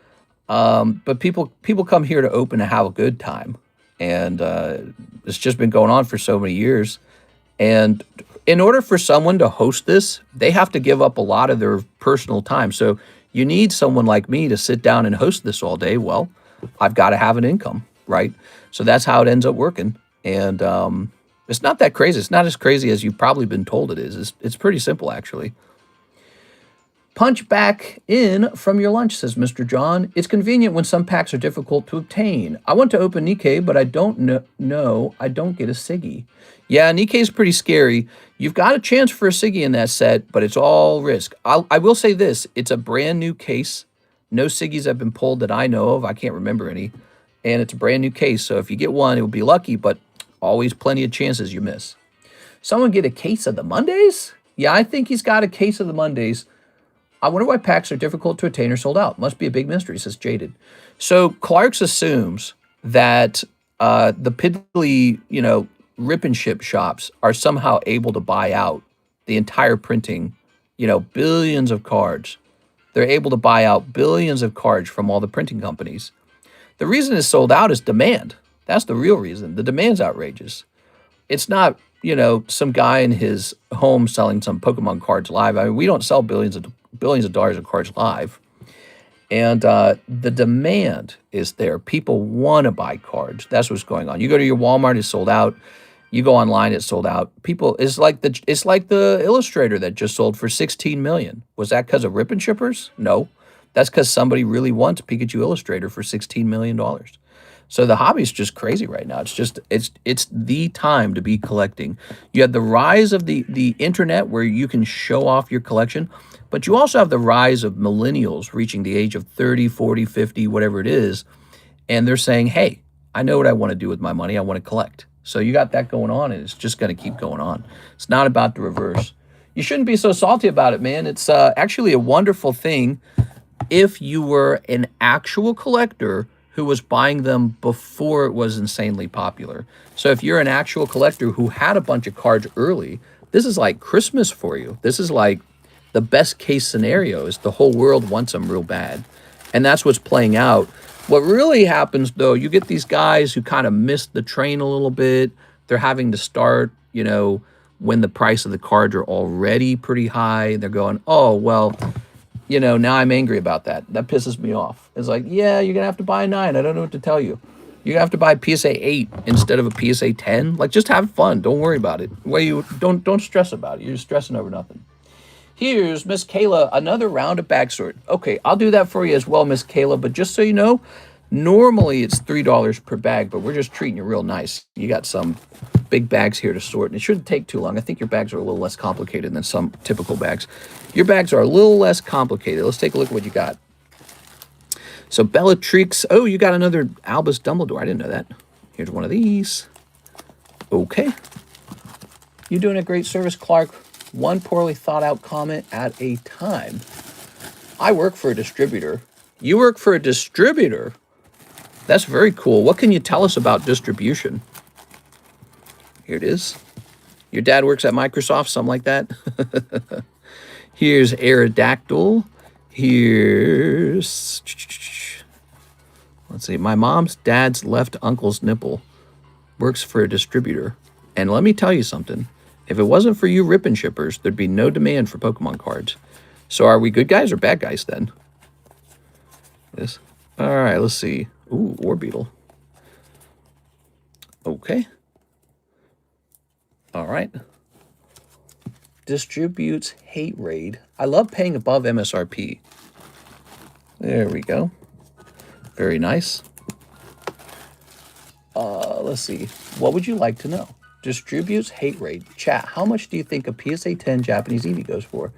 But people come here to open and have a good time. And it's just been going on for so many years. And in order for someone to host this, they have to give up a lot of their personal time. So you need someone like me to sit down and host this all day. Well, I've got to have an income, right? So that's how it ends up working. And it's not that crazy. It's not as crazy as you've probably been told it is. It's pretty simple, actually. Punch back in from your lunch, says Mr. John. It's convenient when some packs are difficult to obtain. I want to open Nikkei, but I don't know. I don't get a Siggy. Yeah, Nikkei's pretty scary. You've got a chance for a Siggy in that set, but it's all risk. I will say this. It's a brand new case. No Siggies have been pulled that I know of. I can't remember any. And it's a brand new case, so if you get one, it will be lucky, but always plenty of chances you miss. Someone get a case of the Mondays? Yeah, I think he's got a case of the Mondays. I wonder why packs are difficult to attain or sold out. Must be a big mystery, says Jaded. So Clark's assumes that the piddly, rip and ship shops are somehow able to buy out the entire printing, billions of cards. They're able to buy out billions of cards from all the printing companies. The reason it's sold out is demand. That's the real reason. The demand's outrageous. It's not, some guy in his home selling some Pokemon cards live. I mean, we don't sell billions of dollars of cards live. And the demand is there. People want to buy cards. That's what's going on. You go to your Walmart, it's sold out. You go online, it's sold out. It's like the Illustrator that just sold for 16 million. Was that because of rip and shippers? No. That's because somebody really wants Pikachu Illustrator for $16 million. So the hobby's just crazy right now. It's the time to be collecting. You have the rise of the internet where you can show off your collection, but you also have the rise of millennials reaching the age of 30, 40, 50, whatever it is, and they're saying, hey, I know what I want to do with my money. I want to collect. So you got that going on, and it's just going to keep going on. It's not about the reverse. You shouldn't be so salty about it, man. It's actually a wonderful thing if you were an actual collector who was buying them before it was insanely popular. So if you're an actual collector who had a bunch of cards early, this is like Christmas for you. This is like the best case scenario is the whole world wants them real bad. And that's what's playing out. What really happens, though, you get these guys who kind of missed the train a little bit. They're having to start, when the price of the cards are already pretty high. They're going, oh, well, now I'm angry about that. That pisses me off. It's like, yeah, you're going to have to buy a 9. I don't know what to tell you. You're going to have to buy a PSA 8 instead of a PSA 10. Like, just have fun. Don't worry about it. Don't stress about it. You're stressing over nothing. Here's Miss Kayla, another round of bag sort. Okay, I'll do that for you as well, Miss Kayla. But just so you know, normally it's $3 per bag, but we're just treating you real nice. You got some big bags here to sort, and it shouldn't take too long. I think your bags are a little less complicated than some typical bags. Your bags are a little less complicated. Let's take a look at what you got. So Bellatrix, oh, you got another Albus Dumbledore. I didn't know that. Here's one of these. Okay. You're doing a great service, Clark. One poorly thought out comment at a time. I work for a distributor. You work for a distributor? That's very cool. What can you tell us about distribution? Here it is. Your dad works at Microsoft, something like that. Here's Aerodactyl. Here's, Let's see. My mom's dad's left uncle's nipple works for a distributor. And let me tell you something. If it wasn't for you ripping shippers, there'd be no demand for Pokemon cards. So are we good guys or bad guys then? Yes. All right, let's see. Ooh, Orbeetle. Okay. All right. Distributes hate raid. I love paying above MSRP. There we go. Very nice. Let's see. What would you like to know? Distributes hate raid. Chat, how much do you think a PSA 10 Japanese Eevee goes for?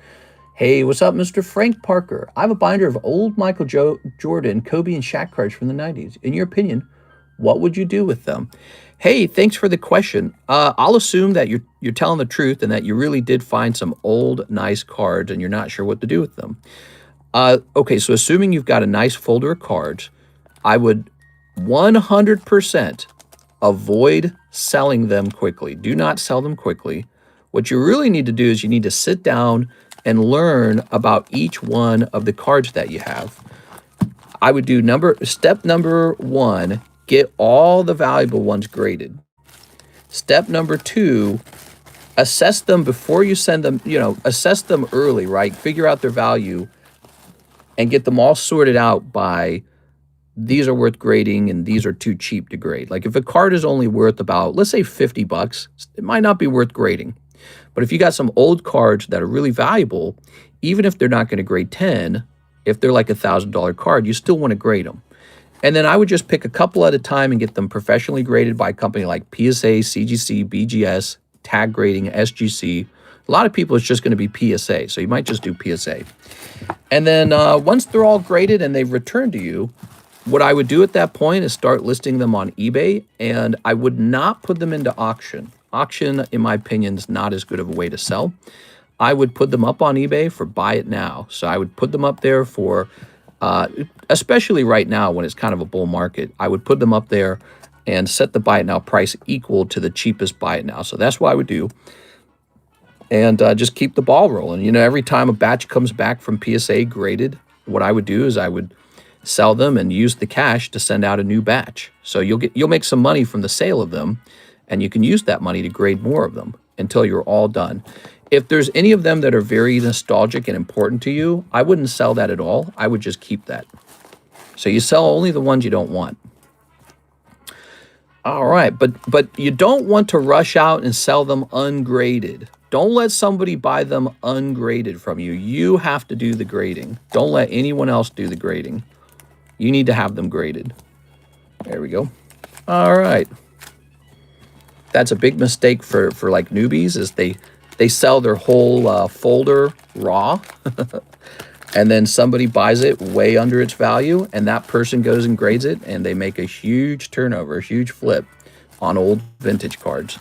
Hey, what's up, Mr. Frank Parker? I have a binder of old Michael Jordan, Kobe, and Shaq cards from the 90s. In your opinion, what would you do with them? Hey, thanks for the question. I'll assume that you're telling the truth and that you really did find some old, nice cards and you're not sure what to do with them. Okay, so assuming you've got a nice folder of cards, I would 100% avoid selling them quickly. Do not sell them quickly. What you really need to do is you need to sit down and learn about each one of the cards that you have. I would do step number 1, get all the valuable ones graded. Step number 2, assess them before you send them, assess them early, right? Figure out their value and get them all sorted out by these are worth grading and these are too cheap to grade. Like if a card is only worth about, let's say $50, it might not be worth grading. But if you got some old cards that are really valuable, even if they're not going to grade 10, if they're like $1,000 card, you still want to grade them. And then I would just pick a couple at a time and get them professionally graded by a company like PSA, CGC, BGS, Tag Grading, SGC. A lot of people, it's just going to be PSA, so you might just do PSA. And then once they're all graded and they've returned to you, what I would do at that point is start listing them on eBay, and I would not put them into auction. Auction, in my opinion, is not as good of a way to sell. I would put them up on eBay for buy it now. So I would put them up there for, especially right now when it's kind of a bull market, I would put them up there and set the buy it now price equal to the cheapest buy it now. So that's what I would do. And just keep the ball rolling. Every time a batch comes back from PSA graded, what I would do is I would sell them and use the cash to send out a new batch. So you'll make some money from the sale of them, and you can use that money to grade more of them until you're all done. If there's any of them that are very nostalgic and important to you, I wouldn't sell that at all. I would just keep that. So you sell only the ones you don't want. All right, but you don't want to rush out and sell them ungraded. Don't let somebody buy them ungraded from you. You have to do the grading. Don't let anyone else do the grading. You need to have them graded. There we go. All right. That's a big mistake for like newbies is they sell their whole folder raw and then somebody buys it way under its value and that person goes and grades it and they make a huge turnover, a huge flip on old vintage cards.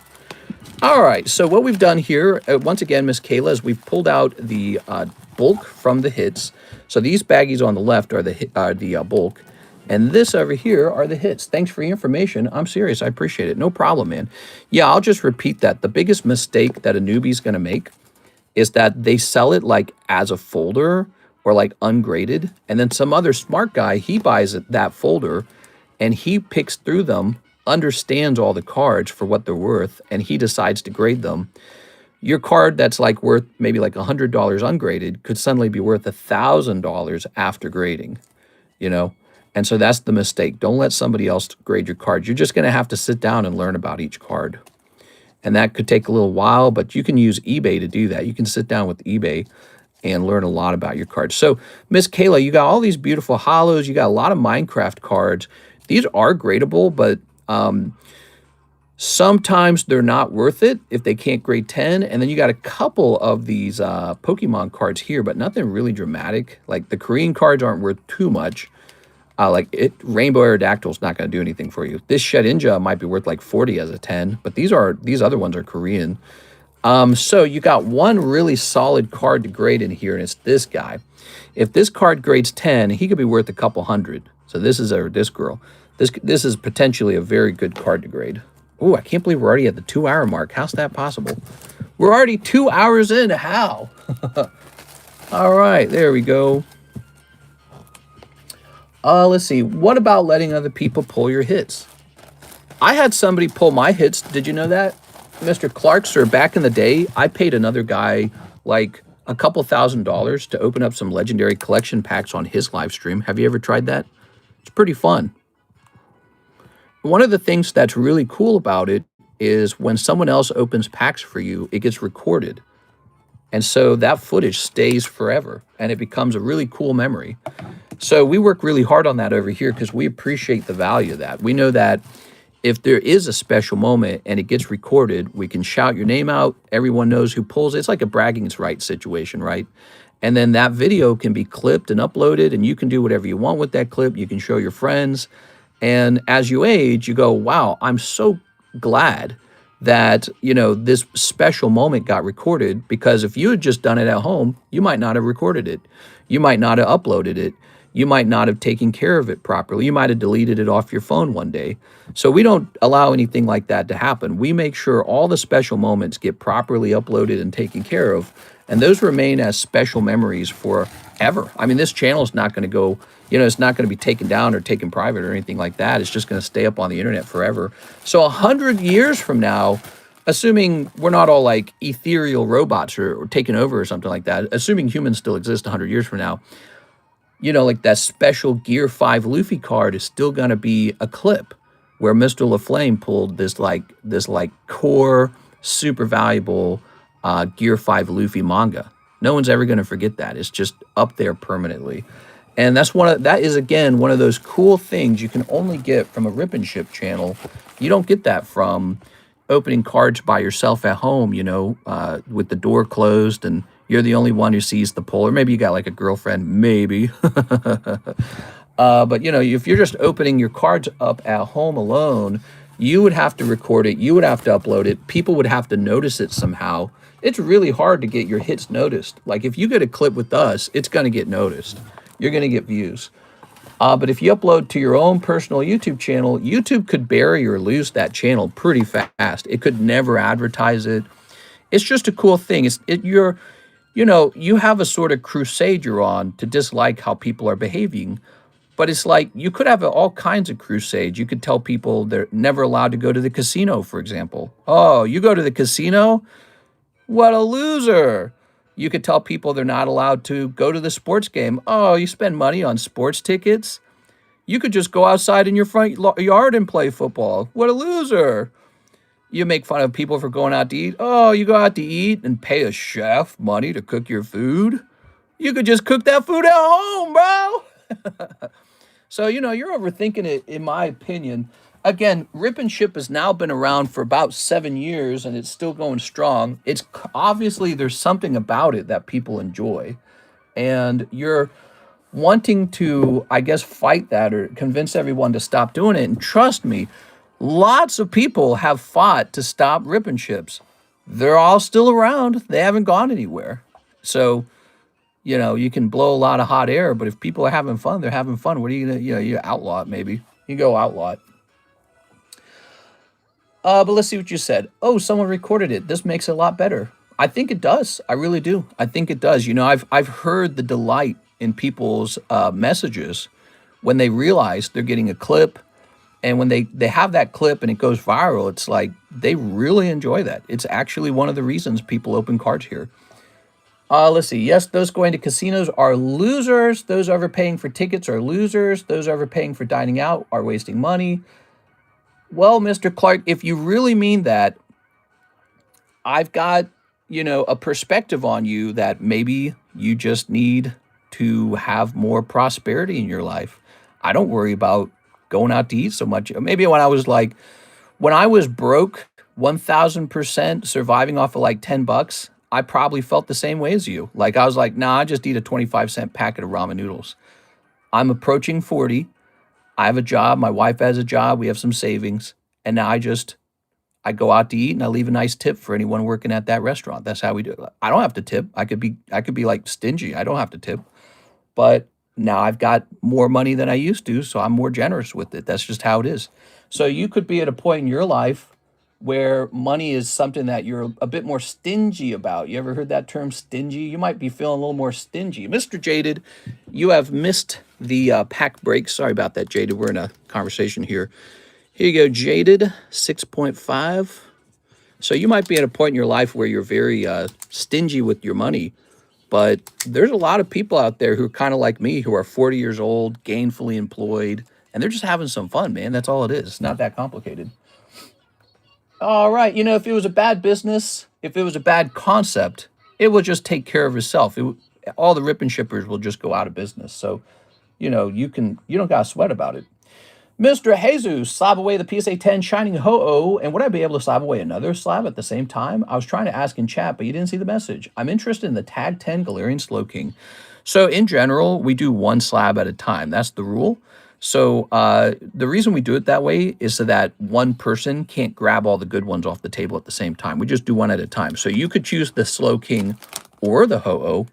All right, so what we've done here, once again, Miss Kayla, is we've pulled out the bulk from the hits. So these baggies on the left are the bulk. And this over here are the hits. Thanks for your information. I'm serious. I appreciate it. No problem, man. Yeah, I'll just repeat that. The biggest mistake that a newbie's going to make is that they sell it like as a folder or like ungraded. And then some other smart guy, he buys that folder and he picks through them, understands all the cards for what they're worth, and he decides to grade them. Your card that's like worth maybe like $100 ungraded could suddenly be worth $1,000 after grading, And so that's the mistake. Don't let somebody else grade your cards. You're just going to have to sit down and learn about each card. And that could take a little while, but you can use eBay to do that. You can sit down with eBay and learn a lot about your cards. So, Miss Kayla, you got all these beautiful hollows. You got a lot of Minecraft cards. These are gradable, but sometimes they're not worth it if they can't grade 10. And then you got a couple of these Pokemon cards here, but nothing really dramatic. Like the Korean cards aren't worth too much. Rainbow Aerodactyl is not going to do anything for you. This Shedinja might be worth like 40 as a 10, but these other ones are Korean. So you got one really solid card to grade in here, and it's this guy. If this card grades 10, he could be worth a couple hundred. So this girl. This is potentially a very good card to grade. Oh, I can't believe we're already at the 2-hour mark. How's that possible? We're already 2 hours in. How? All right, there we go. Let's see. What about letting other people pull your hits? I had somebody pull my hits. Did you know that? Mr. Clark, sir, back in the day, I paid another guy like a couple $1,000s to open up some legendary collection packs on his live stream. Have you ever tried that? It's pretty fun. One of the things that's really cool about it is when someone else opens packs for you, it gets recorded. And so that footage stays forever and it becomes a really cool memory. So we work really hard on that over here because we appreciate the value of that. We know that if there is a special moment and it gets recorded, we can shout your name out. Everyone knows who pulls it. It's like a bragging rights situation, right? And then that video can be clipped and uploaded, and you can do whatever you want with that clip. You can show your friends. And as you age, you go, wow, I'm so glad that, you know, this special moment got recorded, because if you had just done it at home, you might not have recorded it. You might not have uploaded it. You might not have taken care of it properly. You might have deleted it off your phone one day. So we don't allow anything like that to happen. We make sure all the special moments get properly uploaded and taken care of, and those remain as special memories forever. I mean, this channel is not going to go, you know, it's not going to be taken down or taken private or anything like that. It's just going to stay up on the internet forever. So 100 years from now, assuming we're not all like ethereal robots or taken over or something like that, assuming humans still exist 100 years from now, you know, like that special Gear 5 Luffy card is still going to be a clip where Mr. LaFlame pulled this core, super valuable Gear 5 Luffy manga. No one's ever going to forget that. It's just up there permanently. And that is again one of those cool things you can only get from a Rip and Ship channel. You don't get that from opening cards by yourself at home, you know, with the door closed and you're the only one who sees the pull. Or maybe you got like a girlfriend, maybe. But, you know, if you're just opening your cards up at home alone, you would have to record it. You would have to upload it. People would have to notice it somehow. It's really hard to get your hits noticed. Like if you get a clip with us, it's going to get noticed. You're going to get views. But if you upload to your own personal YouTube channel, YouTube could bury or lose that channel pretty fast. It could never advertise it. It's just a cool thing. You know, you have a sort of crusade you're on to dislike how people are behaving. But it's like you could have all kinds of crusades. You could tell people they're never allowed to go to the casino, for example. Oh, you go to the casino? What a loser. You could tell people they're not allowed to go to the sports game. Oh, you spend money on sports tickets? You could just go outside in your front yard and play football. What a loser. You make fun of people for going out to eat. Oh, you go out to eat and pay a chef money to cook your food? You could just cook that food at home, bro. So, you know, you're overthinking it, in my opinion. Again, Rip and Ship has now been around for about 7 years, and it's still going strong. It's obviously there's something about it that people enjoy, and you're wanting to, I guess, fight that or convince everyone to stop doing it. And trust me, lots of people have fought to stop Rip and Ships. They're all still around. They haven't gone anywhere. So, you know, you can blow a lot of hot air, but if people are having fun, they're having fun. What are you going to, you know, you outlaw it maybe. You go outlaw it. But let's see what you said. Oh, someone recorded it. This makes it a lot better. I think it does. I really do. I think it does. You know, I've heard the delight in people's messages when they realize they're getting a clip, and when they have that clip and it goes viral. It's like they really enjoy that. It's actually one of the reasons people open cards here. Let's see. Yes, those going to casinos are losers. Those overpaying for tickets are losers. Those overpaying for dining out are wasting money. Well, Mr. Clark, if you really mean that, I've got, you know, a perspective on you that maybe you just need to have more prosperity in your life. I don't worry about going out to eat so much. Maybe when I was broke, 1,000% surviving off of like $10, I probably felt the same way as you. Like I was like, nah, I just eat a 25-cent packet of ramen noodles. I'm approaching 40. I have a job. My wife has a job. We have some savings. And now I go out to eat and I leave a nice tip for anyone working at that restaurant. That's how we do it. I don't have to tip. I could be like stingy. I don't have to tip. But now I've got more money than I used to, so I'm more generous with it. That's just how it is. So you could be at a point in your life where money is something that you're a bit more stingy about. You ever heard that term, stingy? You might be feeling a little more stingy. Mr. Jaded, you have missed the pack breaks. Sorry about that, Jaded. We're in a conversation here. Here you go, Jaded, 6.5. So you might be at a point in your life where you're very stingy with your money, but there's a lot of people out there who are kind of like me, who are 40 years old, gainfully employed, and they're just having some fun, man. That's all it is. It's not that complicated. All right, you know, if it was a bad business, if it was a bad concept, it will just take care of itself. All the rip and shippers will just go out of business. So, you know, you don't got to sweat about it. Mr. Jesus, slab away the PSA 10 Shining Ho-Oh, and would I be able to slab away another slab at the same time? I was trying to ask in chat, but you didn't see the message. I'm interested in the Tag 10 Galarian Slowking. So in general, we do one slab at a time. That's the rule. So the reason we do it that way is so that one person can't grab all the good ones off the table at the same time. We just do one at a time. So you could choose the Slowking or the Ho-Oh.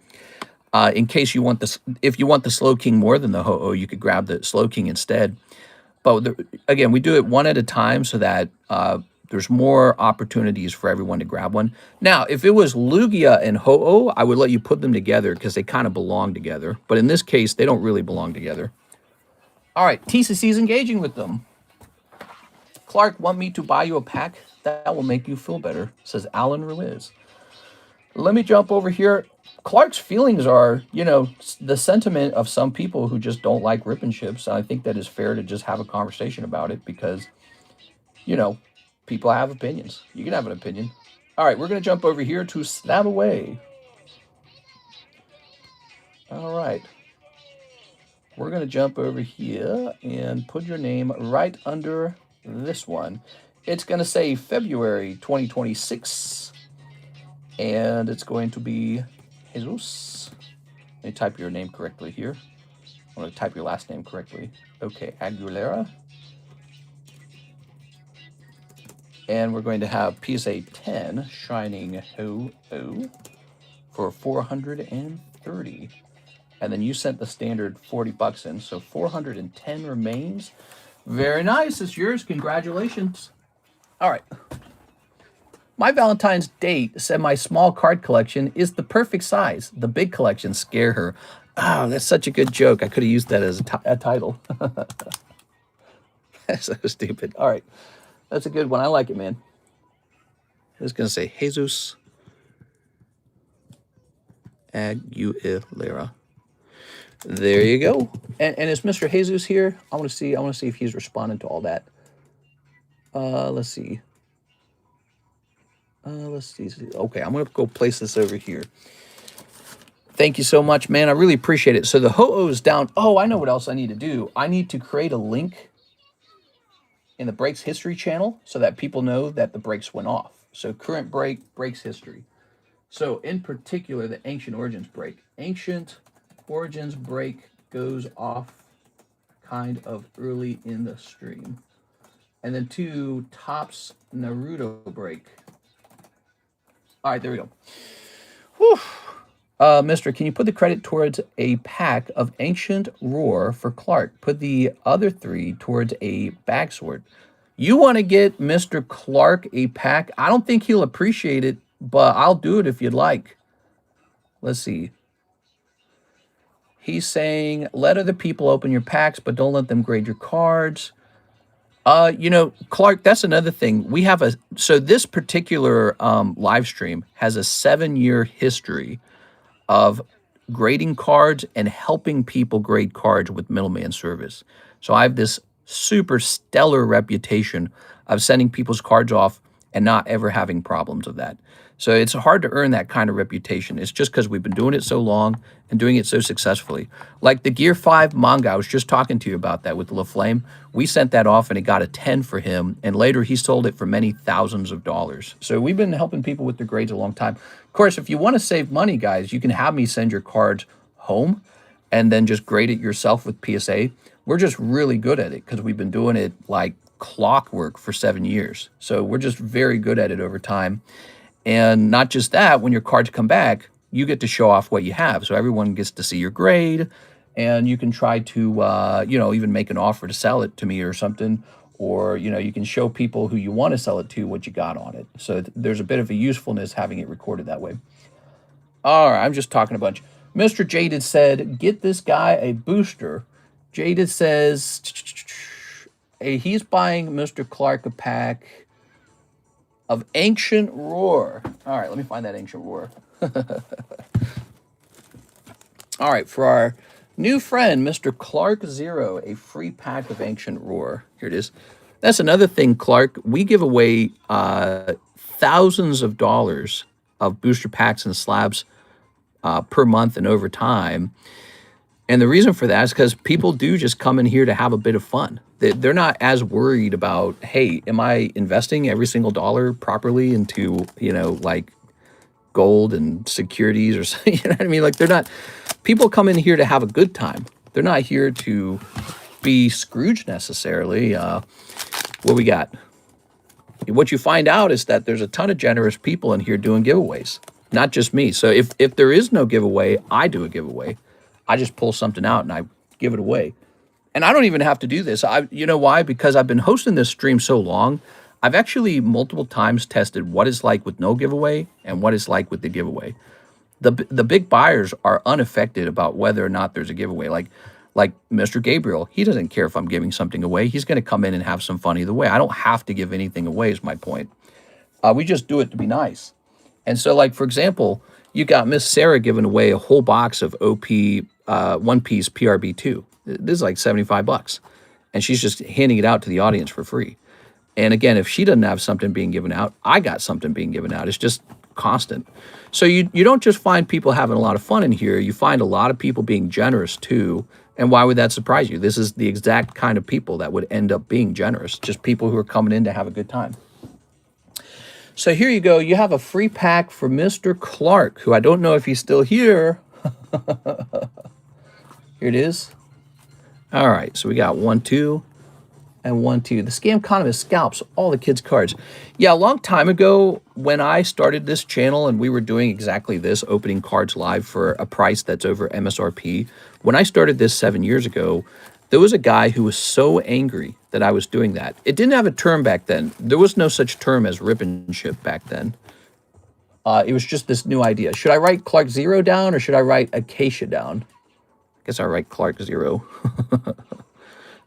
In case you want this, if you want the Slowking more than the Ho-Oh, you could grab the Slowking instead. But again, we do it one at a time so that there's more opportunities for everyone to grab one. Now, if it was Lugia and Ho-Oh, I would let you put them together because they kind of belong together. But in this case, they don't really belong together. All right, TCC's engaging with them. Clark, want me to buy you a pack? That will make you feel better, says Alan Ruiz. Let me jump over here. Clark's feelings are, you know, the sentiment of some people who just don't like rip and ships. I think that is fair to just have a conversation about it because, you know, people have opinions. You can have an opinion. All right, we're going to jump over here to Slabaway. All right. We're going to jump over here and put your name right under this one. It's going to say February 2026. And it's going to be Jesus. Let me type your name correctly here. I want to type your last name correctly. Okay, Aguilera. And we're going to have PSA 10 Shining Ho-Oh for 430. And then you sent the standard 40 bucks in, so 410 remains. Very nice. It's yours. Congratulations. All right. My Valentine's date said my small card collection is the perfect size. The big collection scare her. Oh, that's such a good joke. I could have used that as a title. That's so stupid. All right. That's a good one. I like it, man. I was going to say Jesus Aguilera. There you go. And is Mr. Jesus here? I want to see if he's responding to all that. Let's see. Let's see. Okay, I'm going to go place this over here. Thank you so much, man. I really appreciate it. So the Ho-Oh is down. Oh, I know what else I need to do. I need to create a link in the breaks history channel so that people know that the breaks went off. So current break, breaks history. So in particular, the Ancient Origins break. Ancient Origins break goes off kind of early in the stream. And then to Topps Naruto break. All right, there we go. Whew. Mister, can you put the credit towards a pack of Ancient Roar for Clark? Put the other 3 towards a bag sort. You want to get Mr. Clark a pack? I don't think he'll appreciate it, but I'll do it if you'd like. Let's see. He's saying, let other people open your packs, but don't let them grade your cards. You know, Clark, that's another thing. We have so this particular live stream has a 7-year history of grading cards and helping people grade cards with middleman service. So I have this super stellar reputation of sending people's cards off and not ever having problems of that. So it's hard to earn that kind of reputation. It's just because we've been doing it so long and doing it so successfully. Like the Gear 5 manga, I was just talking to you about that with LaFlame. We sent that off and it got a 10 for him. And later he sold it for many thousands of dollars. So we've been helping people with their grades a long time. Of course, if you want to save money, guys, you can have me send your cards home and then just grade it yourself with PSA. We're just really good at it because we've been doing it like clockwork for 7 years. So we're just very good at it over time. And not just that, when your cards come back, you get to show off what you have. So everyone gets to see your grade, and you can try to, you know, even make an offer to sell it to me or something. Or, you know, you can show people who you want to sell it to what you got on it. So there's a bit of a usefulness having it recorded that way. All right, I'm just talking a bunch. Mr. Jaded said, get this guy a booster. Jaded says he's buying Mr. Clark a pack of Ancient Roar. All right, let me find that Ancient Roar. All right, for our new friend, Mr. Clark Zero, a free pack of Ancient Roar. Here it is. That's another thing, Clark. We give away thousands of dollars of booster packs and slabs per month and over time. And the reason for that is because people do just come in here to have a bit of fun. They're not as worried about, hey, am I investing every single dollar properly into, you know, like gold and securities or something? You know what I mean? Like, they're not, people come in here to have a good time. They're not here to be Scrooge necessarily. What we got? What you find out is that there's a ton of generous people in here doing giveaways, not just me. So if there is no giveaway, I do a giveaway. I just pull something out and I give it away. And I don't even have to do this. You know why? Because I've been hosting this stream so long, I've actually multiple times tested what it's like with no giveaway and what it's like with the giveaway. The big buyers are unaffected about whether or not there's a giveaway. Like Mr. Gabriel, he doesn't care if I'm giving something away. He's going to come in and have some fun either way. I don't have to give anything away is my point. We just do it to be nice. And so, like, for example, you got Miss Sarah giving away a whole box of OP One Piece PRB2. This is like $75. And she's just handing it out to the audience for free. And again, if she doesn't have something being given out, I got something being given out. It's just constant. So you don't just find people having a lot of fun in here. You find a lot of people being generous too. And why would that surprise you? This is the exact kind of people that would end up being generous. Just people who are coming in to have a good time. So here you go. You have a free pack for Mr. Clark, who I don't know if he's still here. Here it is. All right, so we got 1, 2, and 1, 2. The TheCardconomist scalps all the kids' cards. Yeah, a long time ago when I started this channel and we were doing exactly this, opening cards live for a price that's over MSRP. When I started this 7 years ago, there was a guy who was so angry that I was doing that. It didn't have a term back then. There was no such term as rip and ship back then. It was just this new idea. Should I write Clark Zero down or should I write Acacia down? I guess I'll write Clark Zero.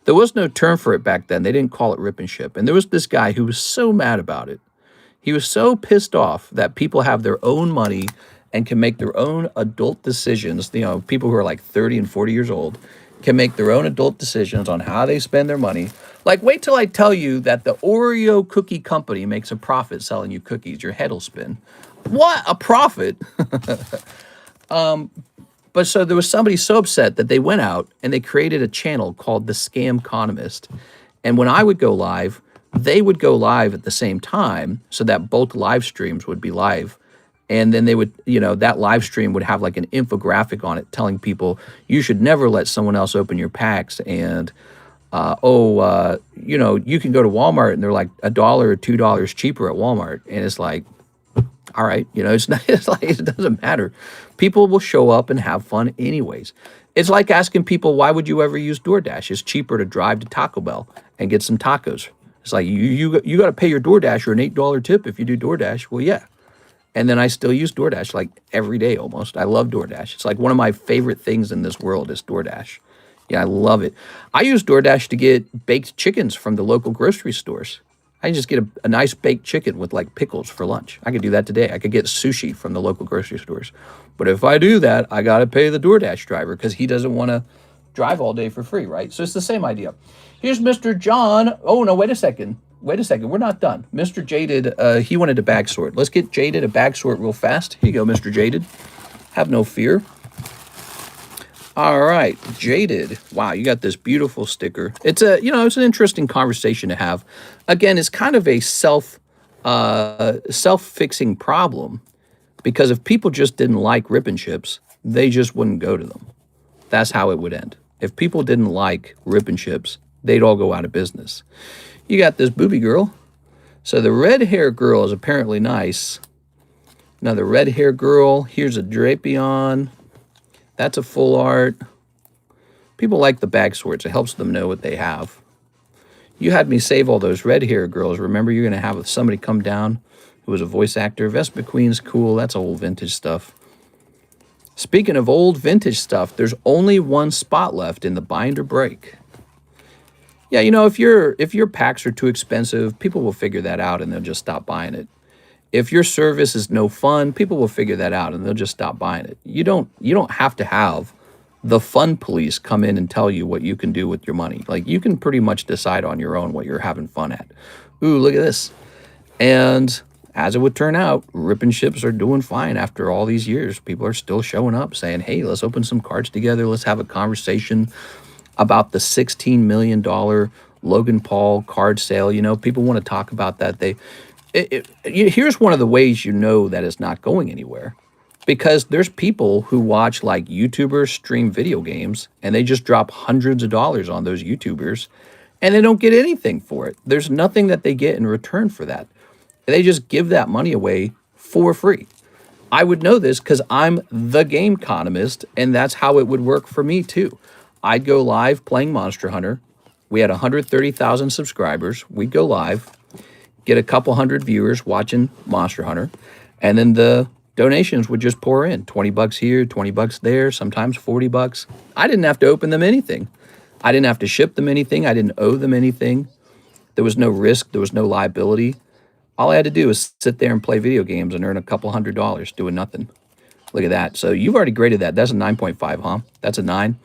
There was no term for it back then. They didn't call it rip and ship. And there was this guy who was so mad about it. He was so pissed off that people have their own money and can make their own adult decisions. You know, people who are like 30 and 40 years old can make their own adult decisions on how they spend their money. Like, wait till I tell you that the Oreo cookie company makes a profit selling you cookies. Your head will spin. What? A profit? But so there was somebody so upset that they went out and they created a channel called TheCardconomist. And when I would go live, they would go live at the same time so that both live streams would be live. And then they would, you know, that live stream would have like an infographic on it telling people you should never let someone else open your packs. And, you know, you can go to Walmart and they're like $1 or $2 cheaper at Walmart. And it's like, all right, you know, it's not, it's like, it doesn't matter. People will show up and have fun anyways. It's like asking people, why would you ever use DoorDash? It's cheaper to drive to Taco Bell and get some tacos. It's like, you got to pay your DoorDasher an $8 tip if you do DoorDash. Well, yeah. And then I still use DoorDash like every day almost. I love DoorDash. It's like one of my favorite things in this world is DoorDash. Yeah, I love it. I use DoorDash to get baked chickens from the local grocery stores. I just get a nice baked chicken with like pickles for lunch. I could do that today. I could get sushi from the local grocery stores. But if I do that, I got to pay the DoorDash driver because he doesn't want to drive all day for free, right? So it's the same idea. Here's Mr. John. Oh, no, wait a second. Wait a second. We're not done. Mr. Jaded, he wanted a bag sort. Let's get Jaded a bag sort real fast. Here you go, Mr. Jaded. Have no fear. All right, Jaded. Wow, you got this beautiful sticker. It's a, you know, it's an interesting conversation to have. Again, it's kind of a self-fixing problem because if people just didn't like rip and chips, they just wouldn't go to them. That's how it would end. If people didn't like rip and chips, they'd all go out of business. You got this booby girl. So the red hair girl is apparently nice. Now the red hair girl, here's a Drapion. That's a full art. People like the bag sorts. It helps them know what they have. You had me save all those red hair girls. Remember, you're going to have somebody come down who was a voice actor. Vespa Queen's cool. That's old vintage stuff. Speaking of old vintage stuff, there's only one spot left in the binder break. Yeah, you know, if your packs are too expensive, people will figure that out and they'll just stop buying it. If your service is no fun, people will figure that out and they'll just stop buying it. You don't have to have the fun police come in and tell you what you can do with your money. Like, you can pretty much decide on your own what you're having fun at. Ooh, look at this. And as it would turn out, rip and ships are doing fine after all these years. People are still showing up saying, hey, let's open some cards together. Let's have a conversation about the $16 million Logan Paul card sale. You know, people want to talk about that. Here's one of the ways you know that it's not going anywhere. Because there's people who watch like YouTubers stream video games and they just drop hundreds of dollars on those YouTubers and they don't get anything for it. There's nothing that they get in return for that. They just give that money away for free. I would know this because I'm the TheCardconomist, and that's how it would work for me too. I'd go live playing Monster Hunter. We had 130,000 subscribers. We'd go live, get a couple hundred viewers watching Monster Hunter, and then the donations would just pour in. 20 bucks here, 20 bucks there, sometimes 40 bucks. I didn't have to open them anything. I didn't have to ship them anything. I didn't owe them anything. There was no risk. There was no liability. All I had to do was sit there and play video games and earn a couple $100 doing nothing. Look at that. So you've already graded that. That's a 9.5, huh? That's a 9.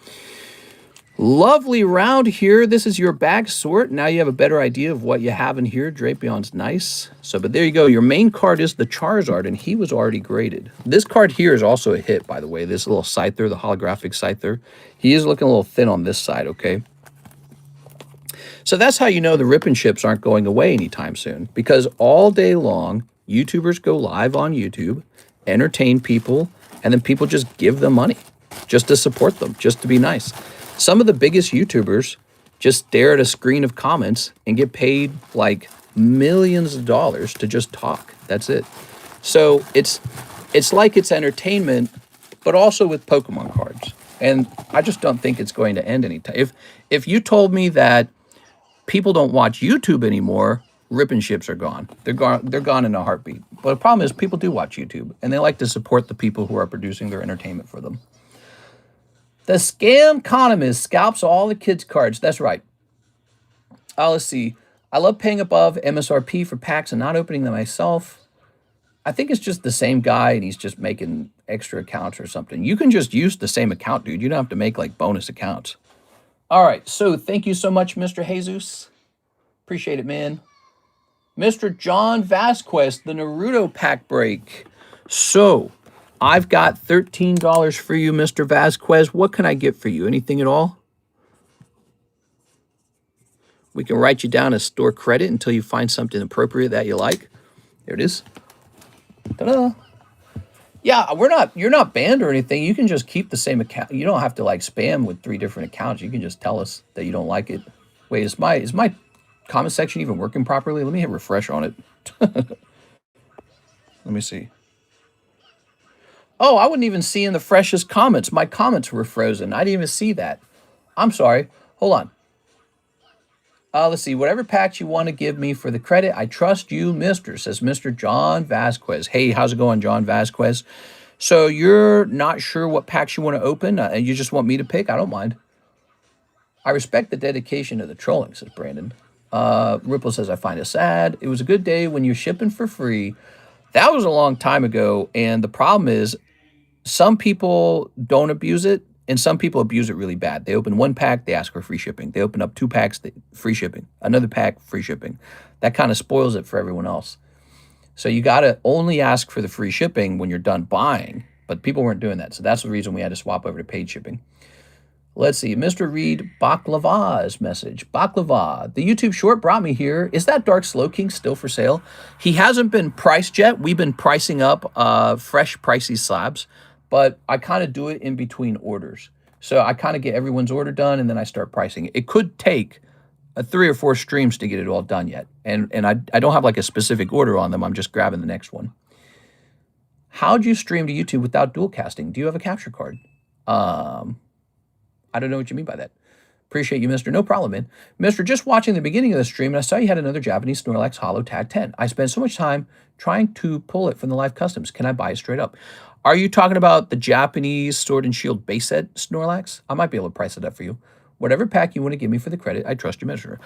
Lovely round here. This is your bag sort. Now you have a better idea of what you have in here. Drapion's nice. So, but there you go. Your main card is the Charizard, and he was already graded. This card here is also a hit, by the way. This little Scyther, the holographic Scyther. He is looking a little thin on this side, okay? So that's how you know the rip and ships aren't going away anytime soon. Because all day long, YouTubers go live on YouTube, entertain people, and then people just give them money just to support them, just to be nice. Some of the biggest YouTubers just stare at a screen of comments and get paid like millions of dollars to just talk. That's it. So it's like it's entertainment, but also with Pokemon cards. And I just don't think it's going to end anytime. If you told me that people don't watch YouTube anymore, rip and ships are gone. They're gone in a heartbeat. But the problem is people do watch YouTube, and they like to support the people who are producing their entertainment for them. The TheCardconomist scalps all the kids' cards. That's right. Let's see. I love paying above MSRP for packs and not opening them myself. I think it's just the same guy, and he's just making extra accounts or something. You can just use the same account, dude. You don't have to make, like, bonus accounts. All right, so thank you so much, Mr. Jesus. Appreciate it, man. Mr. John Vasquez, the Naruto pack break. So, I've got $13 for you, Mr. Vasquez. What can I get for you? Anything at all? We can write you down as store credit until you find something appropriate that you like. There it is. Ta-da. Yeah, you're not banned or anything. You can just keep the same account. You don't have to like spam with 3 different accounts. You can just tell us that you don't like it. Wait, is my comment section even working properly? Let me hit refresh on it. Let me see. Oh, I wouldn't even see in the freshest comments. My comments were frozen. I didn't even see that. I'm sorry. Hold on. Let's see. Whatever packs you want to give me for the credit, I trust you, mister, says Mr. John Vasquez. Hey, how's it going, John Vasquez? So you're not sure what packs you want to open, and you just want me to pick? I don't mind. I respect the dedication to the trolling, says Brandon. Ripple says, I find it sad. It was a good day when you're shipping for free. That was a long time ago, and the problem is some people don't abuse it, and some people abuse it really bad. They open 1 pack, they ask for free shipping. They open up 2 packs, free shipping. Another pack, free shipping. That kind of spoils it for everyone else. So you got to only ask for the free shipping when you're done buying, but people weren't doing that. So that's the reason we had to swap over to paid shipping. Let's see, Mr. Reed Baklava's message. Baklava, the YouTube short brought me here. Is that Dark Slow King still for sale? He hasn't been priced yet. We've been pricing up fresh Pricey slabs, but I kind of do it in between orders. So I kind of get everyone's order done, and then I start pricing it. It could take 3 or 4 streams to get it all done yet. And I don't have like a specific order on them. I'm just grabbing the next one. How'd you stream to YouTube without dual casting? Do you have a capture card? I don't know what you mean by that. Appreciate you, mister. No problem, man. Mister, just watching the beginning of the stream, and I saw you had another Japanese Snorlax Holo Tag 10. I spent so much time trying to pull it from the live customs. Can I buy it straight up? Are you talking about the Japanese Sword and Shield base set Snorlax? I might be able to price it up for you. Whatever pack you want to give me for the credit, I trust your measure.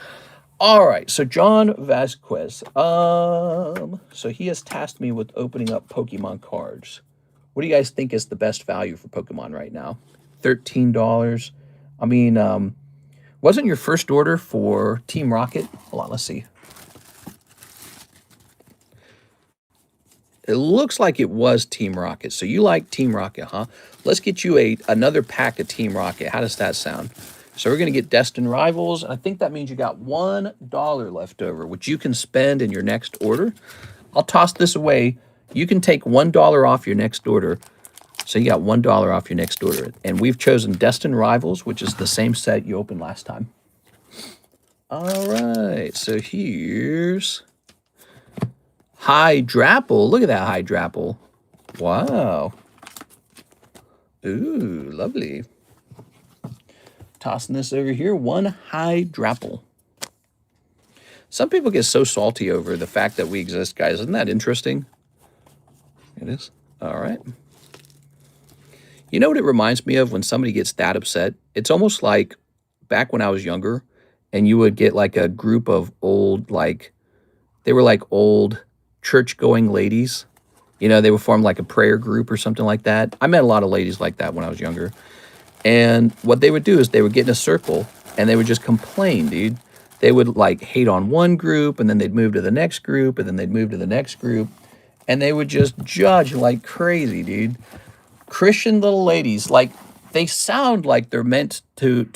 All right, so John Vasquez. So he has tasked me with opening up Pokemon cards. What do you guys think is the best value for Pokemon right now? $13. I mean, wasn't your first order for Team Rocket? Hold on, let's see. It looks like it was Team Rocket. So you like Team Rocket, huh? Let's get you another pack of Team Rocket. How does that sound? So we're going to get Destined Rivals. And I think that means you got $1 left over, which you can spend in your next order. I'll toss this away. You can take $1 off your next order. So you got $1 off your next order. And we've chosen Destined Rivals, which is the same set you opened last time. All right. So here's Hydrapple. Look at that Hydrapple. Wow. Ooh, lovely. Tossing this over here. One Hydrapple. Some people get so salty over the fact that we exist, guys. Isn't that interesting? It is. All right. You know what it reminds me of when somebody gets that upset? It's almost like back when I was younger and you would get like a group of old, like, they were like old church-going ladies. You know, they would form like a prayer group or something like that. I met a lot of ladies like that when I was younger. And what they would do is they would get in a circle and they would just complain, dude. They would like hate on one group and then they'd move to the next group and then they'd move to the next group. And they would just judge like crazy, dude. Christian little ladies, like they sound like they're meant to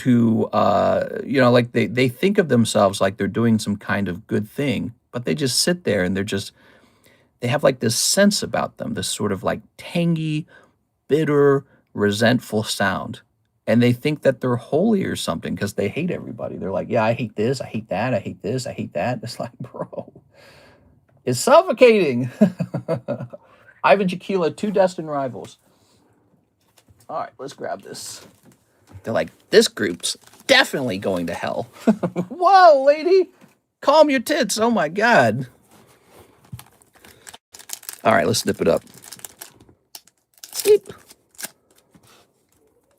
you know, like they think of themselves like they're doing some kind of good thing, but they just sit there and they have like this sense about them, this sort of like tangy, bitter, resentful sound. And they think that they're holy or something because they hate everybody. They're like, yeah, I hate this, I hate that, I hate this, I hate that. It's like, bro, it's suffocating. Ivan Jaquila, 2 Destined Rivals. All right, let's grab this. They're like, this group's definitely going to hell. Whoa, lady. Calm your tits. Oh, my God. All right, let's snip it up. Sleep.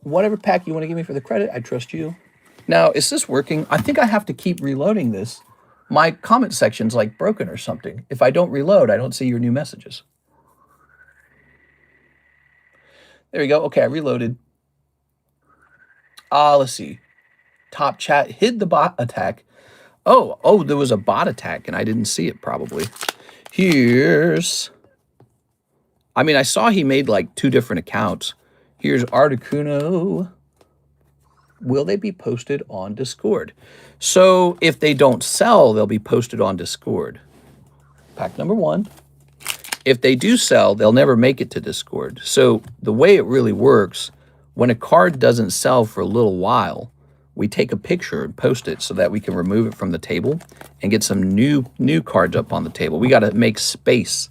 Whatever pack you want to give me for the credit, I trust you. Now, is this working? I think I have to keep reloading this. My comment section's like broken or something. If I don't reload, I don't see your new messages. There we go. Okay, I reloaded. Let's see. Top chat hid the bot attack. Oh, there was a bot attack and I didn't see it probably. Here's... I mean, I saw he made like 2 different accounts. Here's Articuno. Will they be posted on Discord? So if they don't sell, they'll be posted on Discord. Pack number 1. If they do sell, they'll never make it to Discord. So the way it really works, when a card doesn't sell for a little while, we take a picture and post it so that we can remove it from the table and get some new cards up on the table. We got to make space.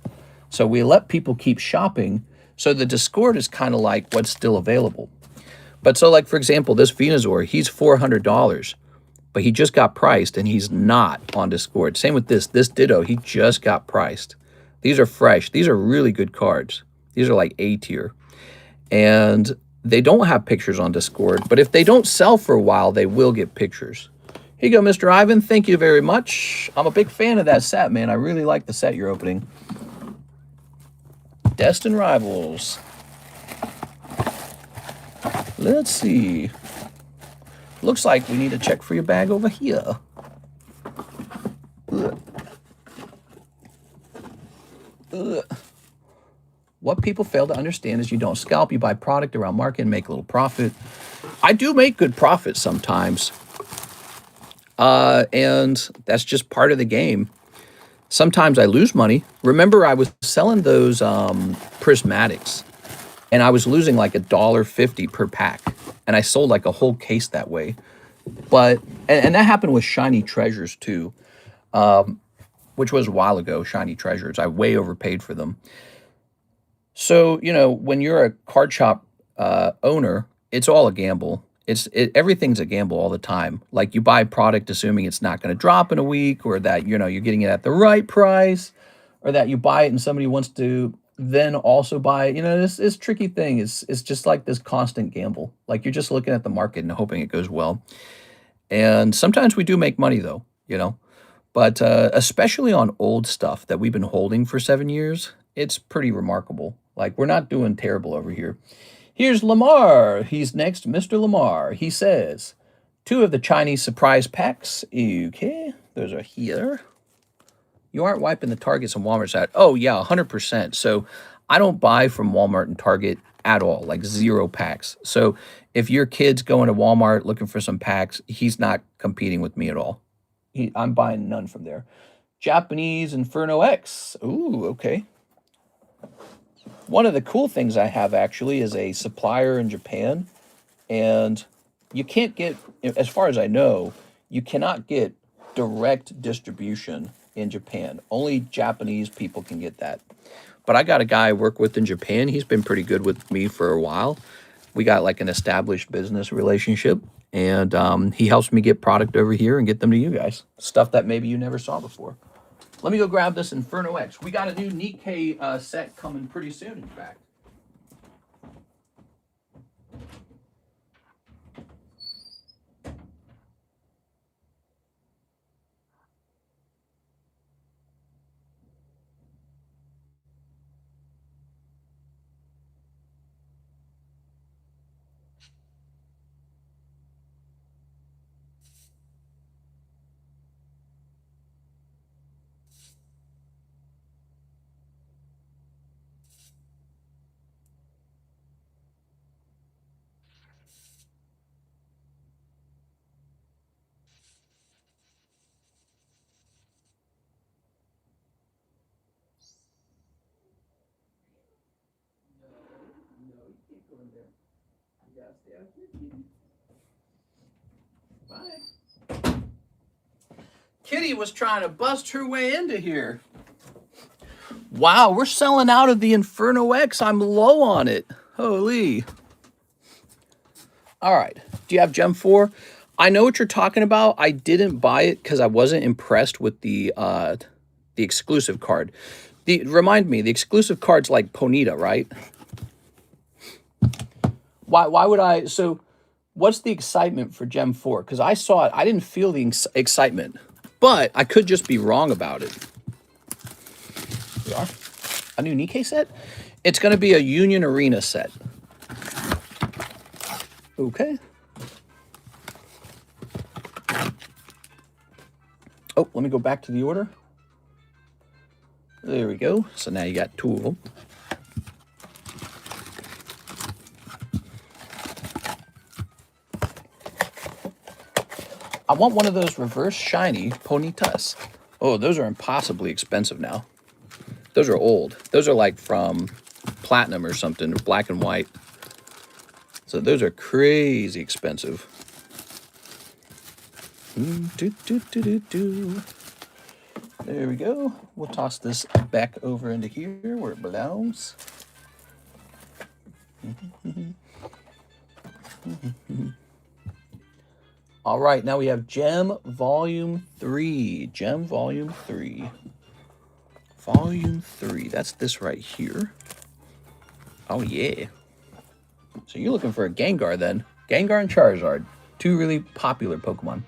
So we let people keep shopping. So the Discord is kind of like what's still available. But so like, for example, this Venusaur, he's $400, but he just got priced and he's not on Discord. Same with this Ditto, he just got priced. These are fresh. These are really good cards. These are like A tier. And they don't have pictures on Discord, but if they don't sell for a while, they will get pictures. Here you go, Mr. Ivan. Thank you very much. I'm a big fan of that set, man. I really like the set you're opening. Destined Rivals. Let's see. Looks like we need to check for your bag over here. Ugh. Ugh. What people fail to understand is you don't scalp, you buy product around market and make a little profit. I do make good profits sometimes. And that's just part of the game. Sometimes I lose money. Remember, I was selling those prismatics and I was losing like $1.50 per pack. And I sold like a whole case that way. But, and that happened with shiny treasures too, which was a while ago, shiny treasures. I way overpaid for them. So, you know, when you're a card shop owner, it's all a gamble. Everything's a gamble all the time. Like you buy product assuming it's not going to drop in a week, or that, you know, you're getting it at the right price, or that you buy it and somebody wants to then also buy, you know, this tricky thing is just like this constant gamble. Like you're just looking at the market and hoping it goes well. And sometimes we do make money though, you know. But especially on old stuff that we've been holding for 7 years, it's pretty remarkable. Like we're not doing terrible over here. Here's Lamar. He's next, Mr. Lamar. He says, 2 of the Chinese surprise packs. Okay, those are here. You aren't wiping the Targets and Walmarts out. Oh, yeah, 100%. So I don't buy from Walmart and Target at all, like 0 packs. So if your kid's going to Walmart looking for some packs, he's not competing with me at all. I'm buying none from there. Japanese Inferno X. Ooh, okay. One of the cool things I have actually is a supplier in Japan, and you can't get, as far as I know, you cannot get direct distribution in Japan. Only Japanese people can get that. But I got a guy I work with in Japan. He's been pretty good with me for a while. We got like an established business relationship, and he helps me get product over here and get them to you guys. Stuff that maybe you never saw before. Let me go grab this Inferno X. We got a new Nikkei set coming pretty soon, in fact. Bye. Kitty was trying to bust her way into here. Wow, we're selling out of the Inferno X. I'm low on it. Holy. All right. Do you have Gem 4? I know what you're talking about. I didn't buy it because I wasn't impressed with the exclusive card. Remind me, the exclusive card's like Ponyta, right? Why would I? So what's the excitement for Gem 4? Because I saw it. I didn't feel the excitement. But I could just be wrong about it. We are. A new Nikkei set? It's going to be a Union Arena set. Okay. Oh, let me go back to the order. There we go. So now you got 2 of them. I want one of those reverse shiny Ponytas. Oh, those are impossibly expensive now. Those are old. Those are like from Platinum or something, black and white. So those are crazy expensive. There we go. We'll toss this back over into here where it belongs. All right, now we have Gem Volume 3. Gem Volume 3. Volume 3. That's this right here. Oh, yeah. So you're looking for a Gengar then. Gengar and Charizard. 2 really popular Pokemon.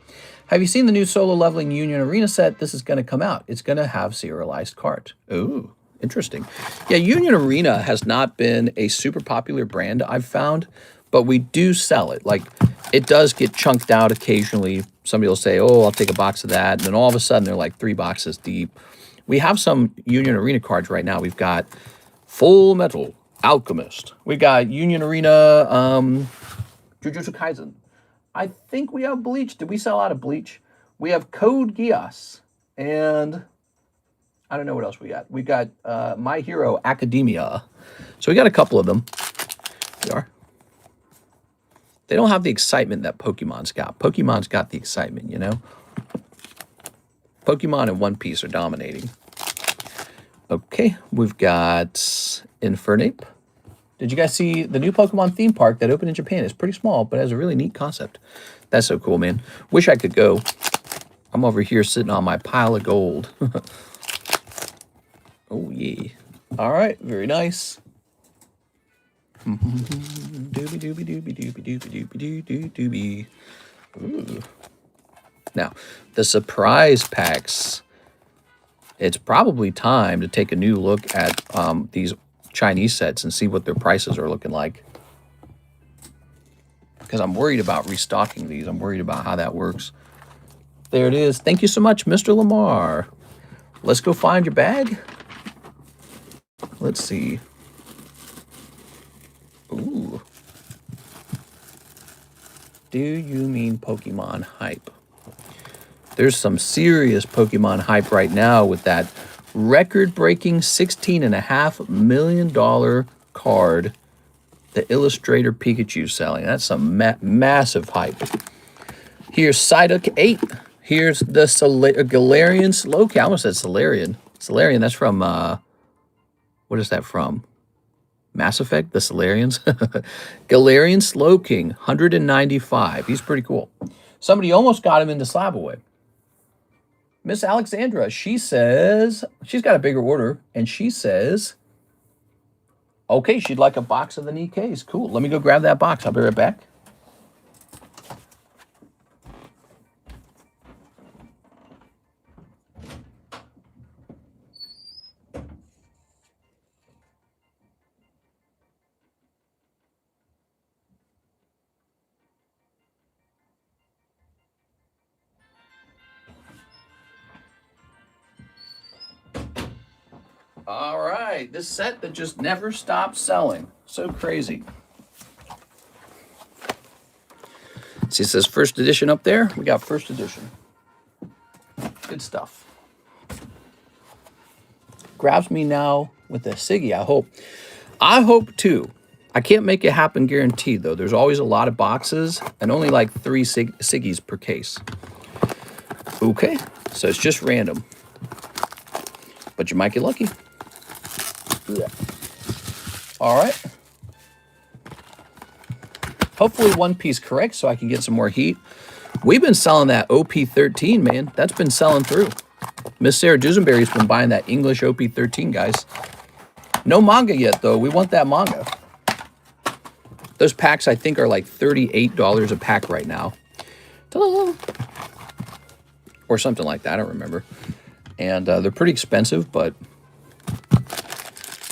Have you seen the new solo leveling Union Arena set? This is going to come out. It's going to have serialized cards. Ooh, interesting. Yeah, Union Arena has not been a super popular brand, I've found, but we do sell it. Like, it does get chunked out occasionally. Somebody will say, oh, I'll take a box of that. And then all of a sudden, they're like 3 boxes deep. We have some Union Arena cards right now. We've got Full Metal Alchemist. We got Union Arena Jujutsu Kaisen. I think we have Bleach. Did we sell out of Bleach? We have Code Geass. And I don't know what else we got. We got My Hero Academia. So we got a couple of them. They are. They don't have the excitement that Pokemon's got. Pokemon's got the excitement, you know? Pokemon and One Piece are dominating. Okay, we've got Infernape. Did you guys see the new Pokemon theme park that opened in Japan? It's pretty small, but has a really neat concept. That's so cool, man. Wish I could go. I'm over here sitting on my pile of gold. Oh, yeah. All right, very nice. Doobie doobie doobie doobie doobie doobie doobie doobie. Ooh. Now, the surprise packs. It's probably time to take a new look at these Chinese sets and see what their prices are looking like. Because I'm worried about restocking these. I'm worried about how that works. There it is. Thank you so much, Mr. Lamar. Let's go find your bag. Let's see. Ooh. Do you mean Pokemon hype? There's some serious Pokemon hype right now with that record-breaking $16.5 million card the Illustrator Pikachu selling. That's some massive hype. Here's Psyduck 8. Here's the Galarian Slowking. I almost said Solarian. Solarian, that's from, what is that from? Mass Effect, the Solarians? Galarian Slowking, 195. He's pretty cool. Somebody almost got him into Slabaway. Miss Alexandra, she says, she's got a bigger order, and she says, okay, she'd like a box of the Nikkeis. Cool, let me go grab that box. I'll be right back. All right, this set that just never stopped selling. So crazy. See, it says first edition up there. We got first edition. Good stuff. Grabs me now with a Siggy, I hope. I hope too. I can't make it happen guaranteed, though. There's always a lot of boxes and only like 3 Siggies per case. Okay, so it's just random. But you might get lucky. Yeah. All right. Hopefully one piece correct so I can get some more heat. We've been selling that OP13, man. That's been selling through. Miss Sarah Dusenberry's been buying that English OP13, guys. No manga yet, though. We want that manga. Those packs, I think, are like $38 a pack right now. Or something like that. I don't remember. And they're pretty expensive, but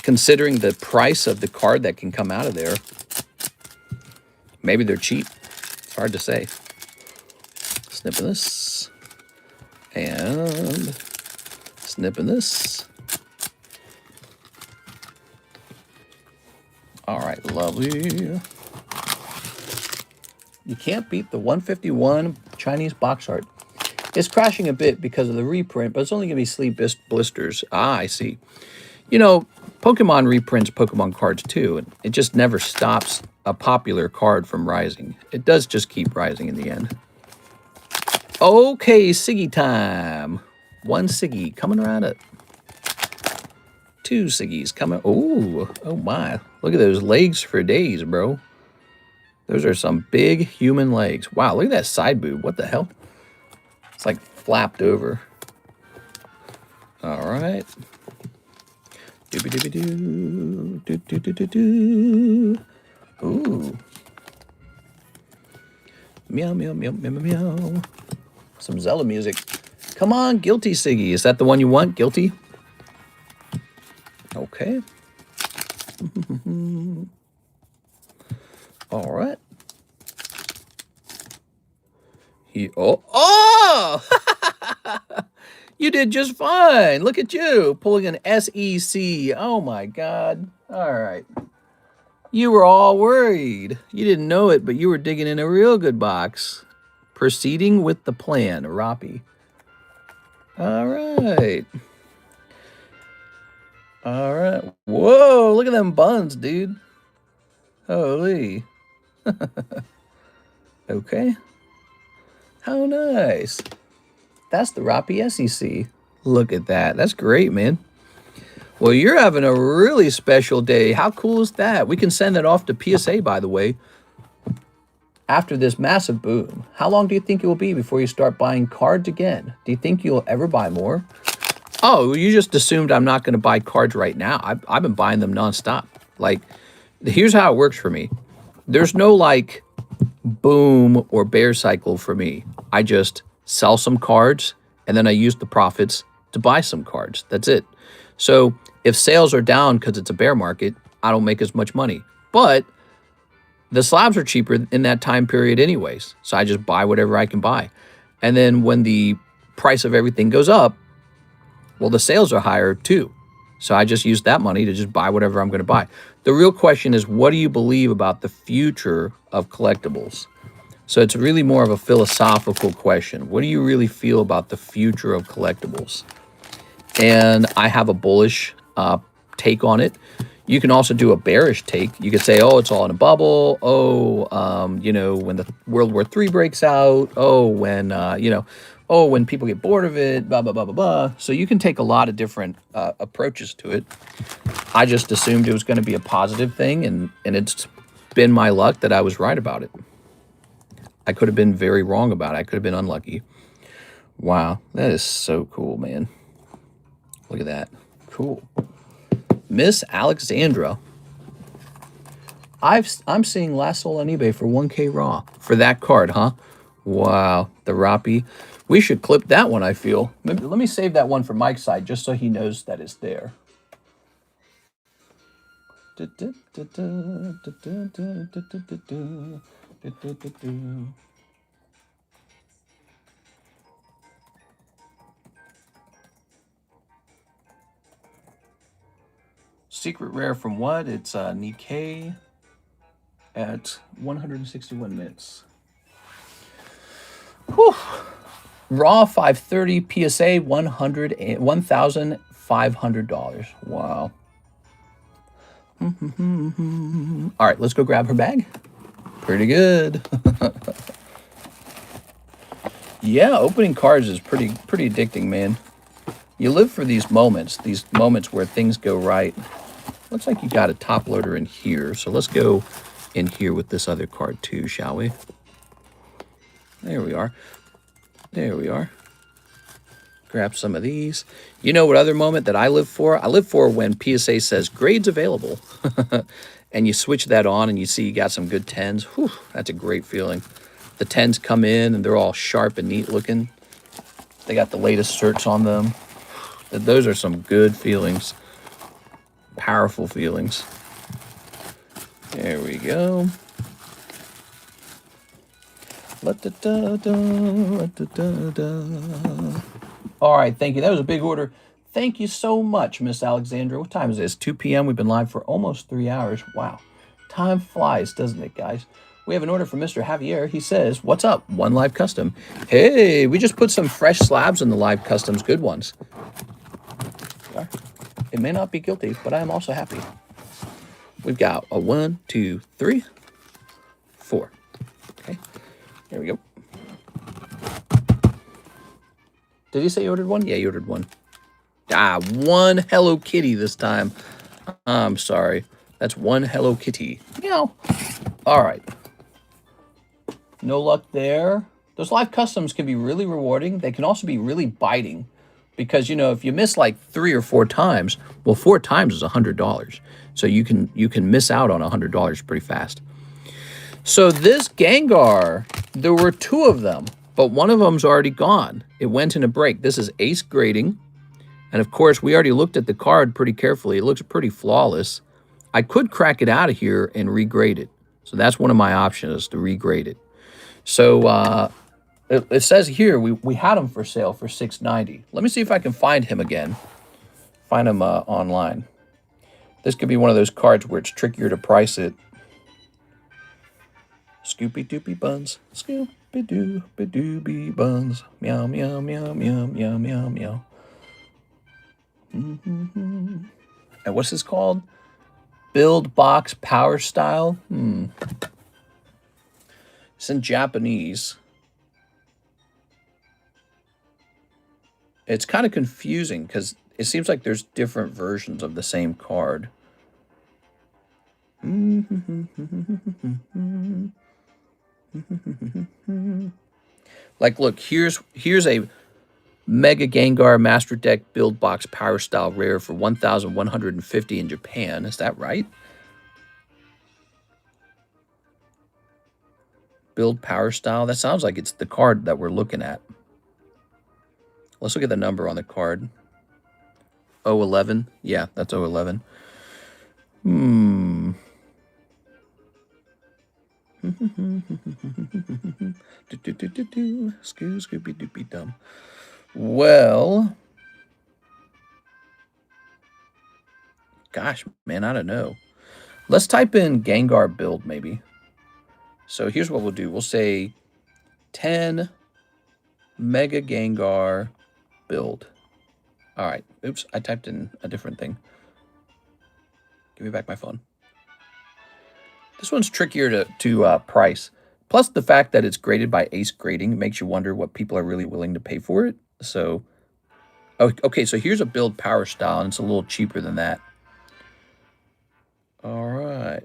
considering the price of the card that can come out of there, maybe they're cheap. It's hard to say. Snipping this. And snipping this. All right, lovely. You can't beat the 151 Chinese box art. It's crashing a bit because of the reprint, but it's only going to be sleeve blisters. Ah, I see. You know, Pokemon reprints Pokemon cards too, and it just never stops a popular card from rising. It does just keep rising in the end. Okay, Siggy time. 1 Siggy coming around it. 2 Siggies coming. Oh my. Look at those legs for days, bro. Those are some big human legs. Wow, look at that side boob. What the hell? It's like flapped over. All right. Doobie doobie doo. Doo doo doo doo doo. Ooh. Meow meow meow meow meow. Some ZELLE music. Come on, Guilty Siggy. Is that the one you want? Guilty? Okay. All right. Oh! You did just fine. Look at you pulling an SEC. Oh my God. All right. You were all worried. You didn't know it, but you were digging in a real good box. Proceeding with the plan, Roppy. All right. All right. Whoa, look at them buns, dude. Holy. Okay. How nice. That's the Roppy SEC. Look at that. That's great, man. Well, you're having a really special day. How cool is that? We can send that off to PSA, by the way, after this massive boom. How long do you think it will be before you start buying cards again? Do you think you'll ever buy more? Oh, you just assumed I'm not going to buy cards right now. I've been buying them nonstop. Like, here's how it works for me. There's no like boom or bear cycle for me. I just sell some cards and then I use the profits to buy some cards. That's it. So if sales are down because it's a bear market, I don't make as much money. But the slabs are cheaper in that time period anyways. So I just buy whatever I can buy. And then when the price of everything goes up, well, the sales are higher too. So I just use that money to just buy whatever I'm going to buy. The real question is, what do you believe about the future of collectibles? So it's really more of a philosophical question. What do you really feel about the future of collectibles? And I have a bullish take on it. You can also do a bearish take. You could say, oh, it's all in a bubble. Oh, you know, when the World War III breaks out. Oh, when, you know, oh, when people get bored of it, blah, blah, blah, blah, blah. So you can take a lot of different approaches to it. I just assumed it was going to be a positive thing, and it's been my luck that I was right about it. I could have been very wrong about it. I could have been unlucky. Wow, that is so cool, man. Look at that. Cool. Miss Alexandra. I'm seeing last sold on eBay for 1K raw for that card, huh? Wow, the Rappi. We should clip that one, I feel. Maybe, let me save that one for Mike's side just so he knows that it's there. Secret rare from what? It's Nikkei at 161 minutes. Whew. Raw 530 PSA $1,500. Wow. All right, let's go grab her bag. Pretty good. Yeah, opening cards is pretty addicting, man. You live for these moments where things go right. Looks like you got a top loader in here, so let's go in here with this other card too, shall we? There we are. There we are. Grab some of these. You know what other moment that I live for? I live for when PSA says grades available. And you switch that on and you see you got some good 10s. Whew, that's a great feeling. The 10s come in and they're all sharp and neat looking. They got the latest certs on them. Those are some good feelings. Powerful feelings. There we go. All right, thank you. That was a big order. Thank you so much, Miss Alexandra. What time is this? 2 p.m. We've been live for almost 3 hours. Wow. Time flies, doesn't it, guys? We have an order from Mr. Javier. He says, what's up? One live custom. Hey, we just put some fresh slabs in the live customs. Good ones. It may not be guilty, but I am also happy. We've got a 1, 2, 3, 4. Okay, there we go. Did he say he ordered one? Yeah, he ordered one. Ah, one Hello Kitty this time. I'm sorry. That's one Hello Kitty. Meow. All right. No luck there. Those live customs can be really rewarding. They can also be really biting. Because, you know, if you miss like 3 or 4 times, well, 4 times is $100. So you can miss out on $100 pretty fast. So this Gengar, there were 2 of them, but one of them's already gone. It went in a break. This is ace grading. And of course, we already looked at the card pretty carefully. It looks pretty flawless. I could crack it out of here and regrade it. So that's one of my options, to regrade it. So, it says here we had him for sale for $690. Let me see if I can find him again. Find him online. This could be one of those cards where it's trickier to price it. Scoopy doopy buns. Scoopy doopy doopy buns. Meow meow meow meow meow meow meow. And what's this called? Build box power style. It's in Japanese. It's kind of confusing because it seems like there's different versions of the same card. Like, look, here's a Mega Gengar Master Deck Build Box Power Style Rare for 1,150 in Japan. Is that right? Build Power Style. That sounds like it's the card that we're looking at. Let's look at the number on the card. 011. Yeah, that's 011. Scooby dum. Well, gosh, man, I don't know. Let's type in Gengar build, maybe. So here's what we'll do. We'll say 10 Mega Gengar build. All right. Oops, I typed in a different thing. Give me back my phone. This one's trickier to price. Plus, the fact that it's graded by Ace Grading makes you wonder what people are really willing to pay for it. So, okay, so here's a build power style, and it's a little cheaper than that. All right.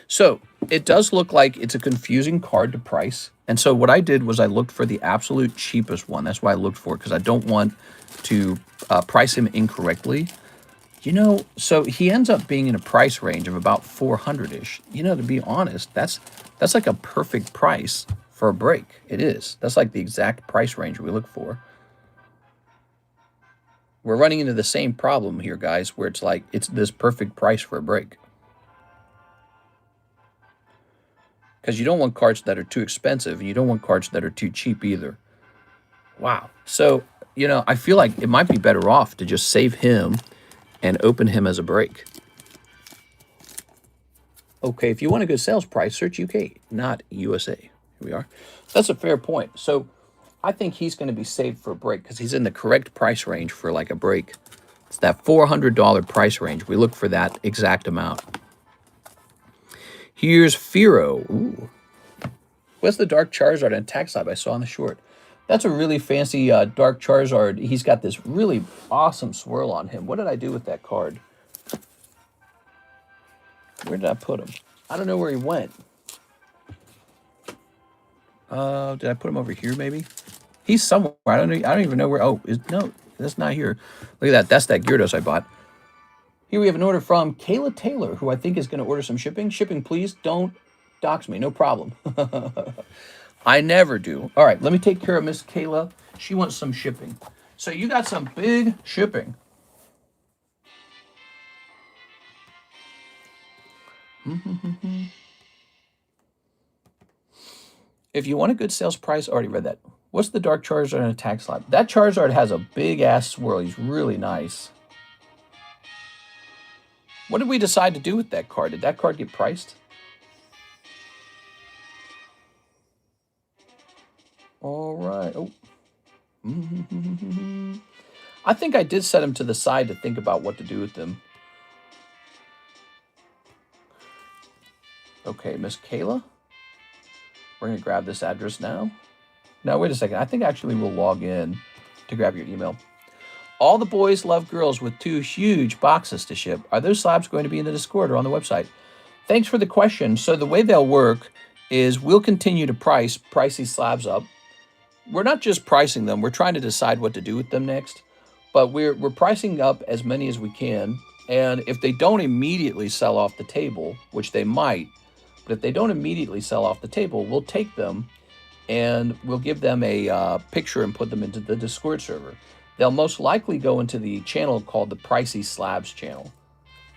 So, it does look like it's a confusing card to price. And so what I did was I looked for the absolute cheapest one. That's why I looked for it, because I don't want to price him incorrectly. You know, so he ends up being in a price range of about 400-ish. You know, to be honest, that's like a perfect price for a break. It is. That's like the exact price range we look for. We're running into the same problem here, guys, where it's like it's this perfect price for a break. Because you don't want cards that are too expensive, and you don't want cards that are too cheap either. Wow. So, you know, I feel like it might be better off to just save him and open him as a break. Okay, if you want a good sales price, search UK, not USA. Here we are. That's a fair point. So I think he's going to be saved for a break because he's in the correct price range for like a break. It's that $400 price range. We look for that exact amount. Here's Firo. Ooh. What's the Dark Charizard and Attack Slab I saw on the short? That's a really fancy Dark Charizard. He's got this really awesome swirl on him. What did I do with that card? Where did I put him? I don't know where he went. Did I put him over here maybe? He's somewhere. I don't even know where. Oh, no, that's not here. Look at that. That's that Gyarados I bought. Here we have an order from Kayla Taylor, who I think is going to order some shipping. Shipping, please. Don't dox me. No problem. I never do. All right, let me take care of Miss Kayla. She wants some shipping. So you got some big shipping. If you want a good sales price, already read that. What's the Dark Charizard and Attack Slab? That Charizard has a big-ass swirl. He's really nice. What did we decide to do with that card? Did that card get priced? All right. Oh. I think I did set him to the side to think about what to do with them. Okay, Miss Kayla. We're going to grab this address now. Now, wait a second. I think actually we'll log in to grab your email. All the boys love girls with 2 huge boxes to ship. Are those slabs going to be in the Discord or on the website? Thanks for the question. So the way they'll work is we'll continue to price these slabs up. We're not just pricing them. We're trying to decide what to do with them next. But we're pricing up as many as we can. And if they don't immediately sell off the table, which they might, but if they don't immediately sell off the table, we'll take them and we'll give them a picture and put them into the Discord server. They'll most likely go into the channel called the Pricey Slabs channel.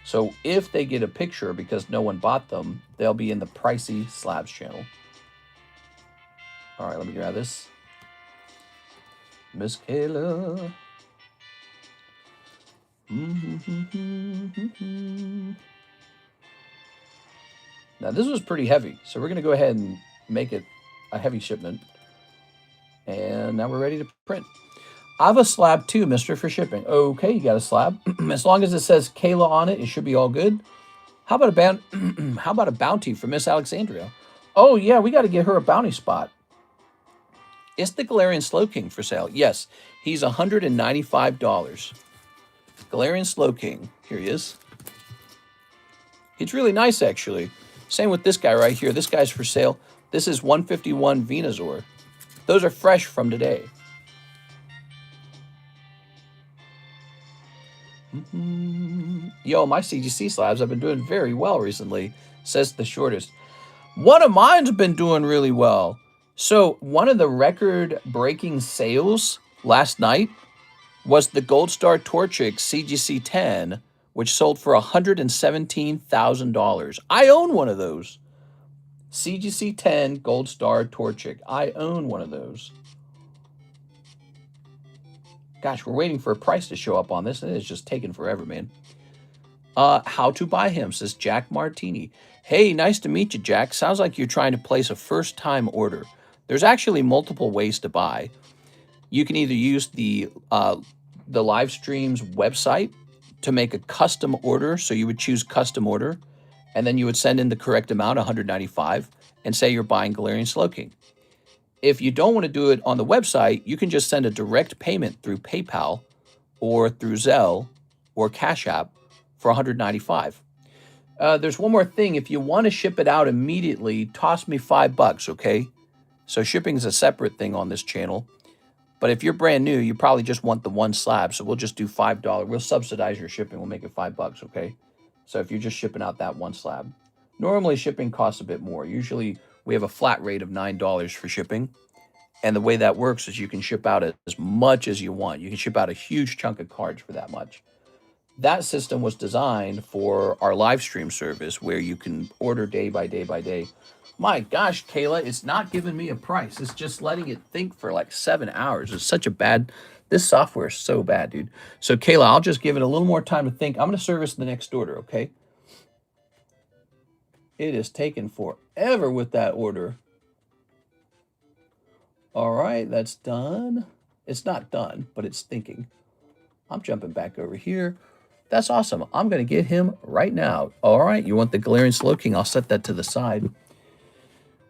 So if they get a picture because no one bought them, they'll be in the Pricey Slabs channel. All right, let me grab this. Miss Kayla. Now this was pretty heavy, so we're going to go ahead and make it a heavy shipment. And now we're ready to print. I have a slab too, mister, for shipping. Okay, you got a slab. As long as it says Kayla on it, it should be all good. How about a bounty for Miss Alexandra? Oh, yeah, we got to get her a bounty spot. Is the Galarian Slowking for sale? Yes, he's $195. Galarian Slowking. Here he is. It's really nice, actually. Same with this guy right here. This guy's for sale. This is 151 Venusaur. Those are fresh from today. Yo, my CGC slabs have been doing very well recently, says the shortest. One of mine's been doing really well. So one of the record-breaking sales last night was the Gold Star Torchic CGC 10, which sold for $117,000. I own one of those. CGC 10 Gold Star Torchic. I own one of those. Gosh, we're waiting for a price to show up on this, and it's just taking forever, man. How to buy him, says Jack Martini. Hey, nice to meet you, Jack. Sounds like you're trying to place a first-time order. There's actually multiple ways to buy. You can either use the live stream's website to make a custom order. So you would choose custom order, and then you would send in the correct amount, $195, and say you're buying Galarian Slowking. If you don't want to do it on the website, you can just send a direct payment through PayPal or through ZELLE or CASHAPP for $195. There's one more thing. If you want to ship it out immediately, toss me $5, okay? So shipping is a separate thing on this channel. But if you're brand new, you probably just want the one slab. So we'll just do $5. We'll subsidize your shipping. We'll make it $5, okay? So if you're just shipping out that one slab. Normally shipping costs a bit more. Usually we have a flat rate of $9 for shipping. And the way that works is you can ship out as much as you want. You can ship out a huge chunk of cards for that much. That system was designed for our live stream service where you can order day by day by day. My gosh, Kayla, it's not giving me a price. It's just letting it think for like 7 hours. It's such a bad, this software is so bad, dude. So Kayla, I'll just give it a little more time to think. I'm going to service the next order, okay? It is taking forever with that order. All right, that's done. It's not done, but it's thinking. I'm jumping back over here. That's awesome. I'm going to get him right now. All right, you want the Galarian Slowking? I'll set that to the side.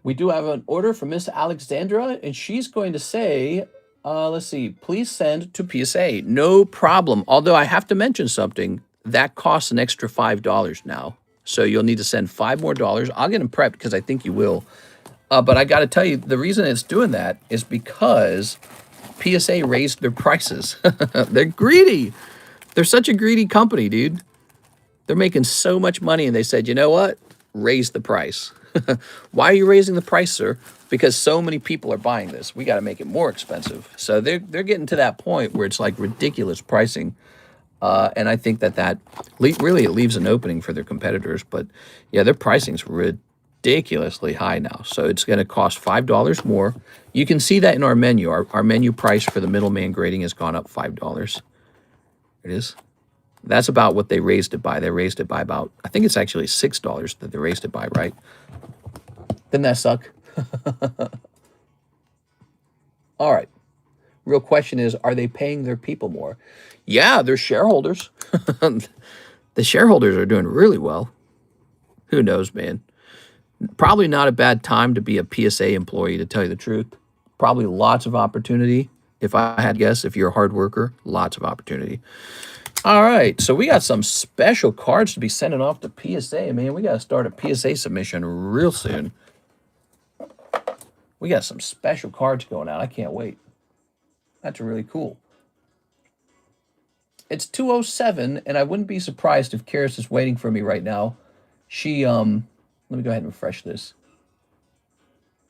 We do have an order from Miss Alexandra, and she's going to say, let's see, please send to PSA. No problem. Although I have to mention something. That costs an extra $5 now. So you'll need to send $5 more. I'll get them prepped because I think you will. But I got to tell you, the reason it's doing that is because PSA raised their prices. They're greedy. They're such a greedy company, dude. They're making so much money, and they said, you know what? Raise the price. Why are you raising the price, sir? Because so many people are buying this. We got to make it more expensive. So they're getting to that point where it's like ridiculous pricing. And I think that really it leaves an opening for their competitors. But yeah, their pricing's ridiculously high now. So it's going to cost $5 more. You can see that in our menu. Our menu price for the middleman grading has gone up $5. It is. That's about what they raised it by. They raised it by about, I think it's actually $6 that they raised it by, right? Didn't that suck? All right. Real question is, are they paying their people more? Yeah, they're shareholders. The shareholders are doing really well. Who knows, man? Probably not a bad time to be a PSA employee, to tell you the truth. Probably lots of opportunity. If I had to guess, if you're a hard worker, lots of opportunity. All right, so we got some special cards to be sending off to PSA, man. We got to start a PSA submission real soon. We got some special cards going out. I can't wait. That's really cool. It's 2:07, and I wouldn't be surprised if Karis is waiting for me right now. She, let me go ahead and refresh this.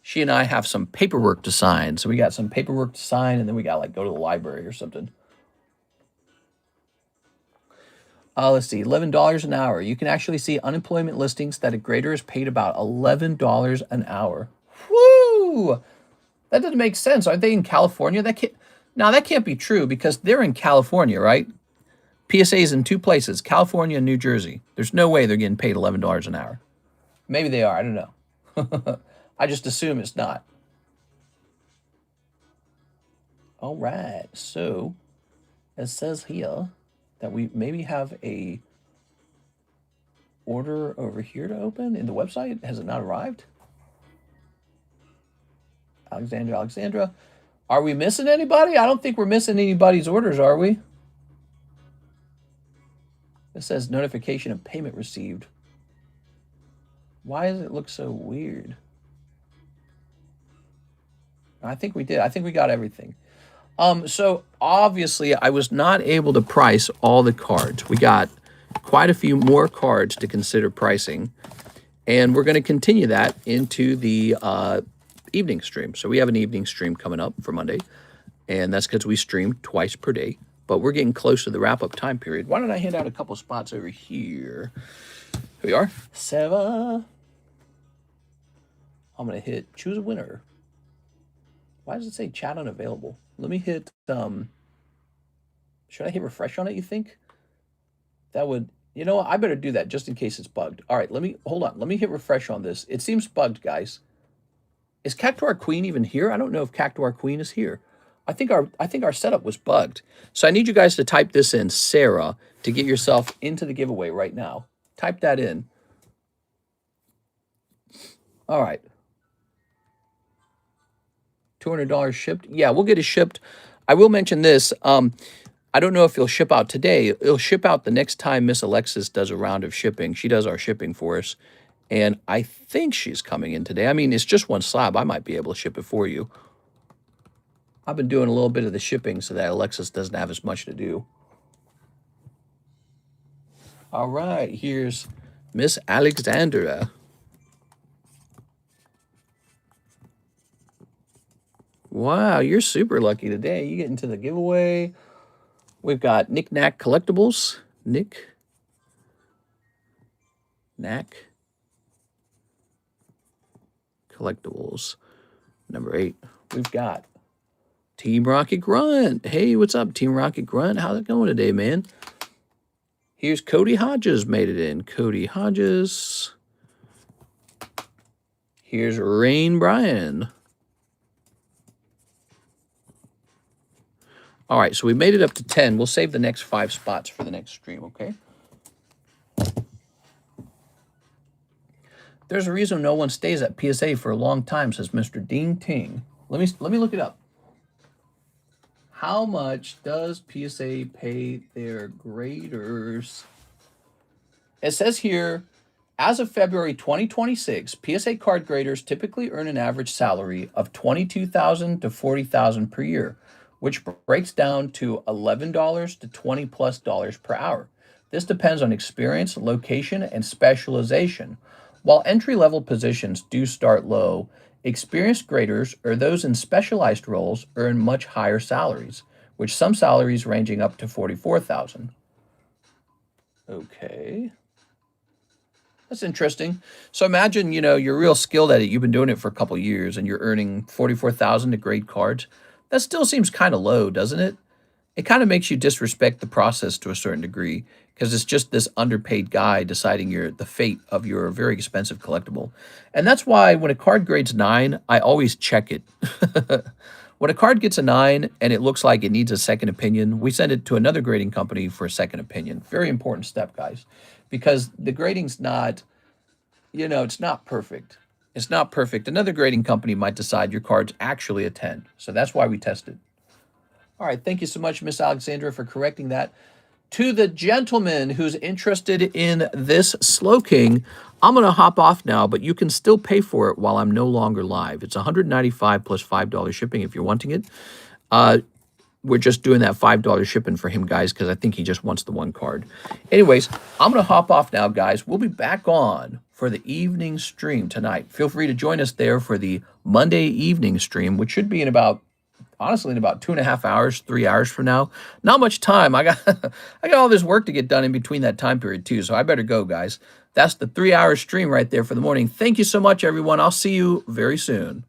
She and I have some paperwork to sign. So we got some paperwork to sign, and then we got like go to the library or something. Let's see, $11 an hour. You can actually see unemployment listings that a grader is paid about $11 an hour. Woo! That doesn't make sense. Aren't they in California? That can't be true because they're in California, right? PSA is in two places, California and New Jersey. There's no way they're getting paid $11 an hour. Maybe they are. I don't know. I just assume it's not. All right. So it says here that we maybe have a order over here to open in the website. Has it not arrived? Alexandra. Are we missing anybody? I don't think we're missing anybody's orders, are we? It says notification of payment received. Why does it look so weird? I think we did. I think we got everything. So obviously I was not able to price all the cards. We got quite a few more cards to consider pricing, and we're going to continue that into the evening stream. So we have an evening stream coming up for Monday, and that's because we stream twice per day, but we're getting close to the wrap-up time period. Why don't I hand out a couple spots over here? Here we are. Seva. I'm going to hit choose a winner. Why does it say chat unavailable? Let me hit, should I hit refresh on it, you think? That would, you know what? I better do that just in case it's bugged. All right, hold on. Let me hit refresh on this. It seems bugged, guys. Is Cactuar Queen even here? I don't know if Cactuar Queen is here. I think our setup was bugged. So I need you guys to type this in, Sarah, to get yourself into the giveaway right now. Type that in. All right. $200 shipped. Yeah, we'll get it shipped. I will mention this. I don't know if it'll ship out today. It'll ship out the next time Miss Alexis does a round of shipping. She does our shipping for us. And I think she's coming in today. I mean, it's just one slab. I might be able to ship it for you. I've been doing a little bit of the shipping so that Alexis doesn't have as much to do. All right, here's Miss Alexandra. Wow, you're super lucky today. You get into the giveaway. We've got Knick Knack Collectibles. Knick Knack Collectibles. Number 8. We've got Team Rocket Grunt. Hey, what's up, Team Rocket Grunt? How's it going today, man? Here's Cody Hodges made it in. Cody Hodges. Here's Rain Bryan. All right, so we made it up to 10. We'll save the next 5 spots for the next stream, okay? There's a reason no one stays at PSA for a long time, says Mr. Ding Ting. Let me look it up. How much does PSA pay their graders? It says here, as of February 2026, PSA card graders typically earn an average salary of $22,000 to $40,000 per year, which breaks down to $11 to $20+ per hour. This depends on experience, location, and specialization. While entry-level positions do start low, experienced graders or those in specialized roles earn much higher salaries, which some salaries ranging up to $44,000. Okay. That's interesting. So imagine, you're real skilled at it. You've been doing it for a couple years and you're earning $44,000 to grade cards. That still seems kind of low, doesn't it? It kind of makes you disrespect the process to a certain degree because it's just this underpaid guy deciding the fate of your very expensive collectible. And that's why when a card grades 9, I always check it. When a card gets a 9 and it looks like it needs a second opinion, we send it to another grading company for a second opinion. Very important step, guys, because the grading's not, it's not perfect. It's not perfect. Another grading company might decide your card's actually a 10. So that's why we test it. All right, thank you so much, Miss Alexandra, for correcting that. To the gentleman who's interested in this Slow King, I'm going to hop off now, but you can still pay for it while I'm no longer live. It's $195 plus $5 shipping if you're wanting it. We're just doing that $5 shipping for him, guys, because I think he just wants the one card. Anyways, I'm going to hop off now, guys. We'll be back on for the evening stream tonight. Feel free to join us there for the Monday evening stream, which should be in about 2.5 hours, 3 hours from now. Not much time. I got all this work to get done in between that time period too, so I better go, guys. That's the 3-hour stream right there for the morning. Thank you so much, everyone. I'll see you very soon.